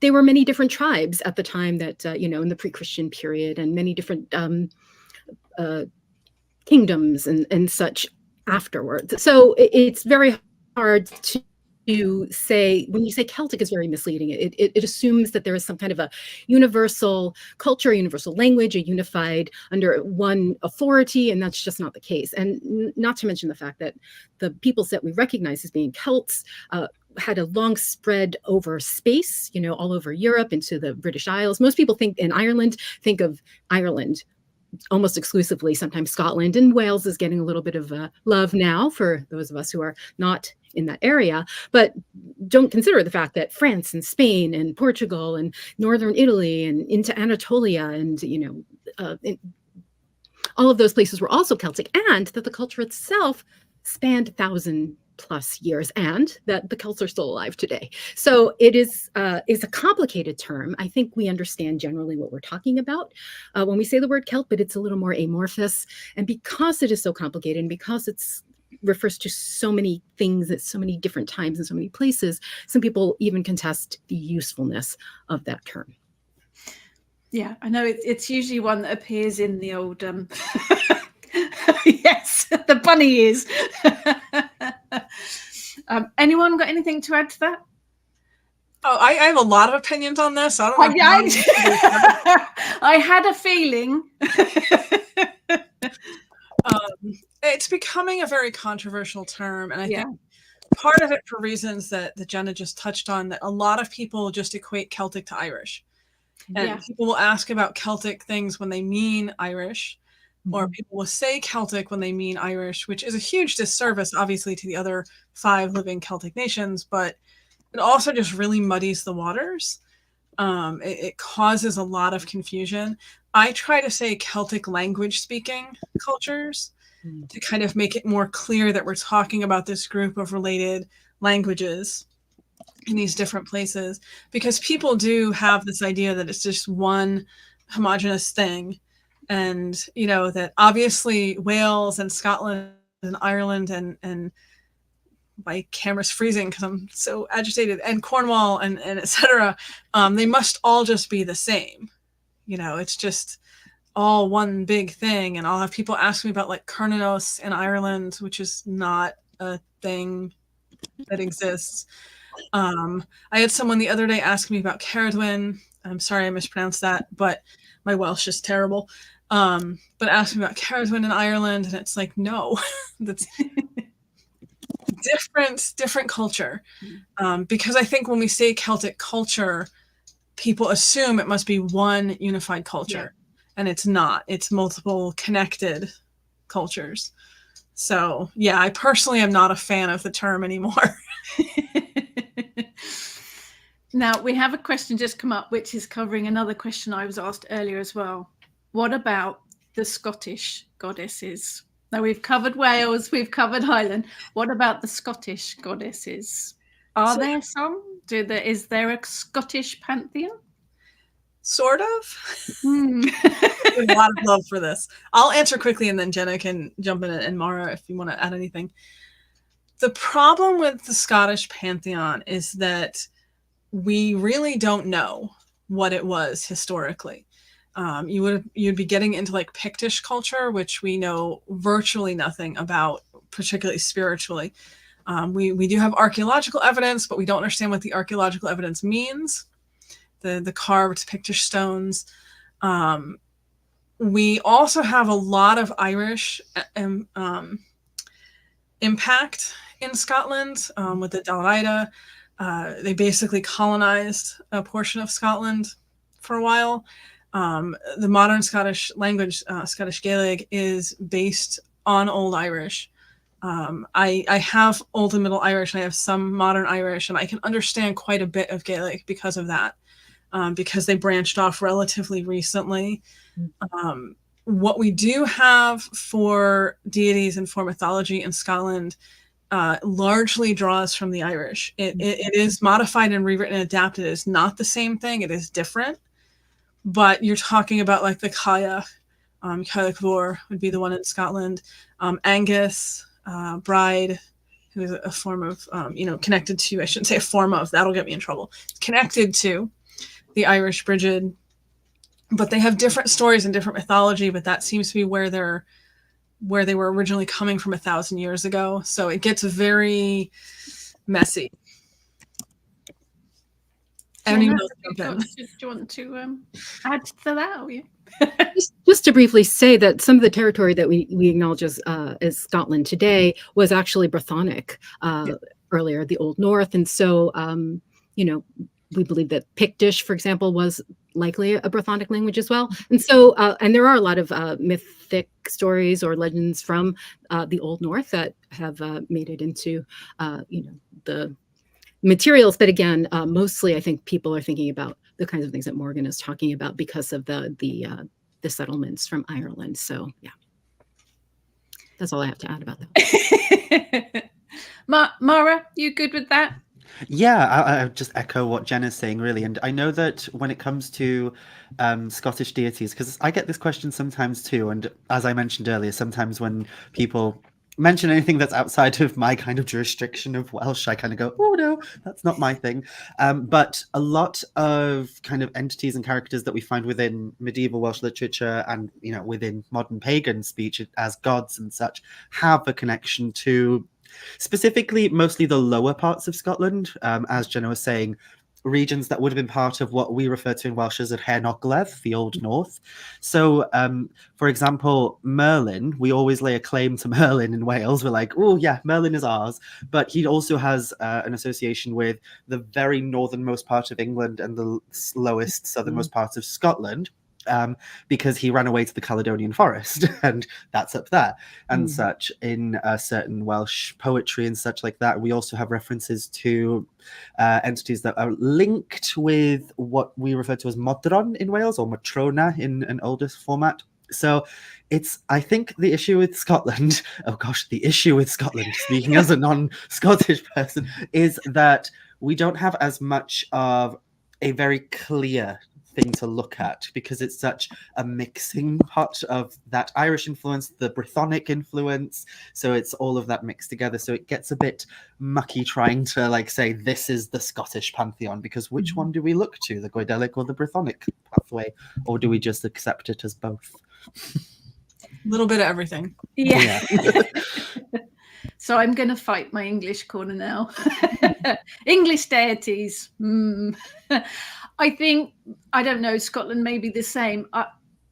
There were many different tribes at the time that, in the pre-Christian period, and many different kingdoms and such afterwards. So it's very hard to say, when you say Celtic, is very misleading. It assumes that there is some kind of a universal culture, a universal language, a unified under one authority, and that's just not the case. And not to mention the fact that the peoples that we recognize as being Celts had a long spread over space, all over Europe into the British Isles. Most people think of Ireland almost exclusively, sometimes Scotland, and Wales is getting a little bit of love now for those of us who are not in that area, but don't consider the fact that France and Spain and Portugal and northern Italy and into Anatolia and all of those places were also Celtic, and that the culture itself spanned 1,000+ years, and that the Celts are still alive today. So it is a complicated term. I think we understand generally what we're talking about when we say the word Celt, but it's a little more amorphous. And because it is so complicated, and because it's refers to so many things at so many different times and so many places, some people even contest the usefulness of that term. Yeah, I know it's usually one that appears in the old yes, the bunny ears. Anyone got anything to add to that? Oh, I have a lot of opinions on this. I don't know. I had a feeling. It's becoming a very controversial term, and I think part of it for reasons that Jenna just touched on, that a lot of people just equate Celtic to Irish. And people will ask about Celtic things when they mean Irish, or people will say Celtic when they mean Irish, which is a huge disservice, obviously, to the other 5 living Celtic nations, but it also just really muddies the waters. It causes a lot of confusion. I try to say Celtic language speaking cultures to kind of make it more clear that we're talking about this group of related languages in these different places, because people do have this idea that it's just one homogenous thing. And, that obviously Wales and Scotland and Ireland and my camera's freezing because I'm so agitated, and Cornwall and etc. They must all just be the same. It's just all one big thing. And I'll have people ask me about like Cernunnos in Ireland, which is not a thing that exists. I had someone the other day ask me about Caradwyn. I'm sorry I mispronounced that, but my Welsh is terrible. But asked me about Caradwyn in Ireland, and it's like, no, that's different culture. Because I think when we say Celtic culture, people assume it must be one unified culture, and it's not. It's multiple connected cultures. So yeah, I personally am not a fan of the term anymore. Now, we have a question just come up, which is covering another question I was asked earlier as well. What about the Scottish goddesses? Now, we've covered Wales, we've covered Highland. What about the Scottish goddesses? There some? Is there a Scottish pantheon? Sort of. A lot of love for this. I'll answer quickly, and then Jenna can jump in, and Mhara, if you want to add anything. The problem with the Scottish pantheon is that we really don't know what it was historically. you'd be getting into like Pictish culture, which we know virtually nothing about, particularly spiritually. We do have archaeological evidence, but we don't understand what the archaeological evidence means. The carved Pictish stones. We also have a lot of Irish impact in Scotland with the Dalraida. They basically colonized a portion of Scotland for a while. The modern Scottish language, Scottish Gaelic, is based on Old Irish. I have Old and Middle Irish, and I have some Modern Irish, and I can understand quite a bit of Gaelic because of that, because they branched off relatively recently. What we do have for deities and for mythology in Scotland largely draws from the Irish. It is modified and rewritten and adapted. It is not the same thing. It is different. But you're talking about like the Cailleach, Cailleach Mhór would be the one in Scotland. Angus, Bride, who is a form of, connected to, I shouldn't say a form of, that'll get me in trouble, connected to the Irish Brigid. But they have different stories and different mythology, but that seems to be where they were originally coming from 1,000 years ago. So it gets very messy. I don't even know if do you want to add to that? Or you? Just to briefly say that some of the territory that we acknowledge as Scotland today was actually Brythonic earlier, the Old North. And so, we believe that Pictish, for example, was likely a Brythonic language as well. And so, and there are a lot of mythic stories or legends from the Old North that have made it into, the materials. But again, mostly I think people are thinking about the kinds of things that Morgan is talking about because of the settlements from Ireland. So yeah, that's all I have to add about that. Mhara, you good with that? Yeah, I just echo what Jen is saying, really. And I know that when it comes to Scottish deities, because I get this question sometimes too, and as I mentioned earlier, sometimes when people mention anything that's outside of my kind of jurisdiction of Welsh, I kind of go, oh no, that's not my thing. But a lot of kind of entities and characters that we find within medieval Welsh literature and, within modern pagan speech as gods and such have a connection to specifically mostly the lower parts of Scotland, as Jenna was saying, regions that would have been part of what we refer to in Welsh as yr Hen Ogledd, the Old North. So, for example, Merlin, we always lay a claim to Merlin in Wales. We're like, oh yeah, Merlin is ours. But he also has an association with the very northernmost part of England and the lowest southernmost part of Scotland. Because he ran away to the Caledonian Forest, and that's up there, and such in certain Welsh poetry and such like that. We also have references to entities that are linked with what we refer to as Modron in Wales, or Matrona in an older format. So I think the issue with Scotland, speaking as a non-Scottish person, is that we don't have as much of a very clear thing to look at, because it's such a mixing pot of that Irish influence, the Brythonic influence. So it's all of that mixed together. So it gets a bit mucky trying to say this is the Scottish Pantheon, because which one do we look to, the Goidelic or the Brythonic pathway, or do we just accept it as both? A little bit of everything. Yeah. So I'm going to fight my English corner now. English deities. I think, I don't know, Scotland may be the same.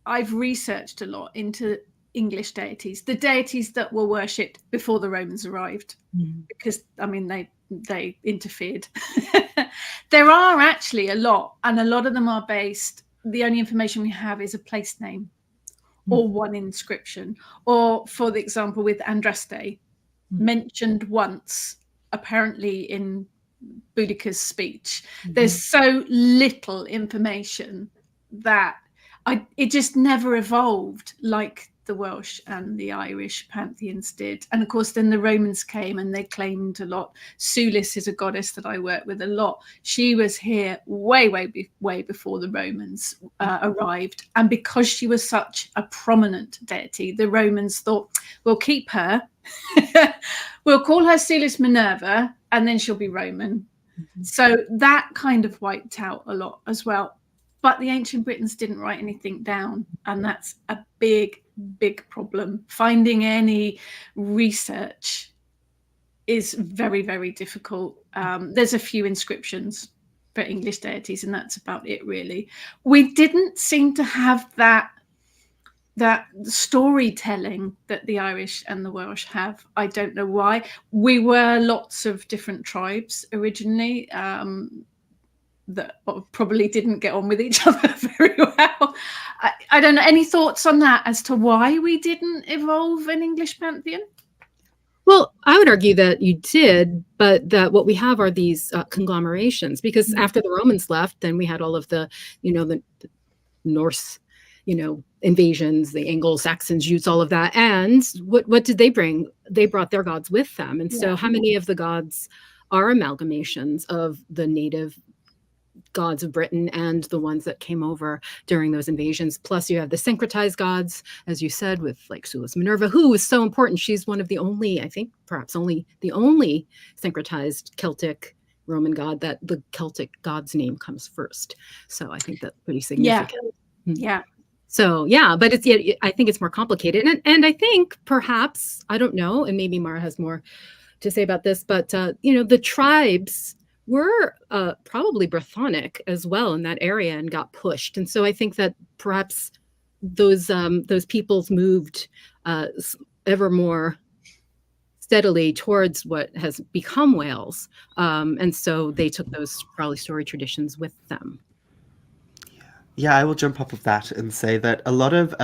I've researched a lot into English deities, the deities that were worshipped before the Romans arrived, because, they interfered. There are actually a lot, and a lot of them are based, the only information we have is a place name or one inscription, or for the example with Andraste, mentioned once, apparently in Boudica's speech. There's so little information that it just never evolved like the Welsh and the Irish pantheons did. And of course, then the Romans came and they claimed a lot. Sulis is a goddess that I work with a lot. She was here way before the Romans arrived. And because she was such a prominent deity, the Romans thought, we'll keep her. We'll call her Sulis Minerva, and then she'll be Roman. So that kind of wiped out a lot as well. but the ancient Britons didn't write anything down, and that's a big problem. Finding any research is very, very difficult. There's a few inscriptions for English deities, and that's about it, really. We didn't seem to have that storytelling that the Irish and the Welsh have. I don't know why. We were lots of different tribes originally that probably didn't get on with each other very well. I don't know. Any thoughts on that as to why we didn't evolve an English pantheon? Well, I would argue that you did, but that what we have are these conglomerations, because after the Romans left, then we had all of the, the Norse, invasions, the Anglo-Saxons, Jutes, all of that. And what did they bring? They brought their gods with them. And so how many of the gods are amalgamations of the native gods of Britain and the ones that came over during those invasions? Plus you have the syncretized gods, as you said, with like Sulis Minerva, who is so important. She's one of the only, I think perhaps only the only syncretized Celtic Roman god that the Celtic god's name comes first. So I think that's pretty significant. Yeah. So yeah, but I think it's more complicated. And I think perhaps, I don't know, and maybe Mhara has more to say about this, but the tribes were probably Brythonic as well in that area and got pushed. And so I think that perhaps those peoples moved ever more steadily towards what has become Wales. And so they took those probably story traditions with them. Yeah, I will jump up of that and say that a lot of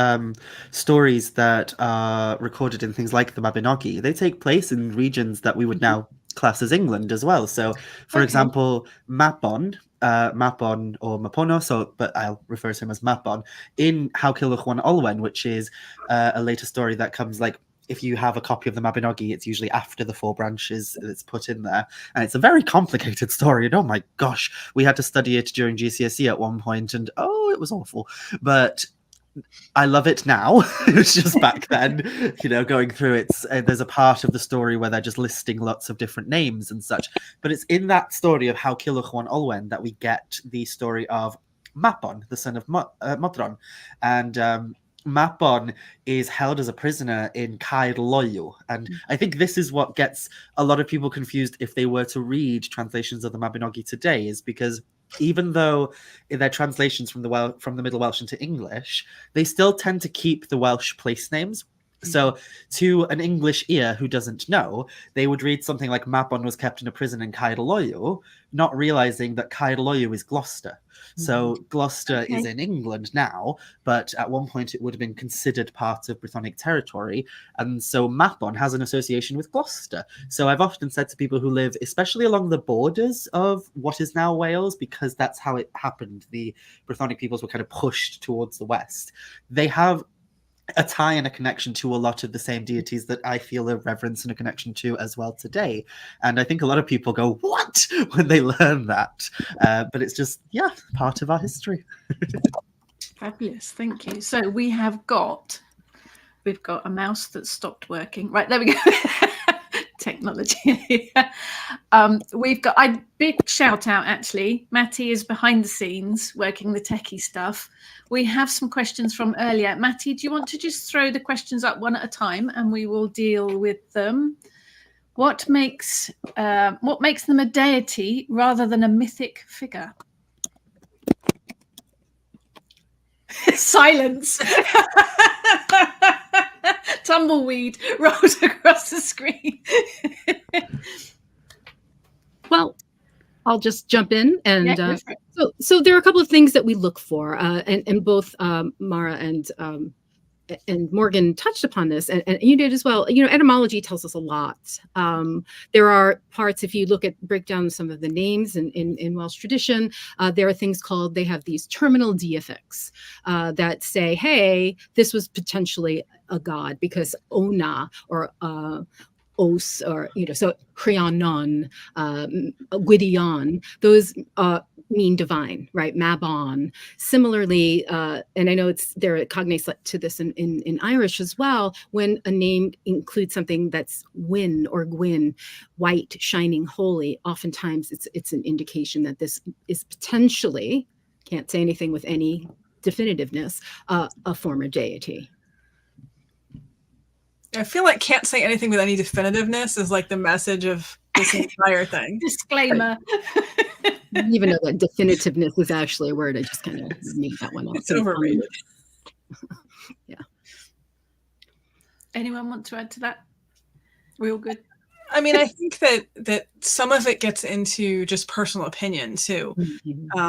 stories that are recorded in things like the Mabinogi, they take place in regions that we would now class as England as well. So, for example, Mabon or Mapono, but I'll refer to him as Mabon, in How Cilwch Wan Olwen, which is a later story that comes like, if you have a copy of the Mabinogi, it's usually after the 4 branches that's put in there. And it's a very complicated story. And oh my gosh, we had to study it during GCSE at one point, and it was awful. But I love it now. It was just back then, going through it. There's a part of the story where they're just listing lots of different names and such. But it's in that story of How Cilwch Wan Olwen that we get the story of Mapon, the son of Modron. And Mapon is held as a prisoner in Caer Loyw. And I think this is what gets a lot of people confused if they were to read translations of the Mabinogi today, is because even though in their translations from the Middle Welsh into English, they still tend to keep the Welsh place names. So to an English ear who doesn't know, they would read something like Mabon was kept in a prison in Caer Loyw, not realizing that Caer Loyw is Gloucester. So Gloucester is in England now, but at one point it would have been considered part of Brythonic territory. And so Mabon has an association with Gloucester. So I've often said to people who live, especially along the borders of what is now Wales, because that's how it happened. The Brythonic peoples were kind of pushed towards the west. They have a tie and a connection to a lot of the same deities that I feel a reverence and a connection to as well today. And I think a lot of people go, what? When they learn that. But it's just, part of our history. Fabulous. Thank you. So we've got a mouse that stopped working. Right, there we go. Technology. We've got a big shout out, actually. Matty is behind the scenes working the techie stuff. We have some questions from earlier. Matty, do you want to just throw the questions up one at a time and we will deal with them? What makes them a deity rather than a mythic figure? Silence. Tumbleweed rolls across the screen. Well, I'll just jump in. And so there are a couple of things that we look for, and both Mhara and Morgan touched upon this, and you did as well. Etymology tells us a lot. There are parts, if you break down some of the names in Welsh tradition, there are things called, they have these terminal deifics that say, hey, this was potentially a god because Ona or Os, or so Rhiannon, Gwydion, those mean divine, right? Mabon. Similarly, and I know there are cognates to this in Irish as well. When a name includes something that's Wyn or Gwyn, white, shining, holy, oftentimes it's an indication that this is potentially, can't say anything with any definitiveness, a former deity. I feel like can't say anything with any definitiveness is like the message of this entire thing. Disclaimer. Even though that definitiveness is actually a word, I just kind of made that one up. It's overrated. Yeah. Anyone want to add to that? We all good? I mean, I think that some of it gets into just personal opinion too,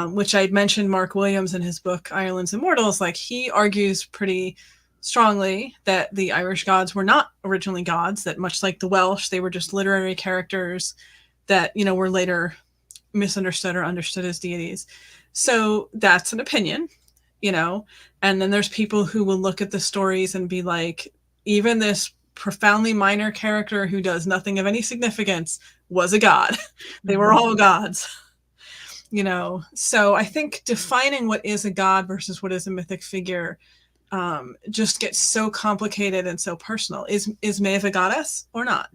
which I mentioned Mark Williams in his book Ireland's Immortals. Like, he argues pretty strongly that the Irish gods were not originally gods, that much like the Welsh, they were just literary characters that, you know, were later misunderstood or understood as deities. So that's an opinion, you know, and then there's people who will look at the stories and be like, even this profoundly minor character who does nothing of any significance was a god. They were all gods, you know. So I think defining what is a god versus what is a mythic figure just gets so complicated and so personal. Is Maeve a goddess or not?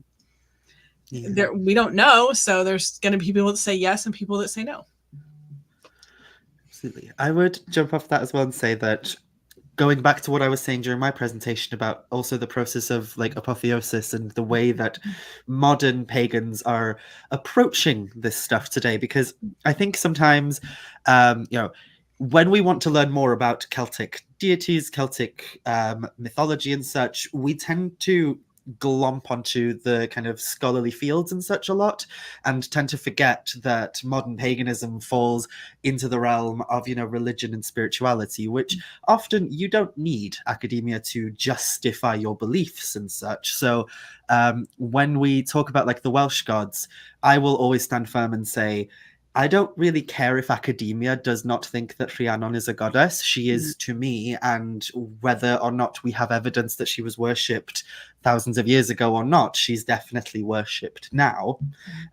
Yeah. We don't know, so there's going to be people that say yes and people that say no. Absolutely. I would jump off that as well and say that, going back to what I was saying during my presentation about also the process of like apotheosis and the way that modern pagans are approaching this stuff today, because I think sometimes, you know, when we want to learn more about Celtic deities, Celtic mythology and such, we tend to glomp onto the kind of scholarly fields and such a lot, and tend to forget that modern paganism falls into the realm of, you know, religion and spirituality, which often you don't need academia to justify your beliefs and such. So when we talk about like the Welsh gods, I will always stand firm and say, I don't really care if academia does not think that Rhiannon is a goddess. She is to me, and whether or not we have evidence that she was worshipped thousands of years ago or not, she's definitely worshipped now.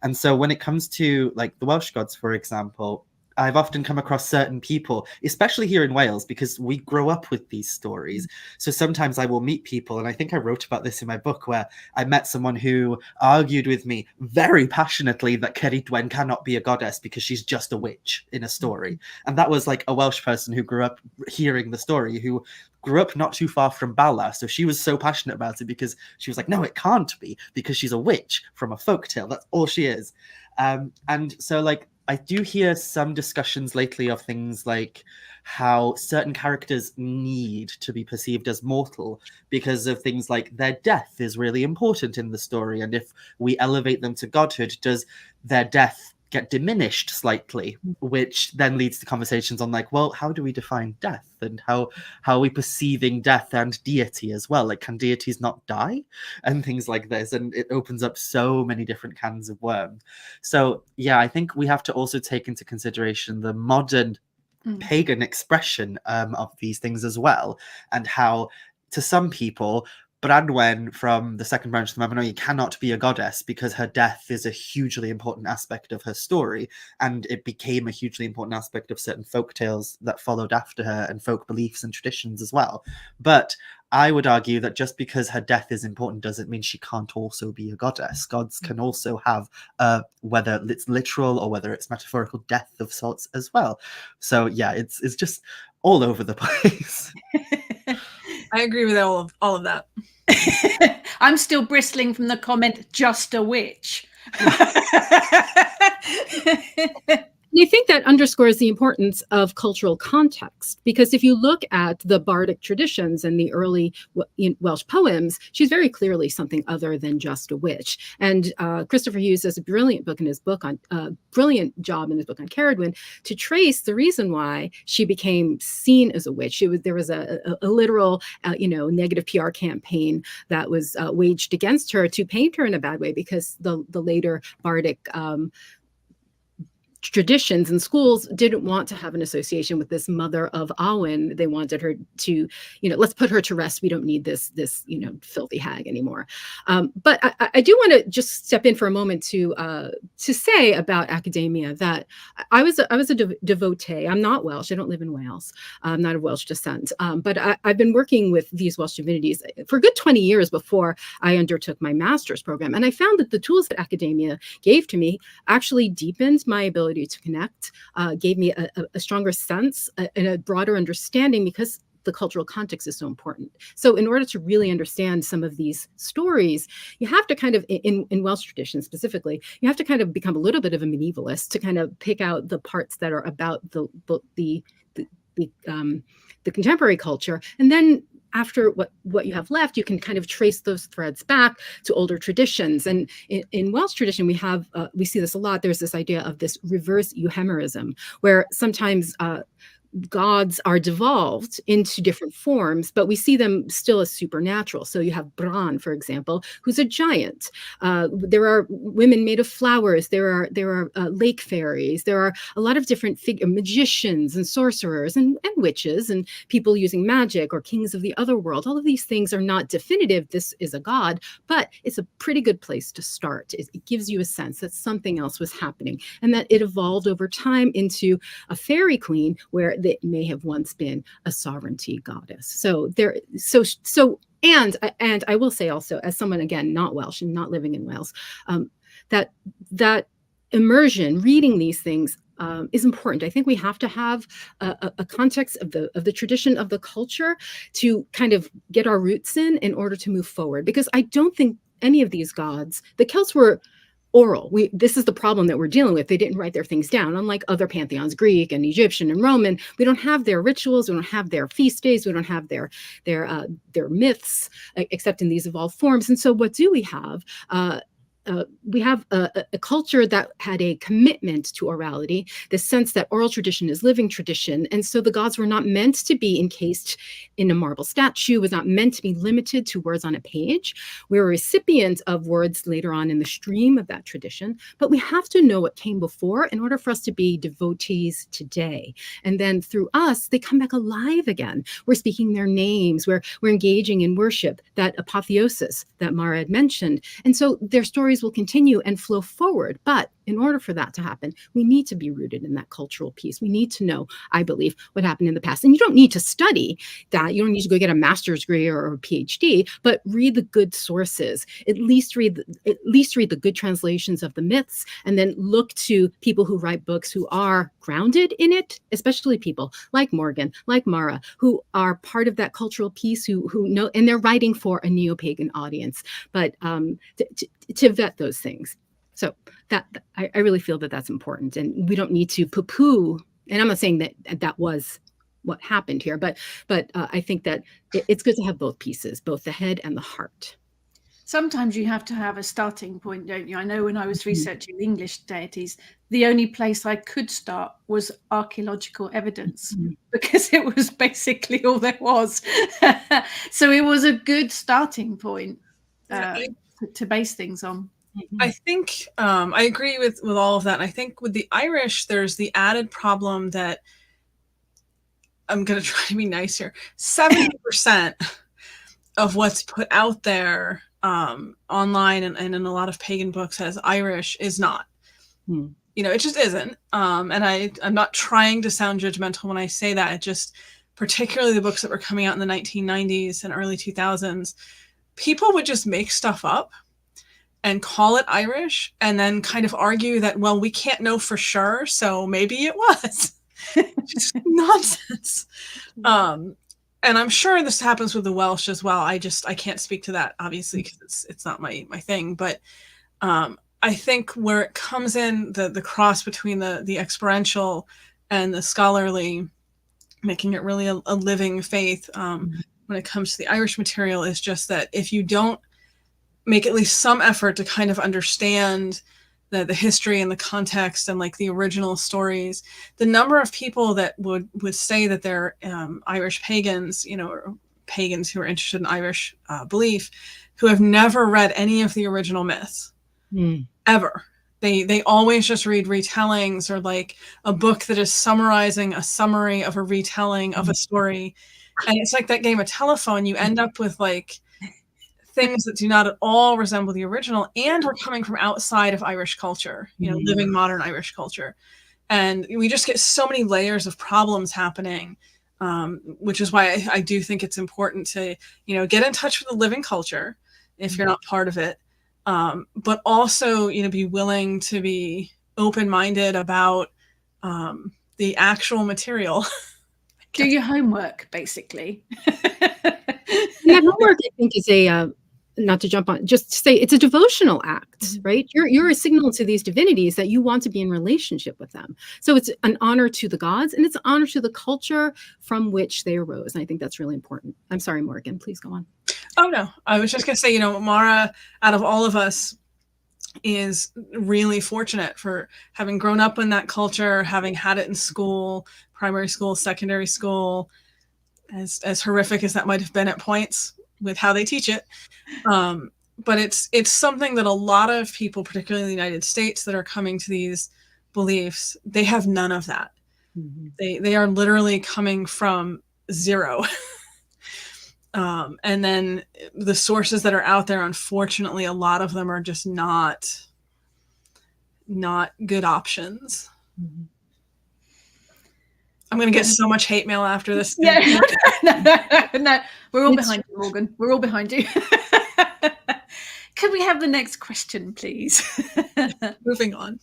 And so when it comes to like the Welsh gods, for example, I've often come across certain people, especially here in Wales, because we grow up with these stories. So sometimes I will meet people, and I think I wrote about this in my book, where I met someone who argued with me very passionately that Ceridwen cannot be a goddess because she's just a witch in a story. And that was like a Welsh person who grew up hearing the story, who grew up not too far from Bala. So she was so passionate about it because she was like, no, it can't be, because she's a witch from a folktale. That's all she is. And so like, I do hear some discussions lately of things like how certain characters need to be perceived as mortal because of things like their death is really important in the story. And if we elevate them to godhood, does their death get diminished slightly? Which then leads to conversations on like, well, how do we define death? And how are we perceiving death and deity as well? Like, can deities not die? And things like this. And it opens up so many different cans of worms. So yeah, I think we have to also take into consideration the modern pagan expression of these things as well, and how to some people Branwen from the second branch of the Mabinogi cannot be a goddess because her death is a hugely important aspect of her story, and it became a hugely important aspect of certain folk tales that followed after her, and folk beliefs and traditions as well. But I would argue that just because her death is important doesn't mean she can't also be a goddess. Gods can also have, whether it's literal or whether it's metaphorical, death of sorts as well. So yeah, it's just all over the place. I agree with all of that. I'm still bristling from the comment, just a witch. And I think that underscores the importance of cultural context, because if you look at the bardic traditions and the early Welsh poems, she's very clearly something other than just a witch. And Christopher Hughes does a brilliant job in his book on Ceridwen to trace the reason why she became seen as a witch. There was a literal, negative PR campaign that was waged against her to paint her in a bad way, because the later bardic traditions and schools didn't want to have an association with this mother of Awen. They wanted her to, let's put her to rest. We don't need this filthy hag anymore. But I do want to just step in for a moment to say about academia that I was a devotee. I'm not Welsh. I don't live in Wales. I'm not of Welsh descent. But I've been working with these Welsh divinities for a good 20 years before I undertook my master's program. And I found that the tools that academia gave to me actually deepened my ability ability to connect, gave me a stronger sense and a broader understanding, because the cultural context is so important. So in order to really understand some of these stories, you have to kind of, in Welsh tradition specifically, you have to kind of become a little bit of a medievalist to kind of pick out the parts that are about the contemporary culture. And then after what you have left, you can kind of trace those threads back to older traditions. And in Welsh tradition, we see this a lot. There's this idea of this reverse euhemerism, where sometimes gods are devolved into different forms, but we see them still as supernatural. So you have Bran, for example, who's a giant. There are women made of flowers. There are lake fairies. There are a lot of different magicians and sorcerers and witches and people using magic, or kings of the other world. All of these things are not definitive. This is a god, but it's a pretty good place to start. It gives you a sense that something else was happening, and that it evolved over time into a fairy queen, where that may have once been a sovereignty goddess. And I will say also, as someone, again, not Welsh and not living in Wales, that immersion, reading these things, is important. I think we have to have a context of the tradition, of the culture, to kind of get our roots in order to move forward. Because I don't think any of these gods, the Celts were oral. This is the problem that we're dealing with. They didn't write their things down. Unlike other pantheons, Greek and Egyptian and Roman, we don't have their rituals. We don't have their feast days. We don't have their myths, except in these evolved forms. And so what do we have? We have a culture that had a commitment to orality, the sense that oral tradition is living tradition. And so the gods were not meant to be encased in a marble statue, was not meant to be limited to words on a page. We're a recipient of words later on in the stream of that tradition, but we have to know what came before in order for us to be devotees today. And then through us, they come back alive again. We're speaking their names. We're engaging in worship, that apotheosis that Mhara had mentioned. And so their stories will continue and flow forward. But in order for that to happen, we need to be rooted in that cultural piece. We need to know, I believe, what happened in the past. And you don't need to study that. You don't need to go get a master's degree or a PhD, but read the good sources. At least read the good translations of the myths, and then look to people who write books who are grounded in it, especially people like Morgan, like Mhara, who are part of that cultural piece, who know, and they're writing for a neopagan audience. But to vet those things. So that I really feel that that's important, and we don't need to poo-poo. And I'm not saying that was what happened here, but I think that it's good to have both pieces, both the head and the heart. Sometimes you have to have a starting point, don't you? I know when I was researching English deities, the only place I could start was archaeological evidence, because it was basically all there was. So it was a good starting point to base things on. I think I agree with all of that. And I think with the Irish, there's the added problem that, I'm going to try to be nice here, 70% of what's put out there online and in a lot of pagan books as Irish is not. You know, it just isn't. And I'm not trying to sound judgmental when I say that. It just, particularly the books that were coming out in the 1990s and early 2000s, people would just make stuff up and call it Irish, and then kind of argue that, well, we can't know for sure, so maybe it was. Just nonsense. And I'm sure this happens with the Welsh as well. I can't speak to that, obviously, because it's not my thing. But I think where it comes in, the cross between the experiential and the scholarly, making it really a living faith when it comes to the Irish material, is just that if you don't make at least some effort to kind of understand the history and the context and like the original stories, the number of people that would say that they're Irish pagans, you know, or pagans who are interested in Irish belief, who have never read any of the original myths ever. They always just read retellings, or like a book that is summarizing a summary of a retelling of a story. And it's like that game of telephone. You end up with like things that do not at all resemble the original, and are coming from outside of Irish culture, you know, living modern Irish culture. And we just get so many layers of problems happening, which is why I do think it's important to, you know, get in touch with the living culture if you're not part of it. But also, you know, be willing to be open-minded about the actual material. Do your homework, basically. Yeah, homework, I think, is a not to jump on, just to say it's a devotional act, right? You're a signal to these divinities that you want to be in relationship with them. So it's an honor to the gods, and it's an honor to the culture from which they arose. And I think that's really important. I'm sorry, Morgan, please go on. Oh, no, I was just going to say, Mhara, out of all of us, is really fortunate for having grown up in that culture, having had it in school, primary school, secondary school, as horrific as that might have been at points with how they teach it. But it's something that a lot of people, particularly in the United States, that are coming to these beliefs, they have none of that. Mm-hmm. They are literally coming from zero. And then the sources that are out there, unfortunately, a lot of them are just not good options. Mm-hmm. I'm going to get so much hate mail after this. Yeah. No, we're all behind you, Morgan. We're all behind you. Could we have the next question, please? Moving on.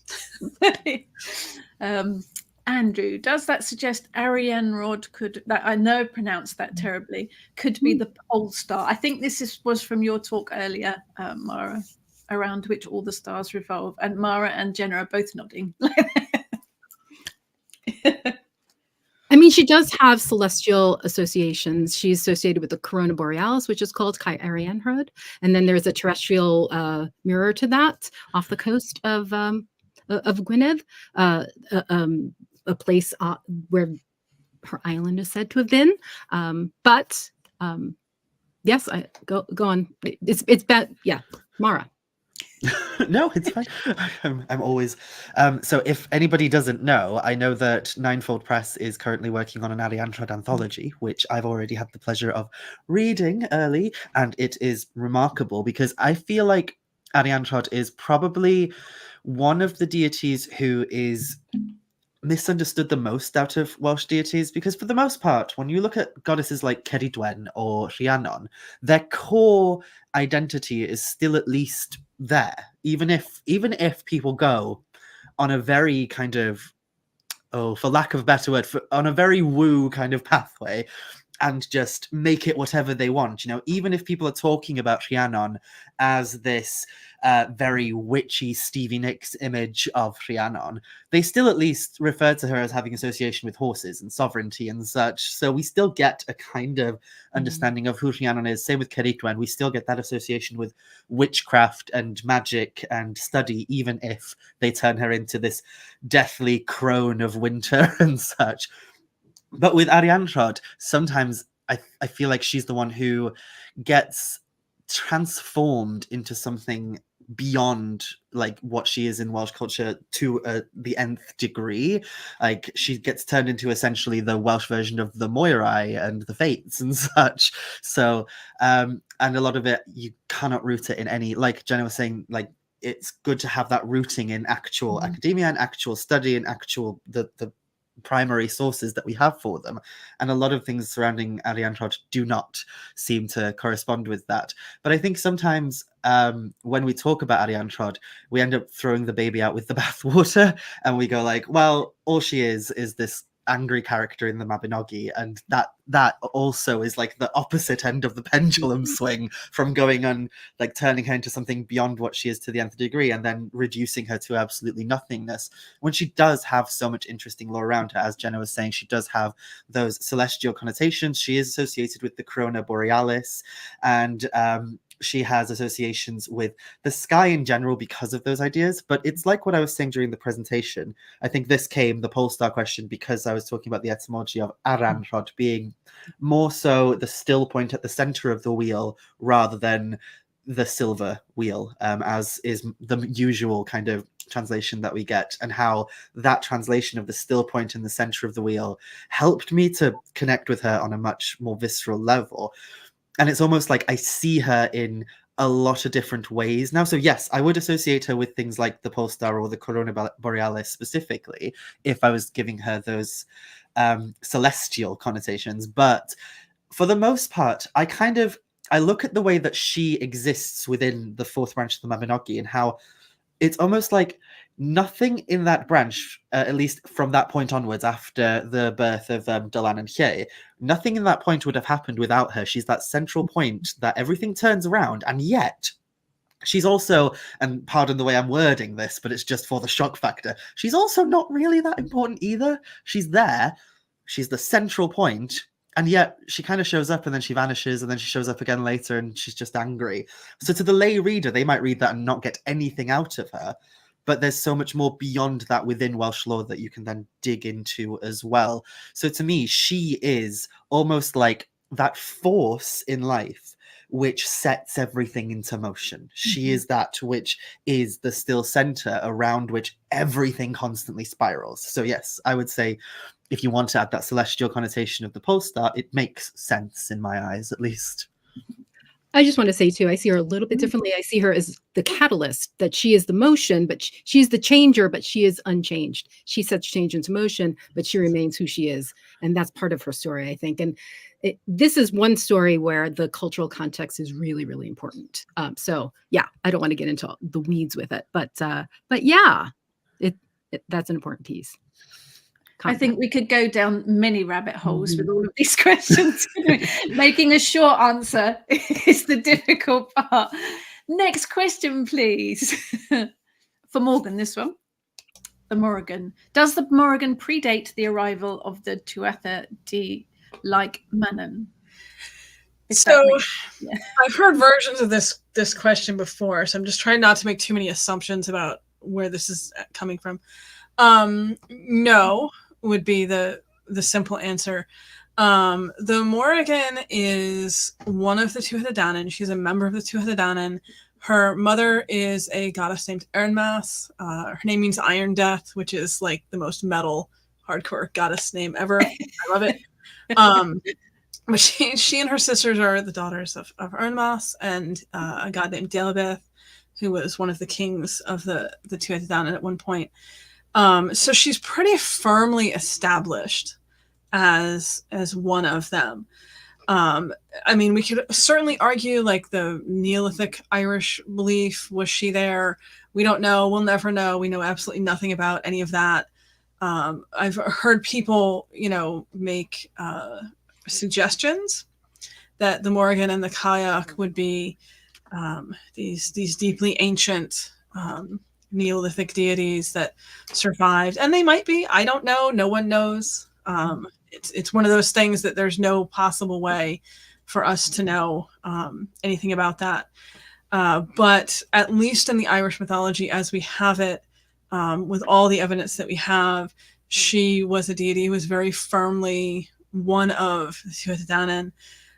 Andrew, does that suggest Arianrhod could, that I know I pronounced that terribly, could be the pole star? I think this was from your talk earlier, Mhara, around which all the stars revolve. And Mhara and Jenna are both nodding. I mean, she does have celestial associations. She's associated with the Corona Borealis, which is called Kai Arianrhod. And then there's a terrestrial mirror to that off the coast of Gwynedd, a place where her island is said to have been. But yes, go on. It's bad. Yeah, Mhara. No, it's fine. I'm always so if anybody doesn't know, I know that Ninefold Press is currently working on an Arianrhod anthology, which I've already had the pleasure of reading early, and it is remarkable because I feel like Arianrhod is probably one of the deities who is misunderstood the most out of Welsh deities, because for the most part, when you look at goddesses like Cerridwen or Rhiannon, their core identity is still at least there, even if people go on a very kind of, for lack of a better word, on a very woo kind of pathway and just make it whatever they want. Even if people are talking about Rhiannon as this very witchy Stevie Nicks image of Rhiannon, they still at least refer to her as having association with horses and sovereignty and such. So we still get a kind of understanding of who Rhiannon is. Same with Cerridwen. We still get that association with witchcraft and magic and study, even if they turn her into this deathly crone of winter and such. But with Arianrhod, sometimes I feel like she's the one who gets transformed into something beyond like what she is in Welsh culture to the nth degree. Like she gets turned into essentially the Welsh version of the Moirai and the Fates and such. So and a lot of it, you cannot root it in any, like Jenna was saying, like it's good to have that rooting in actual academia and actual study and actual the primary sources that we have for them, and a lot of things surrounding Arianrhod do not seem to correspond with that. But I think sometimes when we talk about Arianrhod, we end up throwing the baby out with the bathwater, and we go like, well, all she is this angry character in the Mabinogi, and that also is like the opposite end of the pendulum swing from going on, like turning her into something beyond what she is to the nth degree and then reducing her to absolutely nothingness, when she does have so much interesting lore around her. As Jenna was saying, she does have those celestial connotations. She is associated with the Corona Borealis, and she has associations with the sky in general because of those ideas. But it's like what I was saying during the presentation. I think this came, the pole star question, because I was talking about the etymology of Arianrhod being more so the still point at the center of the wheel rather than the silver wheel, as is the usual kind of translation that we get, and how that translation of the still point in the center of the wheel helped me to connect with her on a much more visceral level. And it's almost like I see her in a lot of different ways now. So yes, I would associate her with things like the pole star or the Corona Borealis specifically, if I was giving her those celestial connotations. But for the most part, I look at the way that she exists within the fourth branch of the Mabinogi and how it's almost like nothing in that branch, at least from that point onwards, after the birth of Dylan and Hye, nothing in that point would have happened without her. She's that central point that everything turns around, and yet she's also, and pardon the way I'm wording this, but it's just for the shock factor, she's also not really that important either. She's there, she's the central point, and yet she kind of shows up and then she vanishes and then she shows up again later and she's just angry. So to the lay reader, they might read that and not get anything out of her, but there's so much more beyond that within Welsh lore that you can then dig into as well. So to me, she is almost like that force in life which sets everything into motion. She is that which is the still center around which everything constantly spirals. So yes, I would say if you want to add that celestial connotation of the pole star, it makes sense in my eyes, at least. I just want to say too, I see her a little bit differently. I see her as the catalyst, that she is the motion, but she's the changer, but she is unchanged. She sets change into motion, but she remains who she is. And that's part of her story, I think. And this is one story where the cultural context is really, really important. So yeah, I don't want to get into the weeds with it, but yeah, that's an important piece. I think we could go down many rabbit holes with all of these questions. Making a short answer is the difficult part. Next question, please. For Morgan, this one. The Morrigan. Does the Morrigan predate the arrival of the Tuatha De Manon? So I've heard versions of this question before, so I'm just trying not to make too many assumptions about where this is coming from. No would be the simple answer. The Morrigan is one of the Tuatha De Danann. She's a member of the Tuatha De Danann. Her mother is a goddess named Ernmas. Her name means Iron Death, which is like the most metal, hardcore goddess name ever. I love it. But she and her sisters are the daughters of Ernmas and a god named Delabeth, who was one of the kings of the Tuatha De Danann at one point. So she's pretty firmly established as one of them. I mean, we could certainly argue like the Neolithic Irish belief. Was she there? We don't know. We'll never know. We know absolutely nothing about any of that. I've heard people, make suggestions that the Morrigan and the Kayak would be these deeply ancient Neolithic deities that survived, and they might be. I don't know. No one knows. It's one of those things that there's no possible way for us to know anything about that. But at least in the Irish mythology, as we have it, with all the evidence that we have, she was a deity who was very firmly one of the Tuatha De Danann.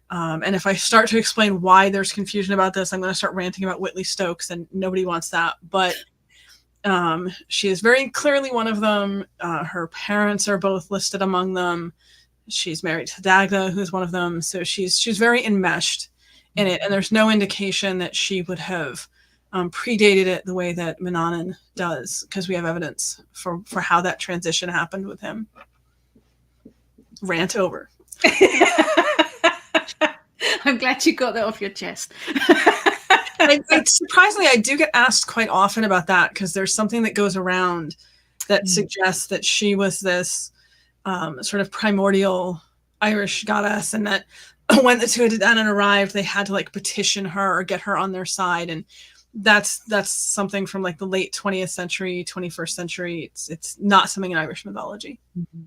And if I start to explain why there's confusion about this, I'm going to start ranting about Whitley Stokes, and nobody wants that. But she is very clearly one of them. Her parents are both listed among them. She's married to Dagda, who's one of them. So she's very enmeshed in it. And there's no indication that she would have predated it the way that Manannán does, because we have evidence for how that transition happened with him. Rant over. I'm glad you got that off your chest. Surprisingly, I do get asked quite often about that, because there's something that goes around that suggests that she was this sort of primordial Irish goddess, and that when the Tuatha De Danann arrived, they had to like petition her or get her on their side, and that's something from like the late 20th century, 21st century. It's not something in Irish mythology. Mm-hmm.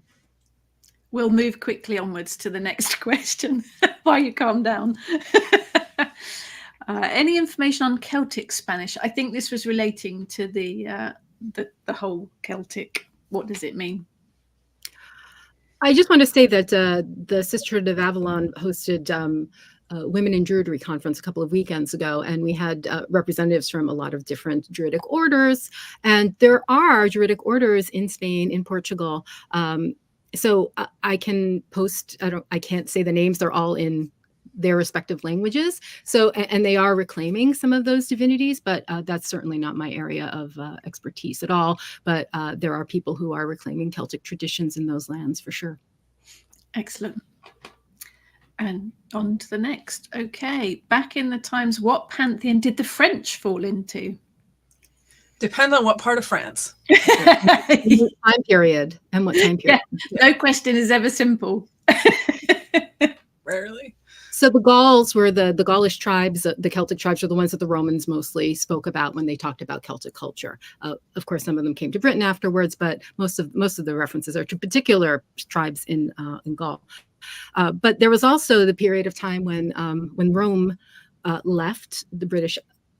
We'll move quickly onwards to the next question while you calm down. Any information on Celtic Spanish? I think this was relating to the whole Celtic. What does it mean? I just want to say that the Sisterhood of Avalon hosted Women in Druidry conference a couple of weekends ago, and we had representatives from a lot of different Druidic orders, and there are Druidic orders in Spain, in Portugal. So I can post. I can't say the names. They're all in their respective languages. So, and they are reclaiming some of those divinities, but that's certainly not my area of expertise at all. But there are people who are reclaiming Celtic traditions in those lands for sure. Excellent. And on to the next. Okay, back in the times, what pantheon did the French fall into? Depends on what part of France. What time period and what time period. No question is ever simple. Rarely. So the Gauls were the Gaulish tribes, the Celtic tribes are the ones that the Romans mostly spoke about when they talked about Celtic culture. Of course, some of them came to Britain afterwards, but most of the references are to particular tribes in Gaul. But there was also the period of time when Rome left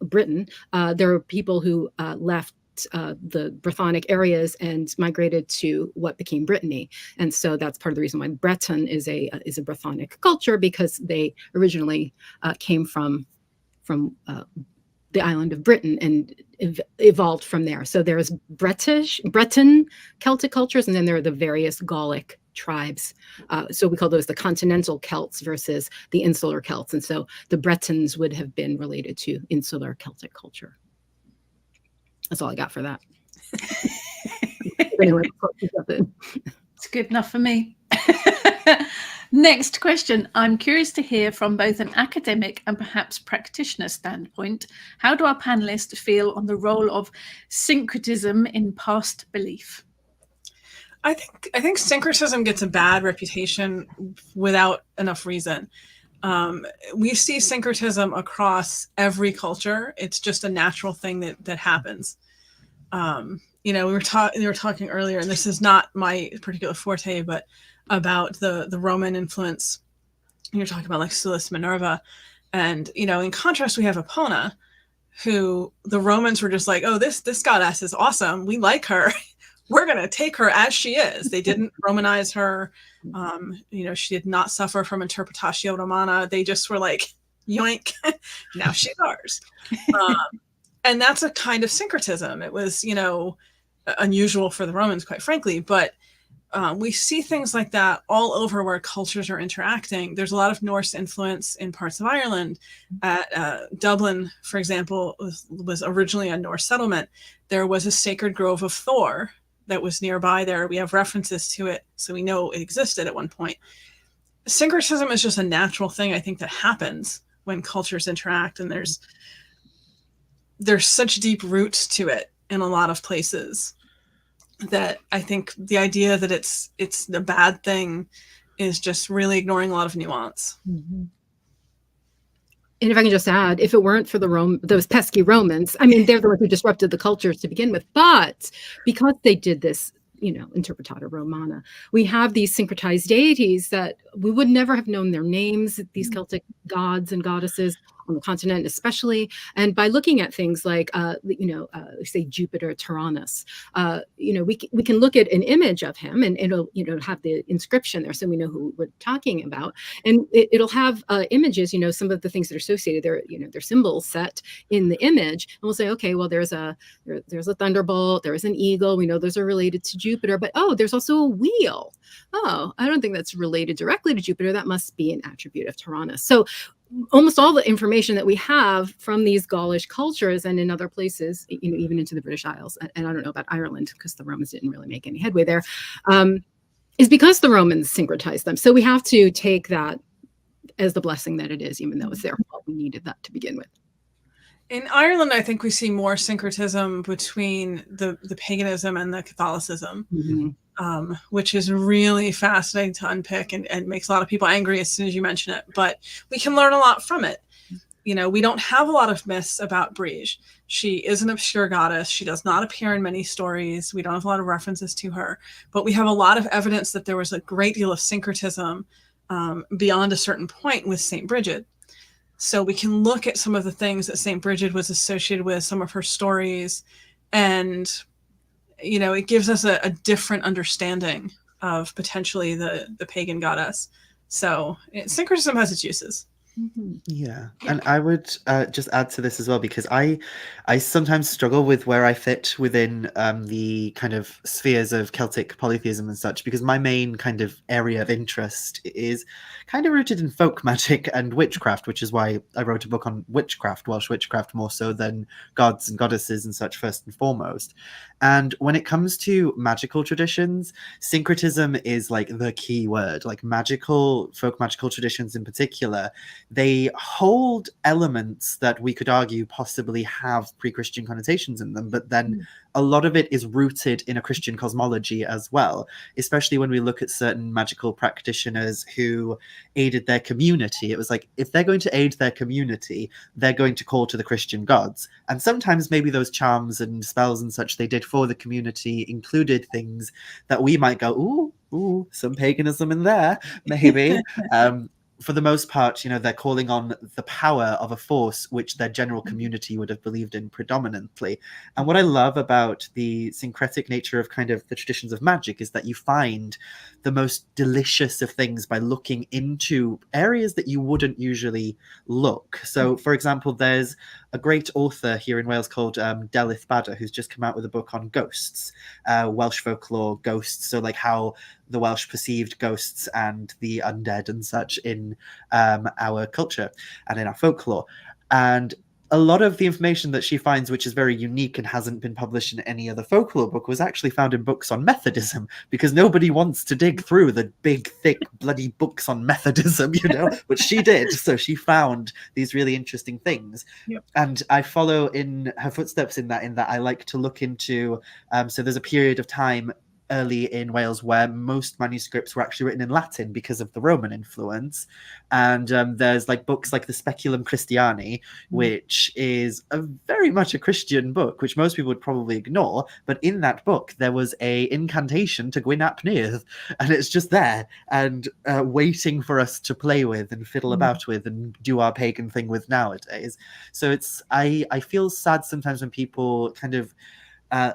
Britain. There were people who left the Brythonic areas and migrated to what became Brittany, and so that's part of the reason why Breton is a Brythonic culture, because they originally came from the island of Britain and evolved from there. So there's Breton Celtic cultures, and then there are the various Gallic tribes. So we call those the continental Celts versus the insular Celts, and so the Bretons would have been related to insular Celtic culture. That's all I got for that. It's good enough for me. Next question. I'm curious to hear from both an academic and perhaps practitioner standpoint, how do our panelists feel on the role of syncretism in past belief? I think syncretism gets a bad reputation without enough reason. We see syncretism across every culture. It's just a natural thing that happens. We were talking earlier, and this is not my particular forte, but about the Roman influence. You're talking about like Sulis Minerva, and in contrast we have Epona, who the Romans were just like, oh, this goddess is awesome. We like her. We're going to take her as she is. They didn't Romanize her. She did not suffer from interpretatio Romana. They just were like, yoink, now she's ours. And that's a kind of syncretism. It was, unusual for the Romans, quite frankly, but we see things like that all over where cultures are interacting. There's a lot of Norse influence in parts of Ireland. At Dublin, for example, was originally a Norse settlement. There was a sacred grove of Thor that was nearby there. We have references to it, so we know it existed at one point. Syncretism is just a natural thing, I think, that happens when cultures interact, and there's such deep roots to it in a lot of places that I think the idea that it's a bad thing is just really ignoring a lot of nuance. Mm-hmm. And if I can just add, if it weren't for those pesky Romans, I mean, they're the ones who disrupted the cultures to begin with, but because they did this, interpretata Romana, we have these syncretized deities that we would never have known their names, these Celtic gods and goddesses on the continent especially. And by looking at things like, say Jupiter Tyrannus, we can look at an image of him and it'll, have the inscription there, so we know who we're talking about. And it'll have images, some of the things that are associated there, their symbols set in the image. And we'll say, okay, well, there's a thunderbolt, there's an eagle. We know those are related to Jupiter, but there's also a wheel. Oh, I don't think that's related directly to Jupiter. That must be an attribute of Tyrannus. So almost all the information that we have from these Gaulish cultures and in other places, even into the British Isles, and I don't know about Ireland because the Romans didn't really make any headway there, is because the Romans syncretized them. So we have to take that as the blessing that it is, even though it's their fault. We needed that to begin with. In Ireland, I think we see more syncretism between the paganism and the Catholicism. Mm-hmm. Which is really fascinating to unpick and makes a lot of people angry as soon as you mention it. But we can learn a lot from it. We don't have a lot of myths about Brige. She is an obscure goddess. She does not appear in many stories. We don't have a lot of references to her. But we have a lot of evidence that there was a great deal of syncretism beyond a certain point with St. Bridget. So we can look at some of the things that St. Bridget was associated with, some of her stories, and it gives us a different understanding of potentially the pagan goddess. So syncretism has its uses. Mm-hmm. Yeah. And I would just add to this as well, because I sometimes struggle with where I fit within the kind of spheres of Celtic polytheism and such, because my main kind of area of interest is kind of rooted in folk magic and witchcraft, which is why I wrote a book on witchcraft, Welsh witchcraft, more so than gods and goddesses and such first and foremost. And when it comes to magical traditions, syncretism is like the key word. Like folk magical traditions in particular they hold elements that we could argue possibly have pre-Christian connotations in them, but then a lot of it is rooted in a Christian cosmology as well, especially when we look at certain magical practitioners who aided their community. It was like, if they're going to aid their community, they're going to call to the Christian gods. And sometimes maybe those charms and spells and such they did for the community included things that we might go, ooh, some paganism in there, maybe. For the most part, you know, they're calling on the power of a force which their general community would have believed in predominantly. And what I love about the syncretic nature of kind of the traditions of magic is that you find the most delicious of things by looking into areas that you wouldn't usually look. So, for example, there's a great author here in Wales called Delyth Badder, who's just come out with a book on ghosts, Welsh folklore ghosts. So like how the Welsh perceived ghosts and the undead and such in our culture and in our folklore. And a lot of the information that she finds, which is very unique and hasn't been published in any other folklore book, was actually found in books on Methodism, because nobody wants to dig through the big, thick, bloody books on Methodism, you know, but she did. So she found these really interesting things. Yep. And I follow in her footsteps in that I like to look into, so there's a period of time early in Wales where most manuscripts were actually written in Latin because of the Roman influence. And there's like books like the Speculum Christiani, which is very much a Christian book, which most people would probably ignore. But in that book, there was a incantation to Gwyn ap Nudd, and it's just there and waiting for us to play with and fiddle about with and do our pagan thing with nowadays. So it's I feel sad sometimes when people kind of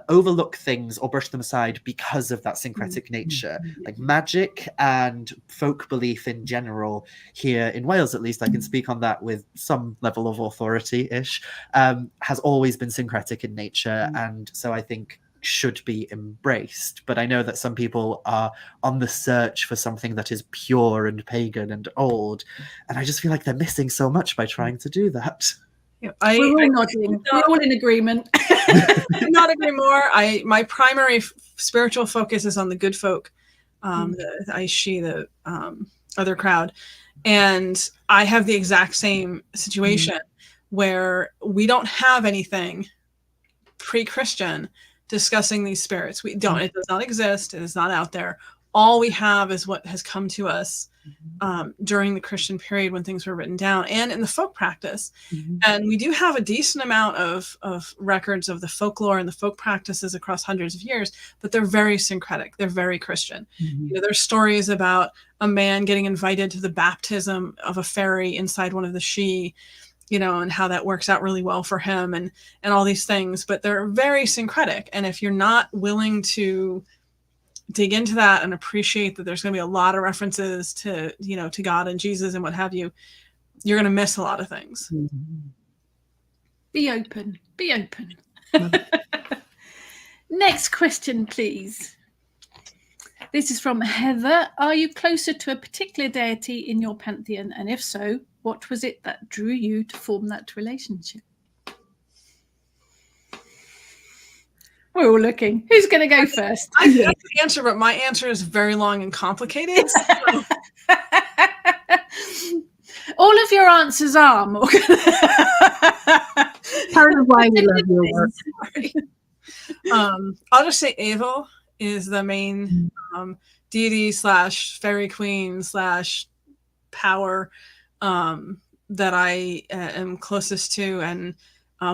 overlook things or brush them aside because of that syncretic nature. Like magic and folk belief in general here in Wales, at least I can speak on that with some level of authority-ish, has always been syncretic in nature, and so I think should be embraced. But I know that some people are on the search for something that is pure and pagan and old, and I just feel like they're missing so much by trying to do that. Yeah, We're all nodding. We're all in agreement. could not agree more. My primary spiritual focus is on the good folk, the other crowd, and I have the exact same situation where we don't have anything pre-Christian discussing these spirits. We don't. It does not exist. It is not out there. All we have is what has come to us during the Christian period when things were written down and in the folk practice. And we do have a decent amount of records of the folklore and the folk practices across hundreds of years, but they're very syncretic. They're very Christian. You know, there's stories about a man getting invited to the baptism of a fairy inside one of the Sidhe, you know, and how that works out really well for him and all these things, but they're very syncretic. And if you're not willing to dig into that and appreciate that there's going to be a lot of references to, you know, to God and Jesus and what have you, you're going to miss a lot of things. Be open. Be open. Next question, please. This is from Heather. Are you closer to a particular deity in your pantheon? And if so, what was it that drew you to form that relationship? We're all looking. Who's going to go first? I have the answer, but my answer is very long and complicated. So. All of your answers are, Morgan. Part of why we love your work. I'll just say Aval is the main deity / fairy queen / power that I am closest to. And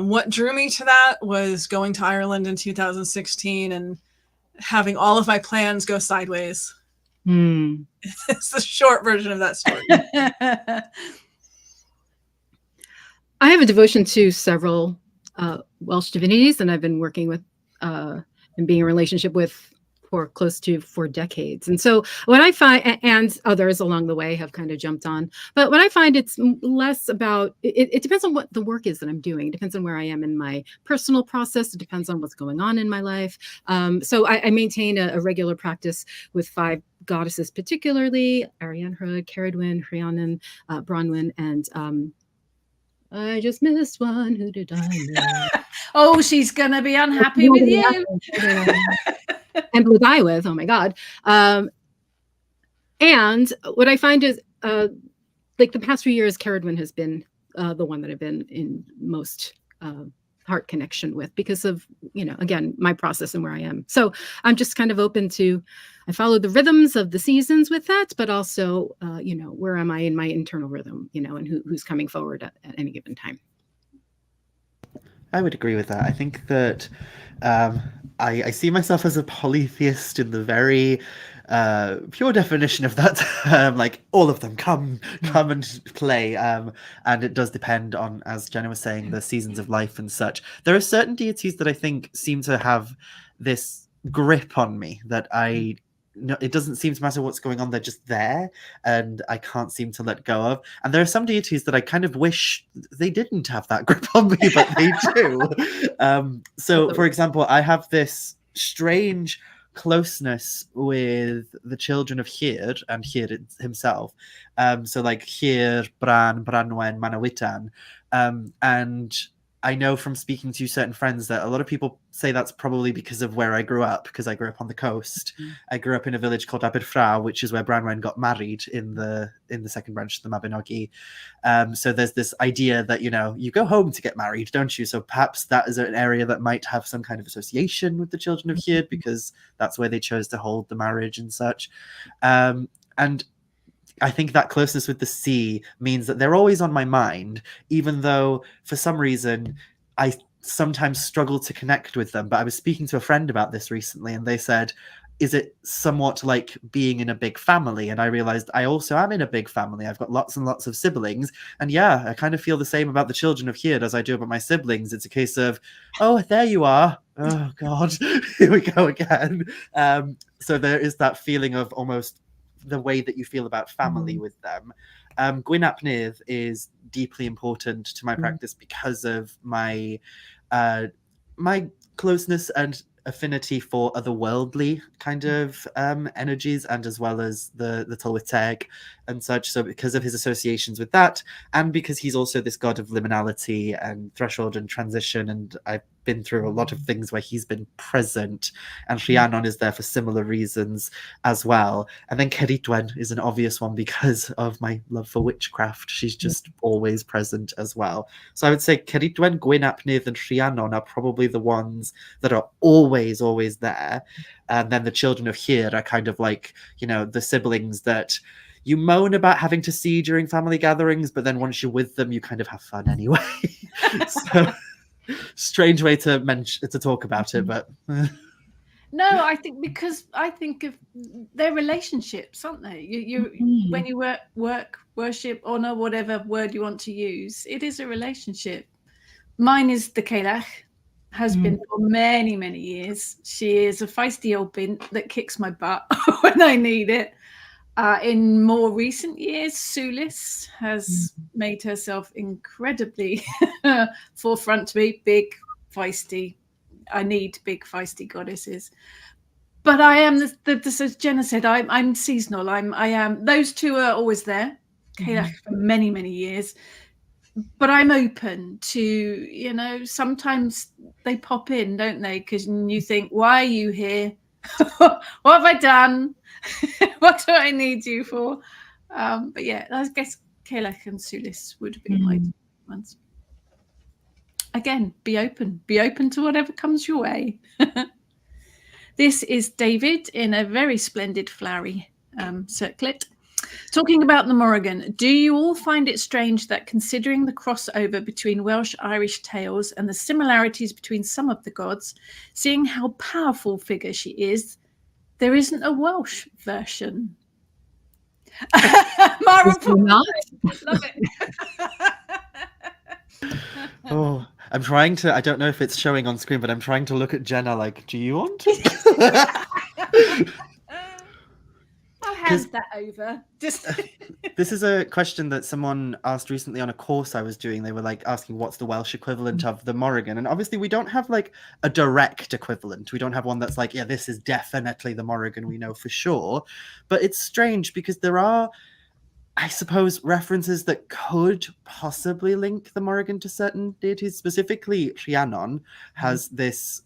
what drew me to that was going to Ireland in 2016 and having all of my plans go sideways. It's the short version of that story. I have a devotion to several Welsh divinities, and I've been working with and being in a relationship with for close to 4 decades. And so what I find, and others along the way have kind of jumped on, but what I find it's less about, it depends on what the work is that I'm doing. It depends on where I am in my personal process. It depends on what's going on in my life. So I maintain a regular practice with 5 goddesses, particularly Arianrhod, Ceridwen, Rhiannon, Bronwyn, and I just missed one. Who did I miss? Oh, she's going to be unhappy with you. And Blue Die with, oh my God. And what I find is like the past few years, Ceridwen has been the one that I've been in most heart connection with because of, again, my process and where I am. So I'm just kind of open to, I follow the rhythms of the seasons with that, but also, where am I in my internal rhythm, and who's coming forward at any given time. I would agree with that. I think that I see myself as a polytheist in the very pure definition of that term, like all of them come and play. And it does depend on, as Jenna was saying, the seasons of life and such. There are certain deities that I think seem to have this grip on me that it doesn't seem to matter what's going on, they're just there and I can't seem to let go of. And there are some deities that I kind of wish they didn't have that grip on me, but they do. So for example, I have this strange closeness with the children of Hir and Hir himself. So like Hir, Bran, Branwen, Manawydan. And I know from speaking to certain friends that a lot of people say that's probably because of where I grew up, because I grew up on the coast. I grew up in a village called Aberfraw, which is where Branwen got married in the second branch of the Mabinogi. So there's this idea that, you go home to get married, don't you? So perhaps that is an area that might have some kind of association with the children of Hir, because that's where they chose to hold the marriage and such. And I think that closeness with the sea means that they're always on my mind, even though for some reason I sometimes struggle to connect with them. But I was speaking to a friend about this recently, and they said, is it somewhat like being in a big family? And I realized I also am in a big family. I've got lots and lots of siblings. And yeah, I kind of feel the same about the children of Hir as I do about my siblings. It's a case of, oh, there you are. Oh, God, here we go again. So there is that feeling of almost the way that you feel about family with them. Gwyn ap Nudd is deeply important to my practice because of my my closeness and affinity for otherworldly kind of energies, and as well as the Tylwyth Teg and such. So because of his associations with that, and because he's also this god of liminality and threshold and transition, and I've been through a lot of things where he's been present, and Rhiannon is there for similar reasons as well. And then Ceridwen is an obvious one because of my love for witchcraft. She's just always present as well. So I would say Ceridwen, Gwyn ap Nudd and Rhiannon are probably the ones that are always there. And then the children of Hir are kind of like, the siblings that you moan about having to see during family gatherings, but then once you're with them, you kind of have fun anyway. So strange way to talk about it, but no, I think because I think of their relationships, aren't they? You when you work, worship, honor, whatever word you want to use, it is a relationship. Mine is the Ceilach, has been for many, many years. She is a feisty old bint that kicks my butt when I need it. In more recent years, Sulis has made herself incredibly forefront to me. Big, feisty. I need big, feisty goddesses. But I am, as Jenna said, I'm seasonal. I am. Those two are always there. Ceilach for many, many years. But I'm open to, sometimes they pop in, don't they? Because you think, why are you here? What have I done? What do I need you for? But yeah, I guess Ceilach and Sulis would be my ones. Again, be open to whatever comes your way. This is David in a very splendid flowery circlet, talking about the Morrigan. Do you all find it strange that, considering the crossover between Welsh-Irish tales and the similarities between some of the gods, seeing how powerful figure she is, there isn't a Welsh version? Mara, not? Love it. Oh, I'm trying to, I don't know if it's showing on screen, but I'm trying to look at Jenna like, do you want to? I'll hand that over. This is a question that someone asked recently on a course I was doing. They were like asking what's the Welsh equivalent of the Morrigan, and obviously we don't have like a direct equivalent. We don't have one that's like, yeah, this is definitely the Morrigan, we know for sure. But it's strange because there are I suppose references that could possibly link the Morrigan to certain deities, specifically Rhiannon, has this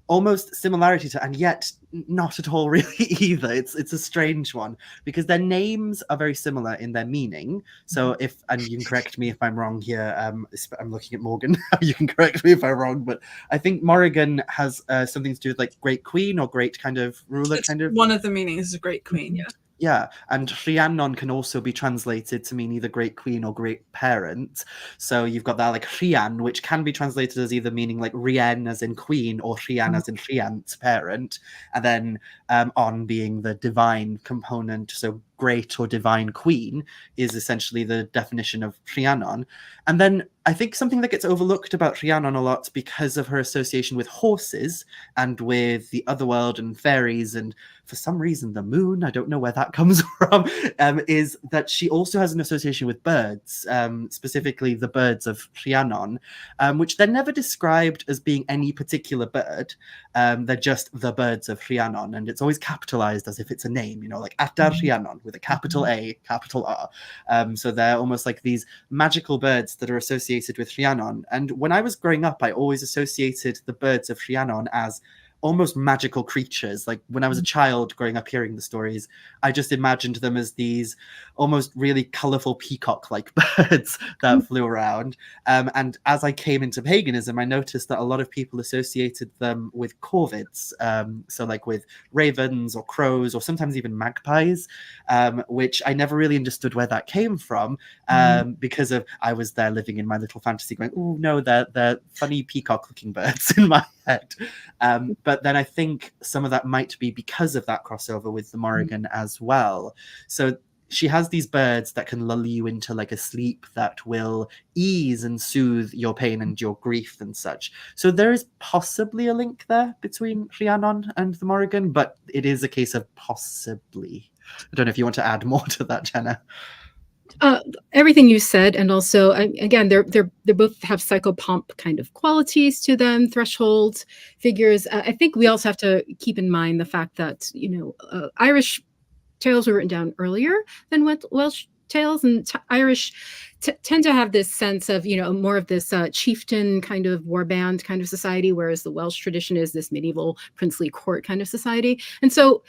almost similarity to, and yet not at all really either. It's a strange one because their names are very similar in their meaning. So and you can correct me if I'm wrong here. I'm looking at Morgan. You can correct me if I'm wrong, but I think Morrigan has something to do with like great queen or great kind of ruler. It's one of the meanings is a great queen. Yeah. Yeah, and Rhiannon can also be translated to mean either great queen or great parent. So you've got that like Rhian, which can be translated as either meaning like Rien as in queen or Rhian as in Rhiant, parent. And then on being the divine component, so great or divine queen is essentially the definition of Rhiannon. And then I think something that gets overlooked about Rhiannon a lot because of her association with horses and with the otherworld and fairies and for some reason the moon, I don't know where that comes from, is that she also has an association with birds, specifically the birds of Rhiannon, which they're never described as being any particular bird. They're just the birds of Rhiannon, and it's always capitalized as if it's a name, you know, like Adar Rhiannon with a capital A, capital R. So they're almost like these magical birds that are associated with Rhiannon. And when I was growing up, I always associated the birds of Rhiannon as almost magical creatures. Like when I was a child growing up hearing the stories, I just imagined them as these almost really colorful peacock-like birds that flew around. And as I came into paganism, I noticed that a lot of people associated them with corvids. So like with ravens or crows or sometimes even magpies, which I never really understood where that came from because of I was there living in my little fantasy going, oh no, they're funny peacock-looking birds in my head. But then I think some of that might be because of that crossover with the Morrigan as well. So she has these birds that can lull you into like a sleep that will ease and soothe your pain and your grief and such. So there is possibly a link there between Rhiannon and the Morrigan, but it is a case of possibly. I don't know if you want to add more to that, Jenna. Everything you said, and also again, they both have psychopomp kind of qualities to them, threshold figures. I think we also have to keep in mind the fact that Irish tales were written down earlier than Welsh tales, and Irish tend to have this sense of more of this chieftain kind of warband kind of society, whereas the Welsh tradition is this medieval princely court kind of society, and so.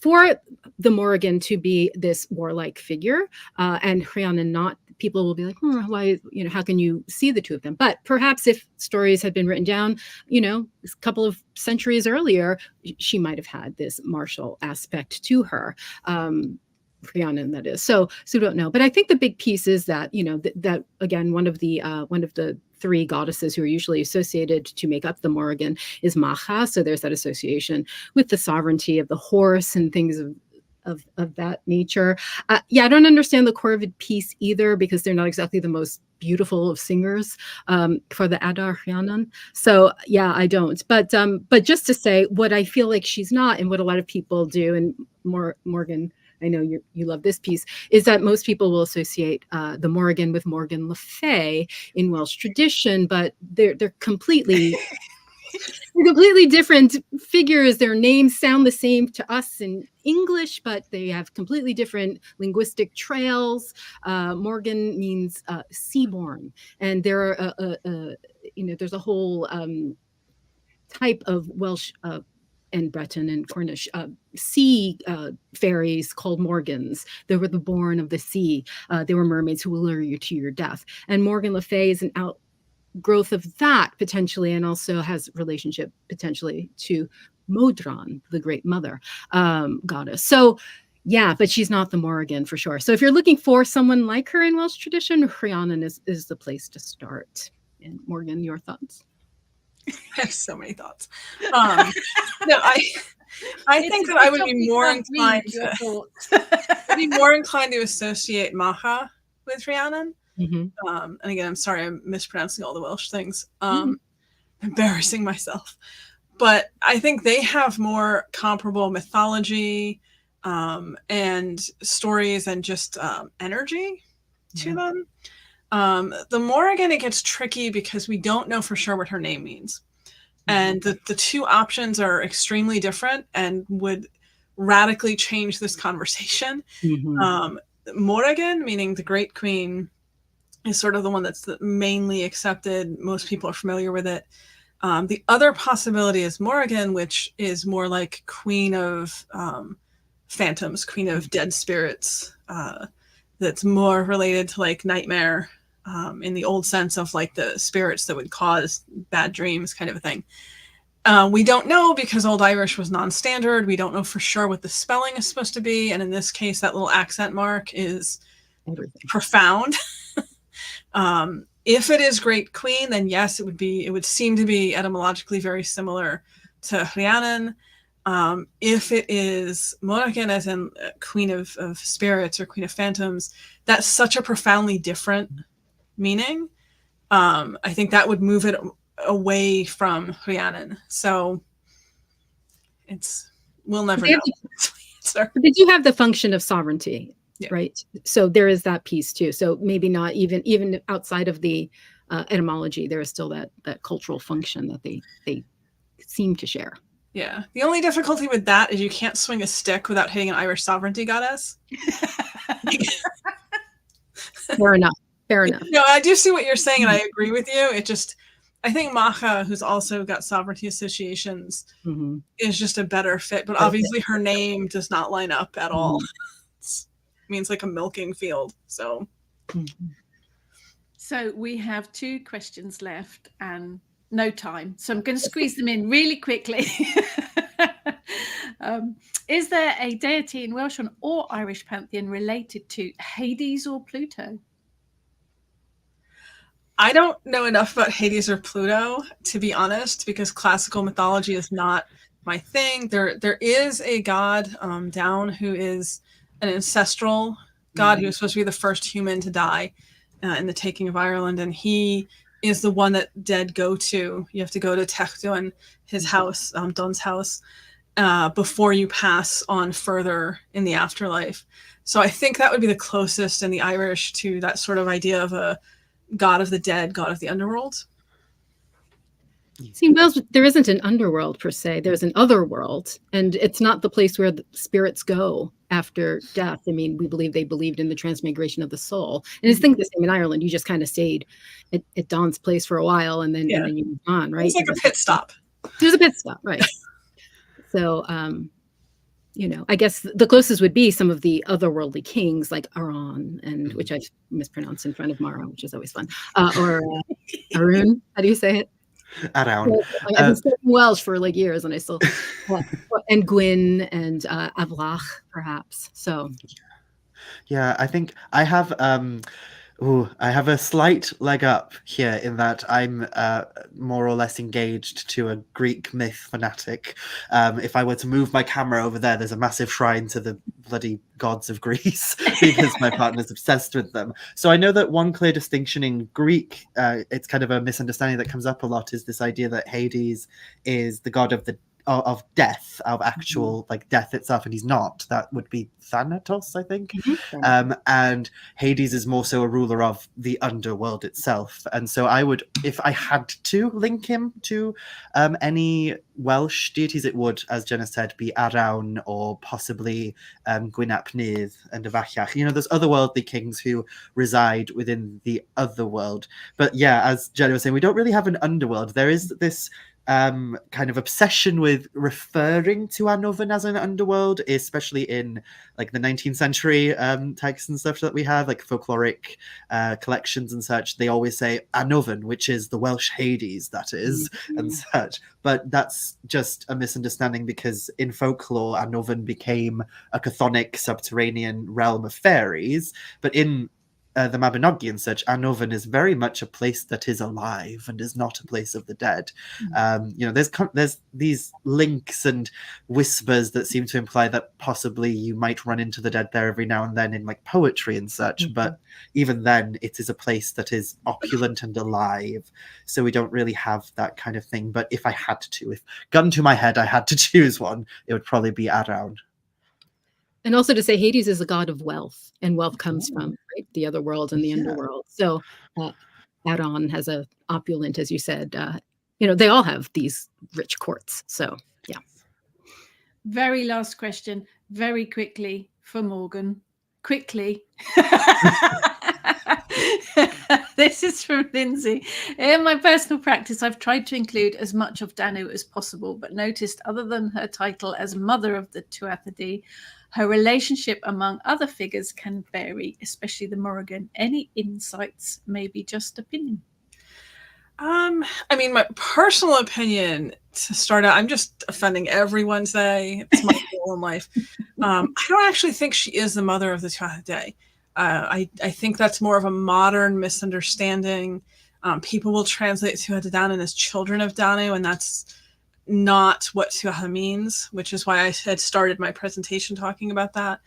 For the Morrigan to be this warlike figure and Rhiannon not, people will be like, why, how can you see the two of them? But perhaps if stories had been written down, a couple of centuries earlier, she might have had this martial aspect to her. Rhiannon, that is. So don't know. But I think the big piece is that, that again, one of the three goddesses who are usually associated to make up the Morrigan is Mhara. So there's that association with the sovereignty of the horse and things of that nature. I don't understand the corvid piece either because they're not exactly the most beautiful of singers for the Adar Rhiannon. So I don't. But just to say what I feel like she's not, and what a lot of people do, and Morgan, I know you love this piece, is that most people will associate the Morrigan with Morgan Le Fay in Welsh tradition, but they're completely different figures. Their names sound the same to us in English, but they have completely different linguistic trails. Morgan means seaborn, and there are there's a whole type of Welsh and Breton and Cornish sea fairies called Morgans. They were the born of the sea. They were mermaids who will lure you to your death. And Morgan Le Fay is an outgrowth of that potentially, and also has relationship potentially to Modron, the great mother goddess. So but she's not the Morrigan for sure. So if you're looking for someone like her in Welsh tradition, Rhiannon is the place to start. And Morgan, your thoughts? I have so many thoughts. I think that I would be more inclined to associate Mhara with Rhiannon. And again, I'm sorry, I'm mispronouncing all the Welsh things. Embarrassing myself. But I think they have more comparable mythology and stories and just energy to them. The Morrigan, it gets tricky because we don't know for sure what her name means. And the two options are extremely different and would radically change this conversation. Morrigan, meaning the Great Queen, is sort of the one that's mainly accepted. Most people are familiar with it. The other possibility is Morrigan, which is more like Queen of Phantoms, Queen of Dead Spirits. That's more related to like nightmare in the old sense of like the spirits that would cause bad dreams kind of a thing. We don't know because Old Irish was non-standard. We don't know for sure what the spelling is supposed to be. And in this case, that little accent mark is profound. If it is Great Queen, then yes, it would seem to be etymologically very similar to Rhiannon. If it is Morrigan, as in Queen of Spirits or Queen of Phantoms, that's such a profoundly different meaning. I think that would move it away from Rhiannon. So we'll never know. They do have the function of sovereignty, yeah. Right? So there is that piece too. So maybe not even outside of the etymology, there is still that cultural function that they seem to share. Yeah. The only difficulty with that is you can't swing a stick without hitting an Irish sovereignty goddess. Fair enough. No, I do see what you're saying, and I agree with you. I think Mhara, who's also got sovereignty associations, is just a better fit. But obviously her name does not line up at all. It means like a milking field. So we have 2 questions left and no time. So I'm going to squeeze them in really quickly. Is there a deity in Welsh or Irish pantheon related to Hades or Pluto? I don't know enough about Hades or Pluto, to be honest, because classical mythology is not my thing. There is a god, Dawn, who is an ancestral god. He was supposed to be the first human to die in the taking of Ireland, and he is the one that dead go to. You have to go to Techduin, his house, Don's house, before you pass on further in the afterlife. So I think that would be the closest in the Irish to that sort of idea of a god of the dead, god of the underworld. See, in Wales, there isn't an underworld per se. There's an otherworld, and it's not the place where the spirits go after death. I mean, they believed in the transmigration of the soul. And I think the same in Ireland. You just kind of stayed at Don's place for a while, and then you moved on, right? It's like a pit stop. There's a pit stop, right? So, I guess the closest would be some of the otherworldly kings like Aran, which I've mispronounced in front of Mara, which is always fun. Or Arun, how do you say it? Around. I've been studying Welsh for like years, and I still and Gwyn and Avlach, perhaps. So, yeah, I think I have a slight leg up here in that I'm more or less engaged to a Greek myth fanatic. If I were to move my camera over there's a massive shrine to the bloody gods of Greece because my partner's obsessed with them. So I know that one clear distinction in Greek, it's kind of a misunderstanding that comes up a lot, is this idea that Hades is the god of death, of actual like death itself, and he's not. That would be Thanatos, I think. And Hades is more so a ruler of the underworld itself. And so I would, if I had to link him to any Welsh deities, it would, as Jenna said, be Arawn or possibly Gwyn ap Nudd and Avallach. There's otherworldly kings who reside within the otherworld. But yeah, as Jenna was saying, we don't really have an underworld. There is this kind of obsession with referring to Anovan as an underworld, especially in like the 19th century texts and stuff that we have, like folkloric collections and such. They always say Anovan, which is the Welsh Hades, that is, and such. But that's just a misunderstanding, because in folklore, Anovan became a chthonic subterranean realm of fairies. But in the Mabinogi and such, Anovan is very much a place that is alive and is not a place of the dead. There's these links and whispers that seem to imply that possibly you might run into the dead there every now and then in like poetry and such. But even then, it is a place that is opulent and alive. So we don't really have that kind of thing. But if gun to my head, I had to choose one, it would probably be Arawn. And also to say Hades is a god of wealth, and wealth comes from the other world and the underworld. So Arawn has a opulent, as you said, they all have these rich courts. So, yeah. Very last question, very quickly for Morgan. quickly. This is from Lindsay. In my personal practice, I've tried to include as much of Danu as possible, but noticed other than her title as mother of the Tuatha Dé, her relationship among other figures can vary, especially the Morrigan. Any insights? Maybe just opinion. I mean, my personal opinion to start out, I'm just offending everyone today. It's my goal in life. I don't actually think she is the mother of the Tuatha Dé. I think that's more of a modern misunderstanding. People will translate Tuatha Dé Danann as children of Danu, and that's not what Tuatha means, which is why I had started my presentation talking about that.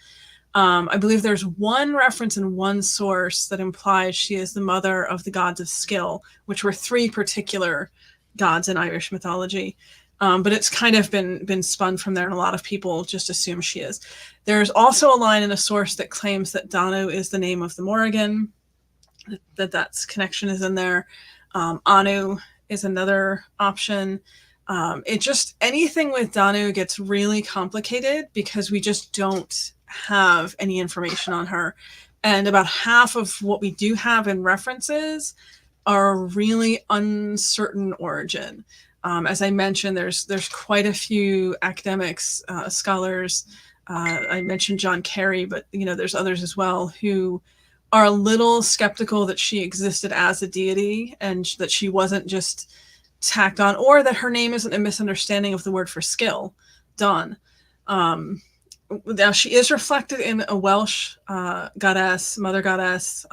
I believe there's one reference in one source that implies she is the mother of the gods of skill, which were 3 particular gods in Irish mythology. But it's kind of been spun from there, and a lot of people just assume she is. There's also a line in a source that claims that Danu is the name of the Morrigan, that's connection is in there. Anu is another option. It just, anything with Danu gets really complicated because we just don't have any information on her. And about half of what we do have in references are really uncertain origin. As I mentioned, there's quite a few academics, scholars. I mentioned John Carey, but there's others as well who are a little skeptical that she existed as a deity and that she wasn't just tacked on, or that her name isn't a misunderstanding of the word for skill, Dawn. Now she is reflected in a Welsh goddess, mother goddess.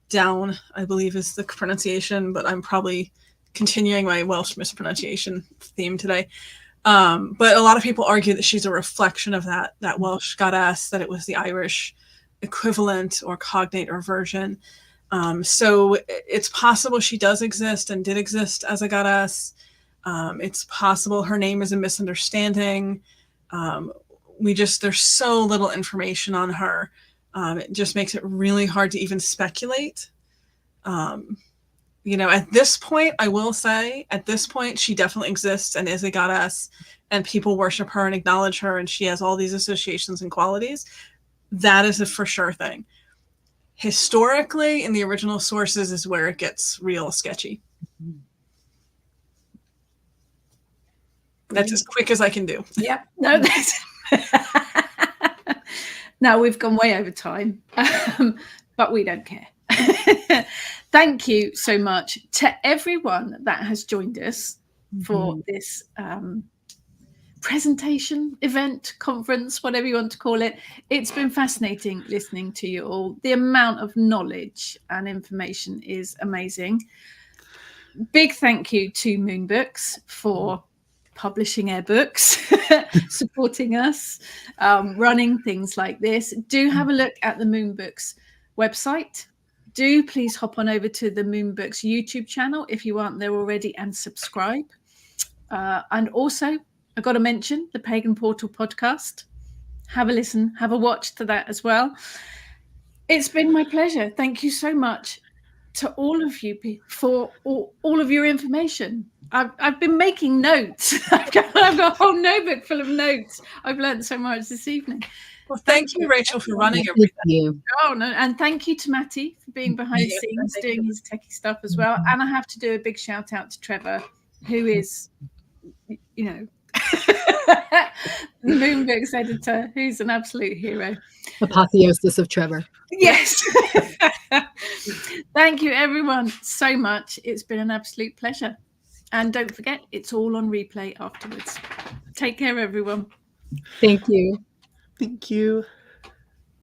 Down, I believe, is the pronunciation, but I'm probably continuing my Welsh mispronunciation theme today. But a lot of people argue that she's a reflection of that Welsh goddess, that it was the Irish equivalent or cognate or version. So it's possible she does exist and did exist as a goddess. It's possible her name is a misunderstanding. There's so little information on her. It just makes it really hard to even speculate. At this point, I will say, at this point, she definitely exists and is a goddess, and people worship her and acknowledge her, and she has all these associations and qualities. That is a for sure thing. Historically, in the original sources is where it gets real sketchy. That's as quick as I can do. Yep. No, that's... Now we've gone way over time, but we don't care. Thank you so much to everyone that has joined us for this presentation, event, conference, whatever you want to call it. It's been fascinating listening to you all. The amount of knowledge and information is amazing. Big thank you to Moon Books for publishing our books, supporting us, running things like this. Do have a look at the Moon Books website. Do please hop on over to the Moon Books YouTube channel if you aren't there already, and subscribe. And also, I've got to mention the Pagan Portal podcast. Have a listen, have a watch to that as well. It's been my pleasure. Thank you so much to all of you for all of your information. I've been making notes. I've got a whole notebook full of notes. I've learned so much this evening. Well, thank you, Rachel, for running everything. Thank you. Oh no, and thank you to Matty for being behind the scenes, doing his techie stuff as well. And I have to do a big shout out to Trevor, who is, the Moon Books editor, who's an absolute hero. Apotheosis of Trevor. Yes. Thank you, everyone, so much. It's been an absolute pleasure. And don't forget, it's all on replay afterwards. Take care, everyone. Thank you. Thank you.